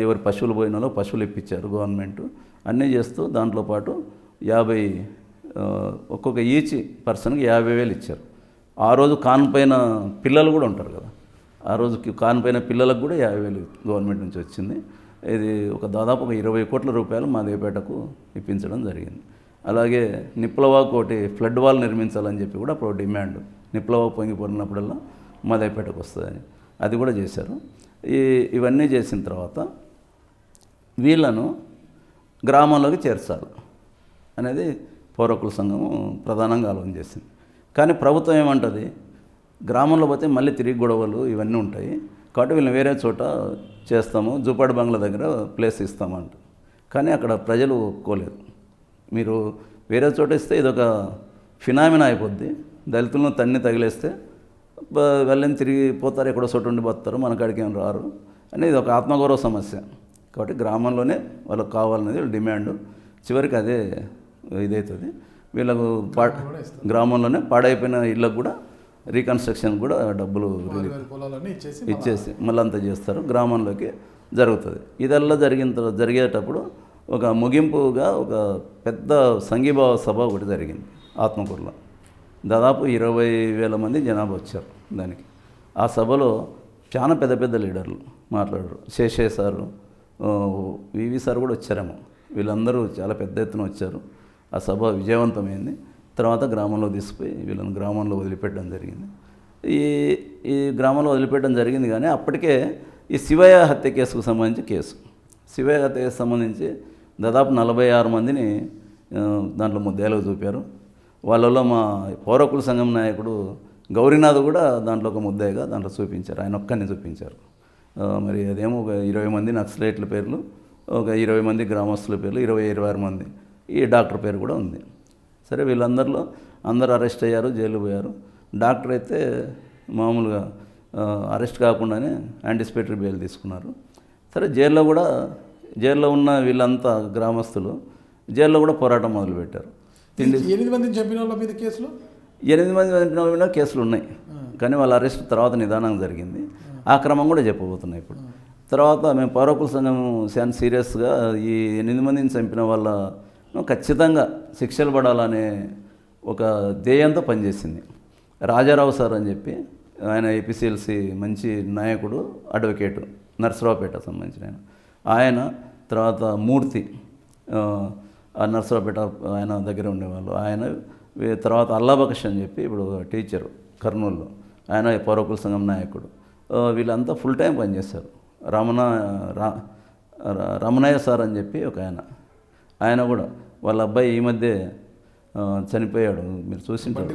ఎవరు పశువులు పోయినారో పశువులు ఇప్పించారు గవర్నమెంట్. అన్నీ చేస్తూ దాంట్లో పాటు 50 ఒక్కొక్క ఈచ్ పర్సన్కి 50,000 ఇచ్చారు. ఆ రోజు కానిపోయిన పిల్లలు కూడా ఉంటారు కదా, ఆ రోజుకి కానిపోయిన పిల్లలకు కూడా 50,000 గవర్నమెంట్ నుంచి వచ్చింది. ఇది దాదాపు 20 కోట్ల రూపాయలు మాదేపేటకు ఇప్పించడం జరిగింది. అలాగే నిప్లవాకు ఒకటి ఫ్లడ్ వాల్ నిర్మించాలని చెప్పి కూడా అప్పుడు డిమాండ్, నిప్లవాకు పొంగిపోయినప్పుడల్లా మాదేపేటకు వస్తుందని అది కూడా చేశారు. ఇవన్నీ చేసిన తర్వాత వీళ్ళను గ్రామంలోకి చేర్చాలి అనేది పౌరకుల సంఘం ప్రధానంగా ఆలోచన చేసింది. కానీ ప్రభుత్వం ఏమంటుంది, గ్రామంలో పోతే మళ్ళీ తిరిగి గొడవలు ఇవన్నీ ఉంటాయి కాబట్టి వీళ్ళని వేరే చోట చేస్తాము, జూపాడు బంగ్లా దగ్గర ప్లేస్ ఇస్తామంట. కానీ అక్కడ ప్రజలు ఒప్పుకోలేదు. మీరు వేరే చోట ఇస్తే ఇదొక ఫినామినా అయిపోద్ది, దళితులను తగిలేస్తే వెళ్ళని తిరిగి పోతారు, ఎక్కడో చోట ఉండి పోతారు, మన కాడికి ఏం రారు అనేది ఒక ఆత్మగౌరవ సమస్య. కాబట్టి గ్రామంలోనే వాళ్ళకి కావాలనేది డిమాండ్. చివరికి అదే ఇదవుతుంది. వీళ్ళకు గ్రామంలోనే పాడైపోయిన ఇళ్ళకు కూడా రీకన్స్ట్రక్షన్ కూడా డబ్బులు ఇచ్చేసి మళ్ళీ అంతా చేస్తారు, గ్రామంలోకి జరుగుతుంది. ఇదల్లా జరిగేటప్పుడు ఒక ముగింపుగా ఒక పెద్ద సంఘీభావ సభ ఒకటి జరిగింది ఆత్మకూరులో. దాదాపు 20,000 మంది జనాభా వచ్చారు దానికి. ఆ సభలో చాలా పెద్ద పెద్ద లీడర్లు మాట్లాడారు. శేషయ్య సారు, వివి సార్ కూడా వచ్చారేమో. వీళ్ళందరూ చాలా పెద్ద ఎత్తున వచ్చారు. ఆ సభ విజయవంతమైంది. తర్వాత గ్రామంలో తీసుకుపోయి వీళ్ళని గ్రామంలో వదిలిపెట్టడం జరిగింది. ఈ గ్రామంలో వదిలిపెట్టడం జరిగింది. కానీ అప్పటికే ఈ శివయ్య హత్య కేసుకు సంబంధించి శివయ్య హత్య కేసు సంబంధించి దాదాపు 46 మందిని దాంట్లో ముద్దాయిలకు చూపారు. వాళ్ళలో మా పౌరకుల సంఘం నాయకుడు గౌరీనాథ్ కూడా దాంట్లో ఒక ముద్దాయిగా దాంట్లో చూపించారు. ఆయన ఒక్కరిని చూపించారు. మరి అదేమో ఒక 20 మంది నక్సలైట్ల పేర్లు, ఒక 20 మంది గ్రామస్తుల పేర్లు, 26 మంది, ఈ డాక్టర్ పేరు కూడా ఉంది. సరే వీళ్ళందరిలో అందరూ అరెస్ట్ అయ్యారు, జైలు పోయారు. డాక్టర్ అయితే మామూలుగా అరెస్ట్ కాకుండానే యాంటిసిపేటరీ బెయిల్ తీసుకున్నారు. సరే జైల్లో ఉన్న వీళ్ళంతా గ్రామస్తులు జైల్లో కూడా పోరాటం మొదలుపెట్టారు. 8 మందిని చంపిన వాళ్ళ మీద కేసులు 8 మంది చంపిన వాళ్ళ మీద కేసులు ఉన్నాయి. కానీ వాళ్ళ అరెస్ట్ తర్వాత నిదానంగా జరిగింది. ఆ క్రమం కూడా చెప్పబోతున్నాయి ఇప్పుడు. తర్వాత మేము పౌరకుల సంఘం చాలా సీరియస్గా ఈ 8 మందిని చంపిన వాళ్ళ ఖచ్చితంగా శిక్షలు పడాలనే ఒక ధ్యేయంతో పనిచేసింది. రాజారావు సార్ అని చెప్పి ఆయన ఏపీసీఎల్సీ మంచి నాయకుడు, అడ్వకేటు, నర్సరావుపేట సంబంధించిన ఆయన. తర్వాత మూర్తి నర్సరావుపేట ఆయన దగ్గర ఉండేవాళ్ళు ఆయన. తర్వాత అల్లాబక్ష్ అని చెప్పి ఇప్పుడు టీచరు కర్నూలులో, ఆయన పౌరకుల సంఘం నాయకుడు. వీళ్ళంతా ఫుల్ టైం పనిచేస్తారు. రమణయ్య సార్ అని చెప్పి ఒక ఆయన కూడా వాళ్ళ అబ్బాయి ఈ మధ్య చనిపోయాడు, మీరు చూసింటారు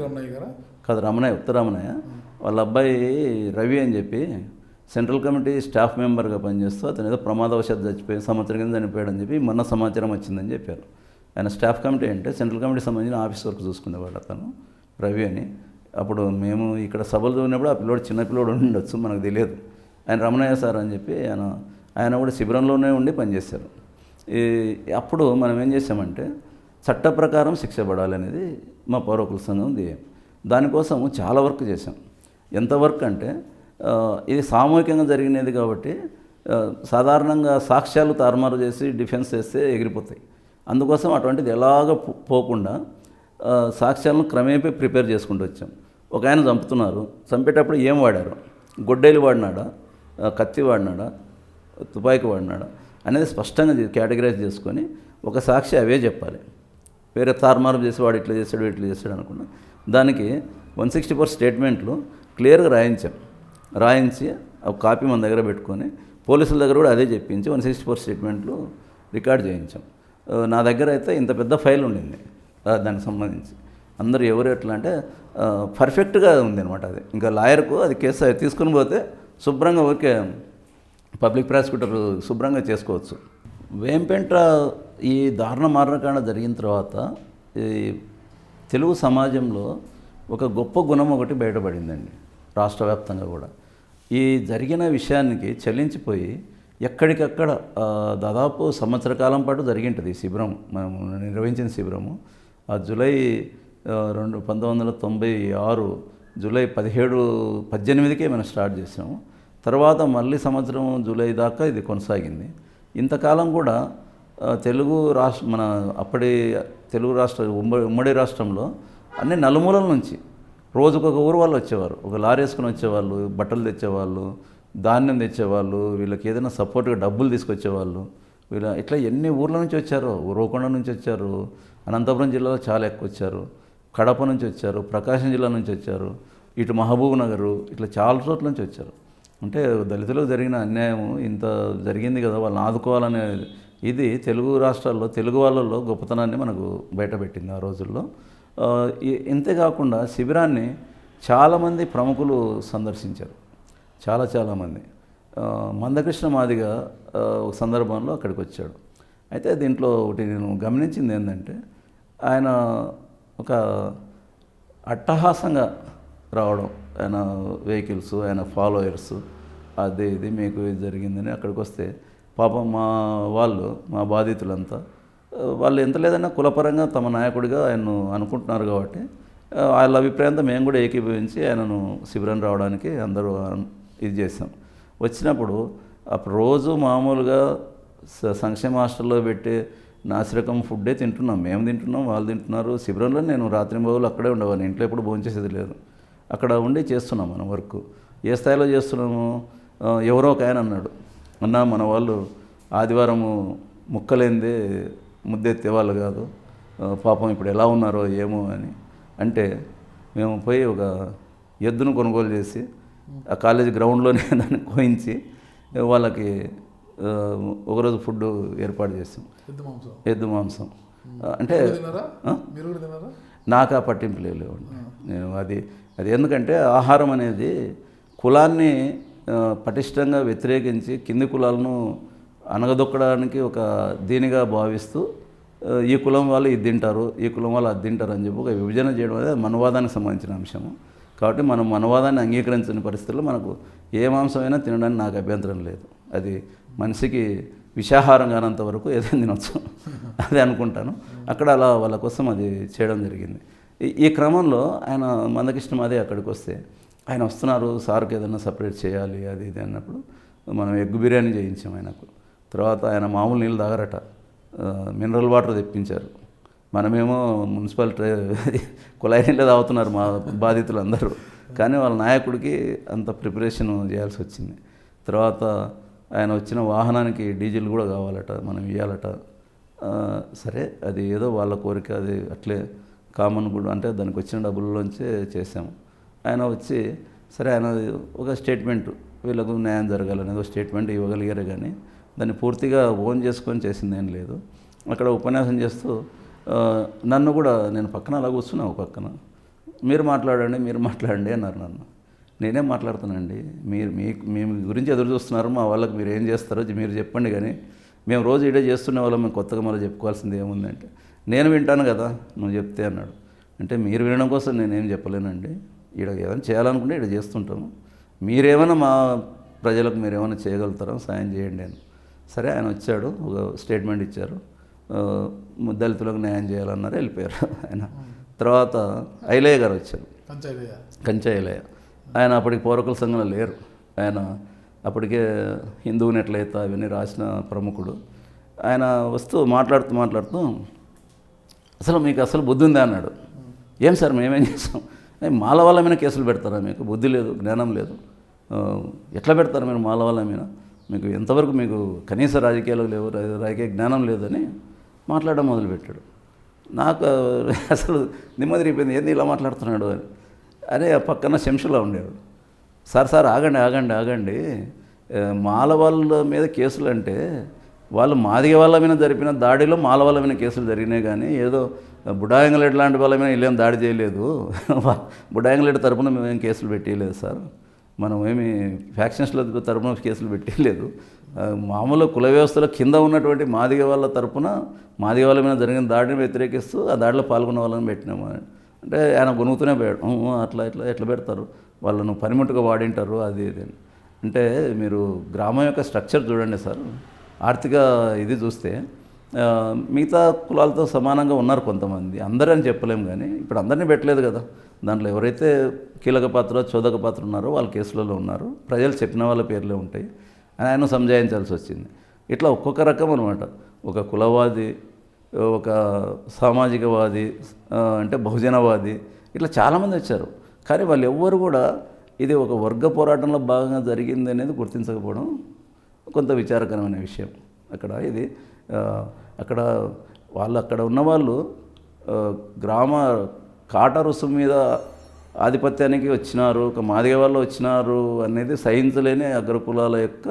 కదా. రమణయ్య, ఉత్తర రమణయ్య వాళ్ళ అబ్బాయి రవి అని చెప్పి సెంట్రల్ కమిటీ స్టాఫ్ మెంబర్గా పనిచేస్తూ అతను ఏదో ప్రమాదవశాత్తు చచ్చిపోయి సంవత్సరం కింద చనిపోయాడని చెప్పి మొన్న సమాచారం వచ్చిందని చెప్పారు. ఆయన స్టాఫ్ కమిటీ అంటే సెంట్రల్ కమిటీ సంబంధించిన ఆఫీస్ వర్క్ చూసుకునేవాడు అతను, రవి అని. అప్పుడు మేము ఇక్కడ సభలు చూసినప్పుడు ఆ పిల్లోడు చిన్న పిల్లోడు ఉండొచ్చు, మనకు తెలియదు. ఆయన రమణయ్య సార్ అని చెప్పి ఆయన కూడా శిబిరంలోనే ఉండి పనిచేశారు. అప్పుడు మనం ఏం చేసామంటే చట్ట ప్రకారం శిక్ష పడాలి అనేది మా పౌర హక్కుల సంఘం ధ్యేయం. దానికోసం చాలా వర్క్ చేశాం. ఎంత వర్క్ అంటే ఇది సామూహికంగా జరిగినది కాబట్టి సాధారణంగా సాక్ష్యాలు తారుమారు చేసి డిఫెన్స్ చేస్తే ఎగిరిపోతాయి. అందుకోసం అటువంటిది ఎలాగ పోకుండా సాక్ష్యాలను క్రమేపీ ప్రిపేర్ చేసుకుంటూ వచ్చాం. ఒక ఆయన చంపుతున్నారు, చంపేటప్పుడు ఏం వాడారు, గొడ్డేలు వాడినాడా, కత్తి వాడినాడా, తుపాకీ వాడినాడా అనేది స్పష్టంగా కేటగరైజ్ చేసుకొని ఒక సాక్షి అవే చెప్పాలి. వేరే తారుమారు చేసి వాడు ఇట్లా చేశాడు ఇట్లా చేశాడు అనుకున్నా. దానికి 164 స్టేట్మెంట్లు క్లియర్గా రాయించి ఒక కాపీ మన దగ్గర పెట్టుకొని పోలీసుల దగ్గర కూడా అదే చెప్పించి 164 స్టేట్మెంట్లు రికార్డ్ చేయించాం. నా దగ్గర అయితే ఇంత పెద్ద ఫైల్ ఉండింది దానికి సంబంధించి. అందరూ ఎవరు ఎట్లా అంటే పర్ఫెక్ట్గా ఉంది అనమాట. అది ఇంకా లాయర్కు అది కేసు తీసుకుని పోతే శుభ్రంగా ఓకే పబ్లిక్ ప్రాసిక్యూటర్ శుభ్రంగా చేసుకోవచ్చు. వేంపేంట ఈ దారుణ మారణకాండ జరిగిన తర్వాత ఈ తెలుగు సమాజంలో ఒక గొప్ప గుణం ఒకటి బయటపడిందండి రాష్ట్ర వ్యాప్తంగా కూడా. ఈ జరిగిన విషయానికి చెల్లించిపోయి ఎక్కడికక్కడ దాదాపు సంవత్సర కాలం పాటు జరిగింటుంది ఈ శిబిరం, మేము నిర్వహించిన శిబిరము. ఆ జూలై 1996 జూలై 17-18కే మనం స్టార్ట్ చేసాము. తర్వాత మళ్ళీ సంవత్సరం జూలై దాకా ఇది కొనసాగింది. ఇంతకాలం కూడా తెలుగు రాష్ట్ర మన అప్పటి తెలుగు రాష్ట్ర ఉమ్మడి రాష్ట్రంలో అన్ని నలుమూలల నుంచి రోజుకొక ఊరు వాళ్ళు వచ్చేవారు. ఒక లారీ వేసుకొని వచ్చేవాళ్ళు, బట్టలు తెచ్చేవాళ్ళు, ధాన్యం తెచ్చేవాళ్ళు, వీళ్ళకి ఏదైనా సపోర్ట్గా డబ్బులు తీసుకొచ్చేవాళ్ళు. ఇట్లా ఎన్ని ఊర్ల నుంచి వచ్చారో, ఉరవకొండ నుంచి వచ్చారు, అనంతపురం జిల్లాలో చాలా ఎక్కువ వచ్చారు, కడప నుంచి వచ్చారు, ప్రకాశం జిల్లా నుంచి వచ్చారు, ఇటు మహబూబ్ నగరు, ఇట్లా చాలా చోట్ల నుంచి వచ్చారు. అంటే దళితులకు జరిగిన అన్యాయం ఇంత జరిగింది కదా, వాళ్ళని ఆదుకోవాలనే ఇది తెలుగు రాష్ట్రాల్లో తెలుగు వాళ్ళల్లో గొప్పతనాన్ని మనకు బయటపెట్టింది ఆ రోజుల్లో. ఇంతేకాకుండా శిబిరాన్ని చాలామంది ప్రముఖులు సందర్శించారు, చాలామంది. మందకృష్ణ మాదిగ ఒక సందర్భంలో అక్కడికి వచ్చాడు. అయితే దీంట్లో ఒకటి నేను గమనించింది ఏంటంటే ఆయన ఒక అట్టహాసంగా రావడం, ఆయన వెహికల్స్, ఆయన ఫాలోయర్స్, అది ఇది మీకు ఇది జరిగిందని అక్కడికి వస్తే పాపం మా బాధితులంతా వాళ్ళు ఎంత లేదన్నా కులపరంగా తమ నాయకుడిగా ఆయన్ను అనుకుంటున్నారు కాబట్టి వాళ్ళ అభిప్రాయంతో మేము కూడా ఏకీభవించి ఆయనను శిబిరం రావడానికి అందరూ ఇది చేసాం. వచ్చినప్పుడు అప్పుడు రోజు మామూలుగా సంక్షేమ హాస్టల్లో పెట్టే నాసిరకం ఫుడ్డే తింటున్నాం, మేము తింటున్నాం, వాళ్ళు తింటున్నారు. శిబిరంలో నేను రాత్రింబవళ్ళు అక్కడే ఉండేవాడిని, ఇంట్లో ఎప్పుడు భోంచేసేది లేదు. అక్కడ ఉండి చేస్తున్నాం మనం వర్క్. ఏ స్థాయిలో చేస్తున్నాము, ఎవరో ఒక ఆయన అన్నాడు, అన్నా మన వాళ్ళు ఆదివారము ముక్కలేందే ముద్దెత్తే వాళ్ళు కాదు, పాపం ఇప్పుడు ఎలా ఉన్నారో ఏమో అని అంటే మేము పోయి ఒక ఎద్దును కొనుగోలు చేసి ఆ కాలేజీ గ్రౌండ్లోనే దాన్ని కోయించి వాళ్ళకి ఒకరోజు ఫుడ్ ఏర్పాటు చేసాం. ఎద్దు మాంసం అంటే నాకు ఆ పట్టింపు లేవు. నేను అది ఎందుకంటే ఆహారం అనేది కులాన్ని పటిష్టంగా వ్యతిరేకించి కింది కులాలను అనగదొక్కడానికి ఒక దీనిగా భావిస్తూ ఈ కులం వాళ్ళు ఇది తింటారు, ఈ కులం వాళ్ళు అది తింటారు అని చెప్పి ఒక విభజన చేయడం అనేది మనవాదానికి సంబంధించిన అంశము. కాబట్టి మనం మనవాదాన్ని అంగీకరించిన పరిస్థితుల్లో మనకు ఏ మాంసమైనా తినడానికి నాకు అభ్యంతరం లేదు. అది మనిషికి విషాహారం కానంత వరకు ఏదైనా తినొచ్చు అదే అనుకుంటాను. అక్కడ అలా వాళ్ళ కోసం అది చేయడం జరిగింది. ఈ క్రమంలో ఆయన మందకృష్ణ మాదే అక్కడికి వస్తే ఆయన వస్తున్నారు, సార్కి ఏదైనా సపరేట్ చేయాలి అది ఇది అన్నప్పుడు మనం ఎగ్ బిర్యానీ చేయించాం ఆయనకు. తర్వాత ఆయన మామూలు నీళ్ళు తాగరట, మినరల్ వాటర్ తెప్పించారు. మనమేమో మున్సిపల్ కుళాయి నీళ్ళే తాగుతున్నారు మా బాధితులు అందరూ. కానీ వాళ్ళ నాయకుడికి అంత ప్రిపరేషన్ చేయాల్సి వచ్చింది. తర్వాత ఆయన వచ్చిన వాహనానికి డీజిల్ కూడా కావాలట, మనం ఇవ్వాలట. సరే అది ఏదో వాళ్ళ కోరిక, అది అట్లే కామన్ కూడా, అంటే దానికి వచ్చిన డబ్బుల్లోంచే చేసాము. ఆయన వచ్చి సరే ఆయన ఒక స్టేట్మెంట్, వీళ్ళకు న్యాయం జరగాలనేది ఒక స్టేట్మెంట్ ఇవ్వగలిగారు. కానీ దాన్ని పూర్తిగా ఓన్ చేసుకొని చేసింది ఏం లేదు. అక్కడ ఉపన్యాసం చేస్తూ నన్ను కూడా, నేను పక్కన అలా కూర్చున్నా, ఒక పక్కన మీరు మాట్లాడండి అన్నారు నన్ను. నేనేం మాట్లాడుతానండి, మీరు మీ గురించి ఎదురు చూస్తున్నారు, మా వాళ్ళకి మీరు ఏం చేస్తారో మీరు చెప్పండి, కానీ మేము రోజు ఇడే చేస్తున్న వాళ్ళం, మేము కొత్తగా మళ్ళీ చెప్పుకోవాల్సింది ఏముందంటే, నేను వింటాను కదా నువ్వు చెప్తే అన్నాడు. అంటే మీరు వినడం కోసం నేనేం చెప్పలేనండి, ఈడ ఏదైనా చేయాలనుకుంటే ఈడ చేస్తుంటాము, మీరేమైనా మా ప్రజలకు మీరు ఏమైనా చేయగలుగుతారో సాయం చేయండి అని. సరే ఆయన వచ్చాడు, ఒక స్టేట్మెంట్ ఇచ్చారు, దళితులకు న్యాయం చేయాలన్నారు, వెళ్ళిపోయారు ఆయన. తర్వాత ఐలయ్య గారు వచ్చారు, కంచె ఐలయ్య. ఆయన అప్పటికి పౌరకుల సంఘంలో లేరు, ఆయన అప్పటికే హిందూ నెట్లయితే అవన్నీ రాసిన ప్రముఖుడు. ఆయన వస్తూ మాట్లాడుతూ అసలు మీకు అసలు బుద్ధి ఉందా అన్నాడు. ఏం సార్ మేమేం చేస్తాం, మాల వాళ్ళ మీద కేసులు పెడతారా, మీకు బుద్ధి లేదు, జ్ఞానం లేదు, ఎట్లా పెడతారు మీరు మాల వాళ్ళ మీద, మీకు ఎంతవరకు మీకు కనీస రాజకీయాలు లేవు, రాజకీయ జ్ఞానం లేదని మాట్లాడడం మొదలుపెట్టాడు. నాకు అసలు దిమ్మదిరిగిపోయింది, ఏంది ఇలా మాట్లాడుతున్నాడు అని. అరే ఆ పక్కన శంషులా ఉండేవాడు. సార్ ఆగండి, మాల వాళ్ళ మీద కేసులు అంటే వాళ్ళు మాదిగ వాళ్ళ మీద జరిపిన దాడిలో మాల వాళ్ళ మీద కేసులు జరిగినాయి, కానీ ఏదో బుడాయంగలేడు లాంటి వాళ్ళ మీద వీళ్ళేం దాడి చేయలేదు, బుడాయంగలేడు తరపున మేమేం కేసులు పెట్టలేదు సార్, మనం ఏమి ఫ్యాక్షన్స్ల తరపున కేసులు పెట్టలేదు, మామూలు కుల వ్యవస్థలో కింద ఉన్నటువంటి మాదిగ వాళ్ళ తరపున మాదిగ వాళ్ళ మీద జరిగిన దాడిని వ్యతిరేకిస్తూ ఆ దాడిలో పాల్గొన్న వాళ్ళని పెట్టినాము అంటే ఆయన గొనుగుతూనే పోయాడు. ఎట్లా పెడతారు, వాళ్ళను పనిముట్టుగా వాడింటారు అది ఇది అని. అంటే మీరు గ్రామం యొక్క స్ట్రక్చర్ చూడండి సార్, ఆర్థిక ఇది చూస్తే మిగతా కులాలతో సమానంగా ఉన్నారు కొంతమంది, అందరూ అని చెప్పలేము, కానీ ఇప్పుడు అందరినీ పెట్టలేదు కదా. దాంట్లో ఎవరైతే కీలక పాత్ర చోదక పాత్ర ఉన్నారో వాళ్ళ కేసులలో ఉన్నారు, ప్రజలు చెప్పిన వాళ్ళ పేర్లే ఉంటాయి అని ఆయన సంజాయించాల్సి వచ్చింది. ఇట్లా ఒక్కొక్క రకం అనమాట, ఒక కులవాది, ఒక సామాజికవాది, అంటే బహుజనవాది, ఇట్లా చాలామంది వచ్చారు. కానీ వాళ్ళు ఎవ్వరు కూడా ఇది ఒక వర్గ పోరాటంలో భాగంగా జరిగింది అనేది గుర్తించకపోవడం కొంత విచారకరమైన విషయం. అక్కడ ఉన్నవాళ్ళు గ్రామ కాట రుసుము మీద ఆధిపత్యానికి వచ్చినారు, ఒక మాదిగ వాళ్ళు వచ్చినారు అనేది సహించలేని అగ్రకులాల యొక్క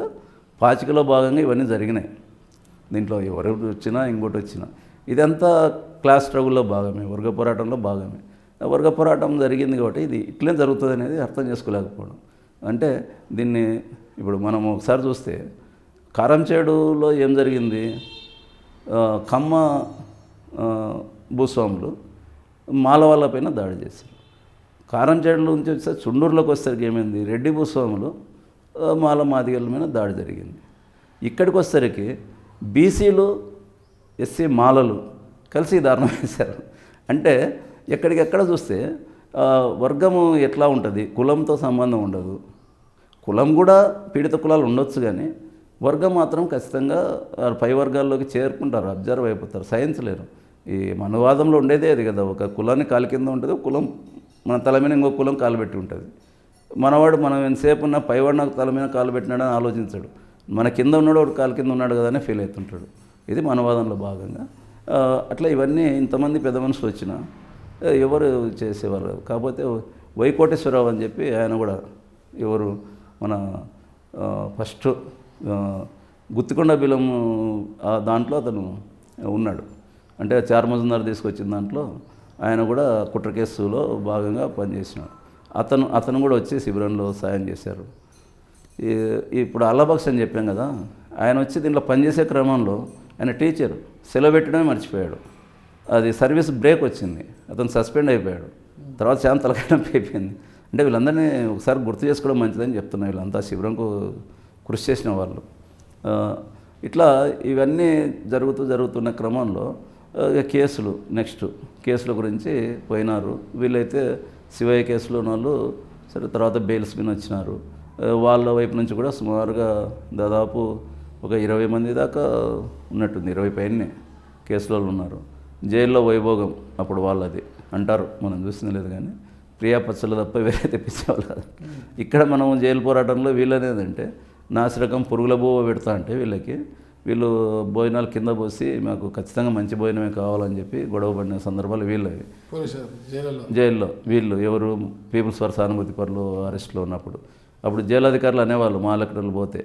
పాచికలో భాగంగా ఇవన్నీ జరిగినాయి. దీంట్లో ఎవరు వచ్చినా ఇంకోటి వచ్చినా ఇదంతా క్లాస్ స్ట్రగుల్లో భాగమే, వర్గ పోరాటంలో భాగమే. వర్గ పోరాటం జరిగింది కాబట్టి ఇది ఇట్లే జరుగుతుంది అనేది అర్థం చేసుకోలేకపోవడం. అంటే దీన్ని ఇప్పుడు మనం ఒకసారి చూస్తే కారంచేడులో ఏం జరిగింది, కమ్మ భూస్వాములు మాల వాళ్ళ పైన దాడి చేశారు. కారంచేడులో నుంచి వచ్చే చుండూరులోకి వచ్చేసరికి ఏమైంది, రెడ్డి భూస్వాములు మాల మాదిగల మీద దాడి జరిగింది. ఇక్కడికి వచ్చేసరికి బీసీలు ఎస్సీ మాలలు కలిసి దారుణం వేశారు. అంటే ఎక్కడికెక్కడ చూస్తే వర్గము ఎట్లా ఉంటుంది, కులంతో సంబంధం ఉండదు. కులం కూడా పీడిత కులాలు ఉండొచ్చు, కానీ వర్గం మాత్రం ఖచ్చితంగా పై వర్గాల్లోకి చేరుకుంటారు, అబ్జర్వ్ అయిపోతారు, సహించలేరు. ఈ మనవాదంలో ఉండేదే అది కదా, ఒక కులాన్ని కాలు కింద ఉంటుంది, కులం మన తల మీద ఇంకో కులం కాలు పెట్టి ఉంటుంది. మనవాడు మనం ఎంతసేపు ఉన్న పైవాడు నాకు తల మీద కాలు పెట్టినాడని ఆలోచించాడు, మన కింద ఉన్నాడు వాడు కాలు కింద ఉన్నాడు కదా అని ఫీల్ అవుతుంటాడు. ఇది మనవాదంలో భాగంగా. అట్లా ఇవన్నీ ఇంతమంది పెద్ద మనుషులు వచ్చినా ఎవరు చేసేవారు కాదు. కాకపోతే వైకోటేశ్వరరావు అని చెప్పి ఆయన కూడా ఎవరు మన ఫస్ట్ గుత్తికొండ బిలం దాంట్లో అతను ఉన్నాడు. అంటే చార్మజుందార్ తీసుకొచ్చిన దాంట్లో ఆయన కూడా కుట్ర కేసులో భాగంగా పనిచేసినాడు. అతను కూడా వచ్చి శిబిరంలో సాయం చేశారు. ఇప్పుడు అల్లబక్ష అని చెప్పాం కదా, ఆయన వచ్చి దీంట్లో పనిచేసే క్రమంలో ఆయన టీచర్ సెలవు పెట్టడమే మర్చిపోయాడు. అది సర్వీస్ బ్రేక్ వచ్చింది, అతను సస్పెండ్ అయిపోయాడు. తర్వాత చాలా తలకాయ అయిపోయింది. అంటే వీళ్ళందరినీ ఒకసారి గుర్తు చేసుకోవడం మంచిదని చెప్తున్నారు. వీళ్ళంతా శిబిరంకు కృషి చేసిన వాళ్ళు. ఇట్లా ఇవన్నీ జరుగుతున్న క్రమంలో కేసుల గురించి పోయినారు. వీళ్ళైతే శివయ్య కేసులో వాళ్ళు సరే తర్వాత బెయిల్స్ మీద వచ్చినారు. వాళ్ళ వైపు నుంచి కూడా సుమారుగా దాదాపు ఒక 20 మంది దాకా ఉన్నట్టుంది, 20 పైనే కేసులో ఉన్నారు. జైల్లో వైభోగం అప్పుడు వాళ్ళది అంటారు, మనం చూసింది లేదు, కానీ ప్రియా పచ్చళ్ళు తప్ప వేరే తెప్పించేవాళ్ళు కాదు. ఇక్కడ మనం జైలు పోరాటంలో వీళ్ళనేదంటే నాసిరకం పురుగుల బువ్వ పెడతా అంటే వీళ్ళు భోజనాలు కింద పోసి మాకు ఖచ్చితంగా మంచి భోజనమే కావాలని చెప్పి గొడవ పడిన సందర్భాలు వీళ్ళవి. జైల్లో వీళ్ళు ఎవరు పీపుల్స్ ఫర్ సానుభూతి పరులు అరెస్ట్లో ఉన్నప్పుడు అప్పుడు జైలు అధికారులు అనేవాళ్ళు మా లెక్కలు పోతే,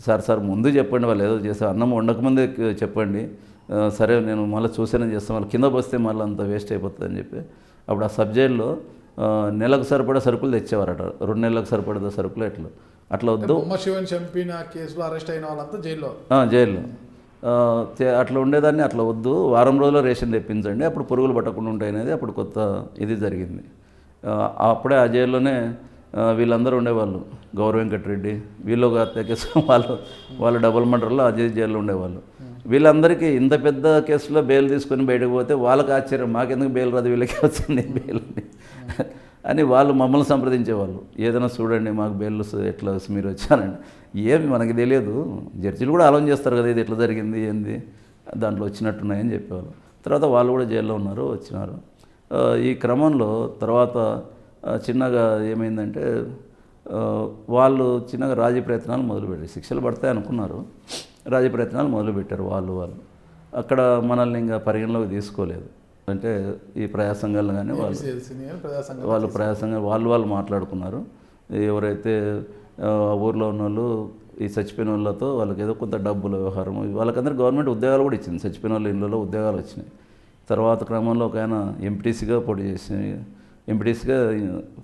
సార్ ముందు చెప్పండి, వాళ్ళు ఏదో చేస్తారు, అన్నం వండకముందే చెప్పండి, సరే నేను మళ్ళీ చూసేనే చేస్తాను, వాళ్ళు కింద పోస్తే మళ్ళీ అంత వేస్ట్ అయిపోతుంది అని చెప్పి అప్పుడు ఆ సబ్ జైల్లో నెలకు సరిపడా సరుకులు తెచ్చేవారట, 2 నెలలకు సరిపడా సరుకులు అట్లా వద్దు. బొమ్మ శివన్ చంపిన కేసులో అరెస్ట్ అయిన వాళ్ళంతా జైల్లో. జైల్లో అట్లా ఉండేదాన్ని, అట్లా వద్దు, వారం రోజుల్లో రేషన్ తెప్పించండి, అప్పుడు పురుగులు పట్టకుండా ఉంటాయి అనేది అప్పుడు కొత్త ఇది జరిగింది. అప్పుడే ఆ జైల్లోనే వీళ్ళందరూ ఉండేవాళ్ళు, గౌరవ వెంకటరెడ్డి వీళ్ళు ఒక హత్య కేసు, వాళ్ళు డబుల్ మర్డర్లో అజయ్ జైల్లో ఉండేవాళ్ళు. వీళ్ళందరికీ ఇంత పెద్ద కేసులో బెయిల్ తీసుకొని బయటకు పోతే వాళ్ళకి ఆశ్చర్యం, మాకెందుకు బెయిల్ రాదు వీళ్ళకి వచ్చింది బెయిల్ అని వాళ్ళు మమ్మల్ని సంప్రదించేవాళ్ళు, ఏదైనా చూడండి మాకు బెయిల్ ఎట్లా మీరు వచ్చారండి. ఏమి మనకి తెలియదు, జడ్జిలు కూడా ఆలోచన చేస్తారు కదా ఇది ఎట్లా జరిగింది ఏంది, దాంట్లో వచ్చినట్టున్నాయని చెప్పేవాళ్ళు. తర్వాత వాళ్ళు కూడా జైల్లో ఉన్నారు, వచ్చినారు. ఈ క్రమంలో తర్వాత చిన్నగా ఏమైందంటే వాళ్ళు చిన్నగా రాజీ ప్రయత్నాలు మొదలుపెట్టారు. శిక్షలు పడతాయి అనుకున్నారు, రాజీ ప్రయత్నాలు మొదలుపెట్టారు వాళ్ళు. అక్కడ మనల్ని ఇంకా పరిగణలోకి తీసుకోలేదు. అంటే ఈ ప్రజా సంఘాలు కానీ వాళ్ళు ప్రజా సంఘాలు వాళ్ళు మాట్లాడుకున్నారు. ఎవరైతే ఊర్లో ఉన్న వాళ్ళు ఈ చచ్చిపోయిన వాళ్ళతో వాళ్ళకి ఏదో కొంత డబ్బుల వ్యవహారం, వాళ్ళకందరూ గవర్నమెంట్ ఉద్యోగాలు కూడా ఇచ్చింది, చచ్చిపోయిన వాళ్ళ ఇళ్ళలో ఉద్యోగాలు వచ్చినాయి. తర్వాత క్రమంలో ఒక ఆయన ఎంపీటీసీగా పోటీ చేసి ఎంపీటీసీగా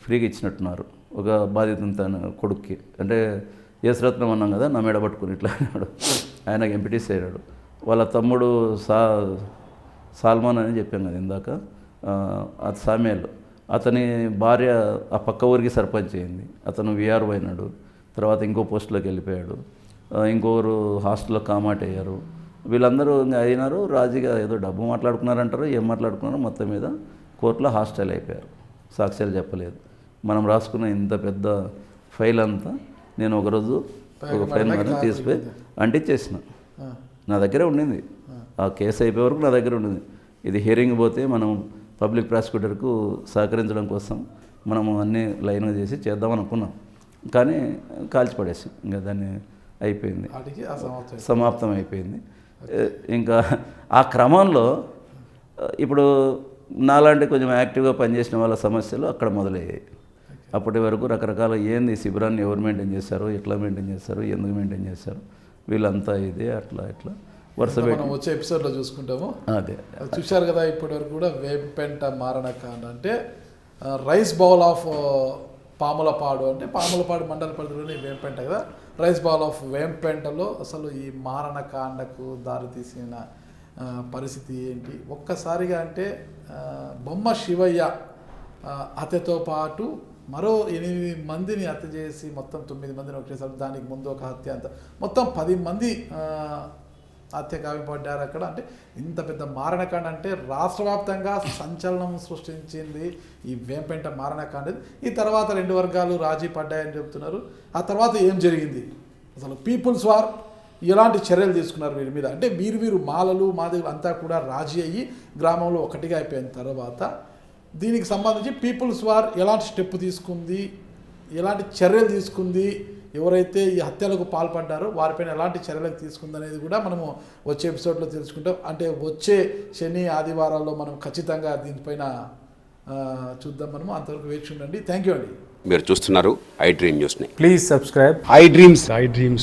ఫ్రీగా ఇచ్చినట్టున్నారు ఒక బాధితుని తన కొడుక్కి. అంటే యేసరత్నం అన్నాం కదా, నా మెడ పట్టుకుని ఇట్లా అన్నాడు, ఆయనకు ఎంపీటీసీ అయ్యాడు. వాళ్ళ తమ్ముడు సాల్మాన్ అని చెప్పాం కదా ఇందాక, అది సామేల్, అతని భార్య ఆ పక్క ఊరికి సర్పంచ్ అయింది, అతను విఆర్ఓ అయినాడు. తర్వాత ఇంకో పోస్టులోకి వెళ్ళిపోయాడు, ఇంకొకరు హాస్టల్లో కామాట్ అయ్యారు. వీళ్ళందరూ ఇంకా అయినారు, రాజీగా ఏదో డబ్బు మాట్లాడుకున్నారంటారు, ఏం మాట్లాడుకున్నారో మొత్తం మీద కోర్టులో హాస్టల్ అయిపోయారు. సాక్ష్యాలు చెప్పలేదు. మనం రాసుకున్న ఇంత పెద్ద ఫైల్ అంతా నేను ఒకరోజు ఒక ఫైల్ మీద తీసిపోయి అంటించేసిన, నా దగ్గరే ఉండింది. ఆ కేసు అయిపోయే వరకు నా దగ్గర ఉండింది. ఇది హియరింగ్ పోతే మనం పబ్లిక్ ప్రాసిక్యూటర్కు సహకరించడం కోసం మనము అన్నీ లైన్గా చేసి చేద్దాం అనుకున్నాం, కానీ కాల్చిపడేసాం. ఇంకా దాన్ని అయిపోయింది, సమాప్తం అయిపోయింది. ఇంకా ఆ క్రమంలో ఇప్పుడు నాలాంటి కొంచెం యాక్టివ్గా పనిచేసిన వాళ్ళ సమస్యలు అక్కడ మొదలయ్యాయి. అప్పటి వరకు రకరకాల ఏంది శిబిరాన్ని ఎవరు మెయింటైన్ చేశారు, ఎట్లా మెయింటైన్ చేశారు, ఎందుకు మెయింటైన్ చేశారు, వీళ్ళంతా ఇదే అట్లా వరుస మనం వచ్చే ఎపిసోడ్లో చూసుకుంటాము. అదే చూశారు కదా, ఇప్పటి వరకు కూడా వేంపెంట మారణకాండ అంటే రైస్ బౌల్ ఆఫ్ పాములపాడు, అంటే పాములపాడు మండల పరిధిలోని వేంపెంట కదా, రైస్ బౌల్ ఆఫ్ వేంపెంటలో అసలు ఈ మారణకాండకు దారితీసిన పరిస్థితి ఏంటి ఒక్కసారిగా అంటే బొమ్మ శివయ్య హత్యతో పాటు మరో 8 మందిని హత్య చేసి మొత్తం 9 మందిని ఒకేసారి, దానికి ముందు ఒక హత్య, అంత మొత్తం 10 మంది హత్య కావిపడ్డారు అక్కడ. అంటే ఇంత పెద్ద మారణకాండ అంటే రాష్ట్ర వ్యాప్తంగా సంచలనం సృష్టించింది ఈ వేంపెంట మారణకాండ. ఈ తర్వాత 2 వర్గాలు రాజీ పడ్డాయని చెప్తున్నారు. ఆ తర్వాత ఏం జరిగింది, అసలు పీపుల్స్ వార్ ఎలాంటి చర్యలు తీసుకున్నారు వీరి మీద, అంటే వీరు మాలలు మాదిగలు అంతా కూడా రాజీ అయ్యి గ్రామంలో ఒకటిగా అయిపోయిన తర్వాత దీనికి సంబంధించి పీపుల్స్ వార్ ఎలాంటి స్టెప్ తీసుకుంది, ఎలాంటి చర్యలు తీసుకుంది, ఎవరైతే ఈ హత్యలకు పాల్పడ్డారో వారిపైన ఎలాంటి చర్యలకు తీసుకుంది అనేది కూడా మనము వచ్చే ఎపిసోడ్లో తెలుసుకుంటాం. అంటే వచ్చే శని ఆదివారాల్లో మనం ఖచ్చితంగా దీనిపైన చూద్దాం. మనము అంతవరకు వేచి ఉండండి. థ్యాంక్ యూ అండి. మీరు చూస్తున్నారు ఐ డ్రీమ్ న్యూస్ ని. Please subscribe I dreams.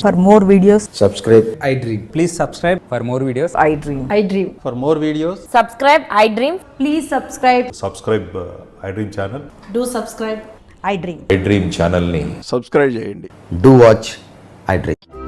For more videos, subscribe I dream. Please subscribe for more videos. I dream. I dream. For more videos, Subscribe, I dream. Please subscribe. Subscribe I dream channel. Do subscribe. I dream. I dream ఛానల్ని subscribe చేయండి. Do watch I Dream.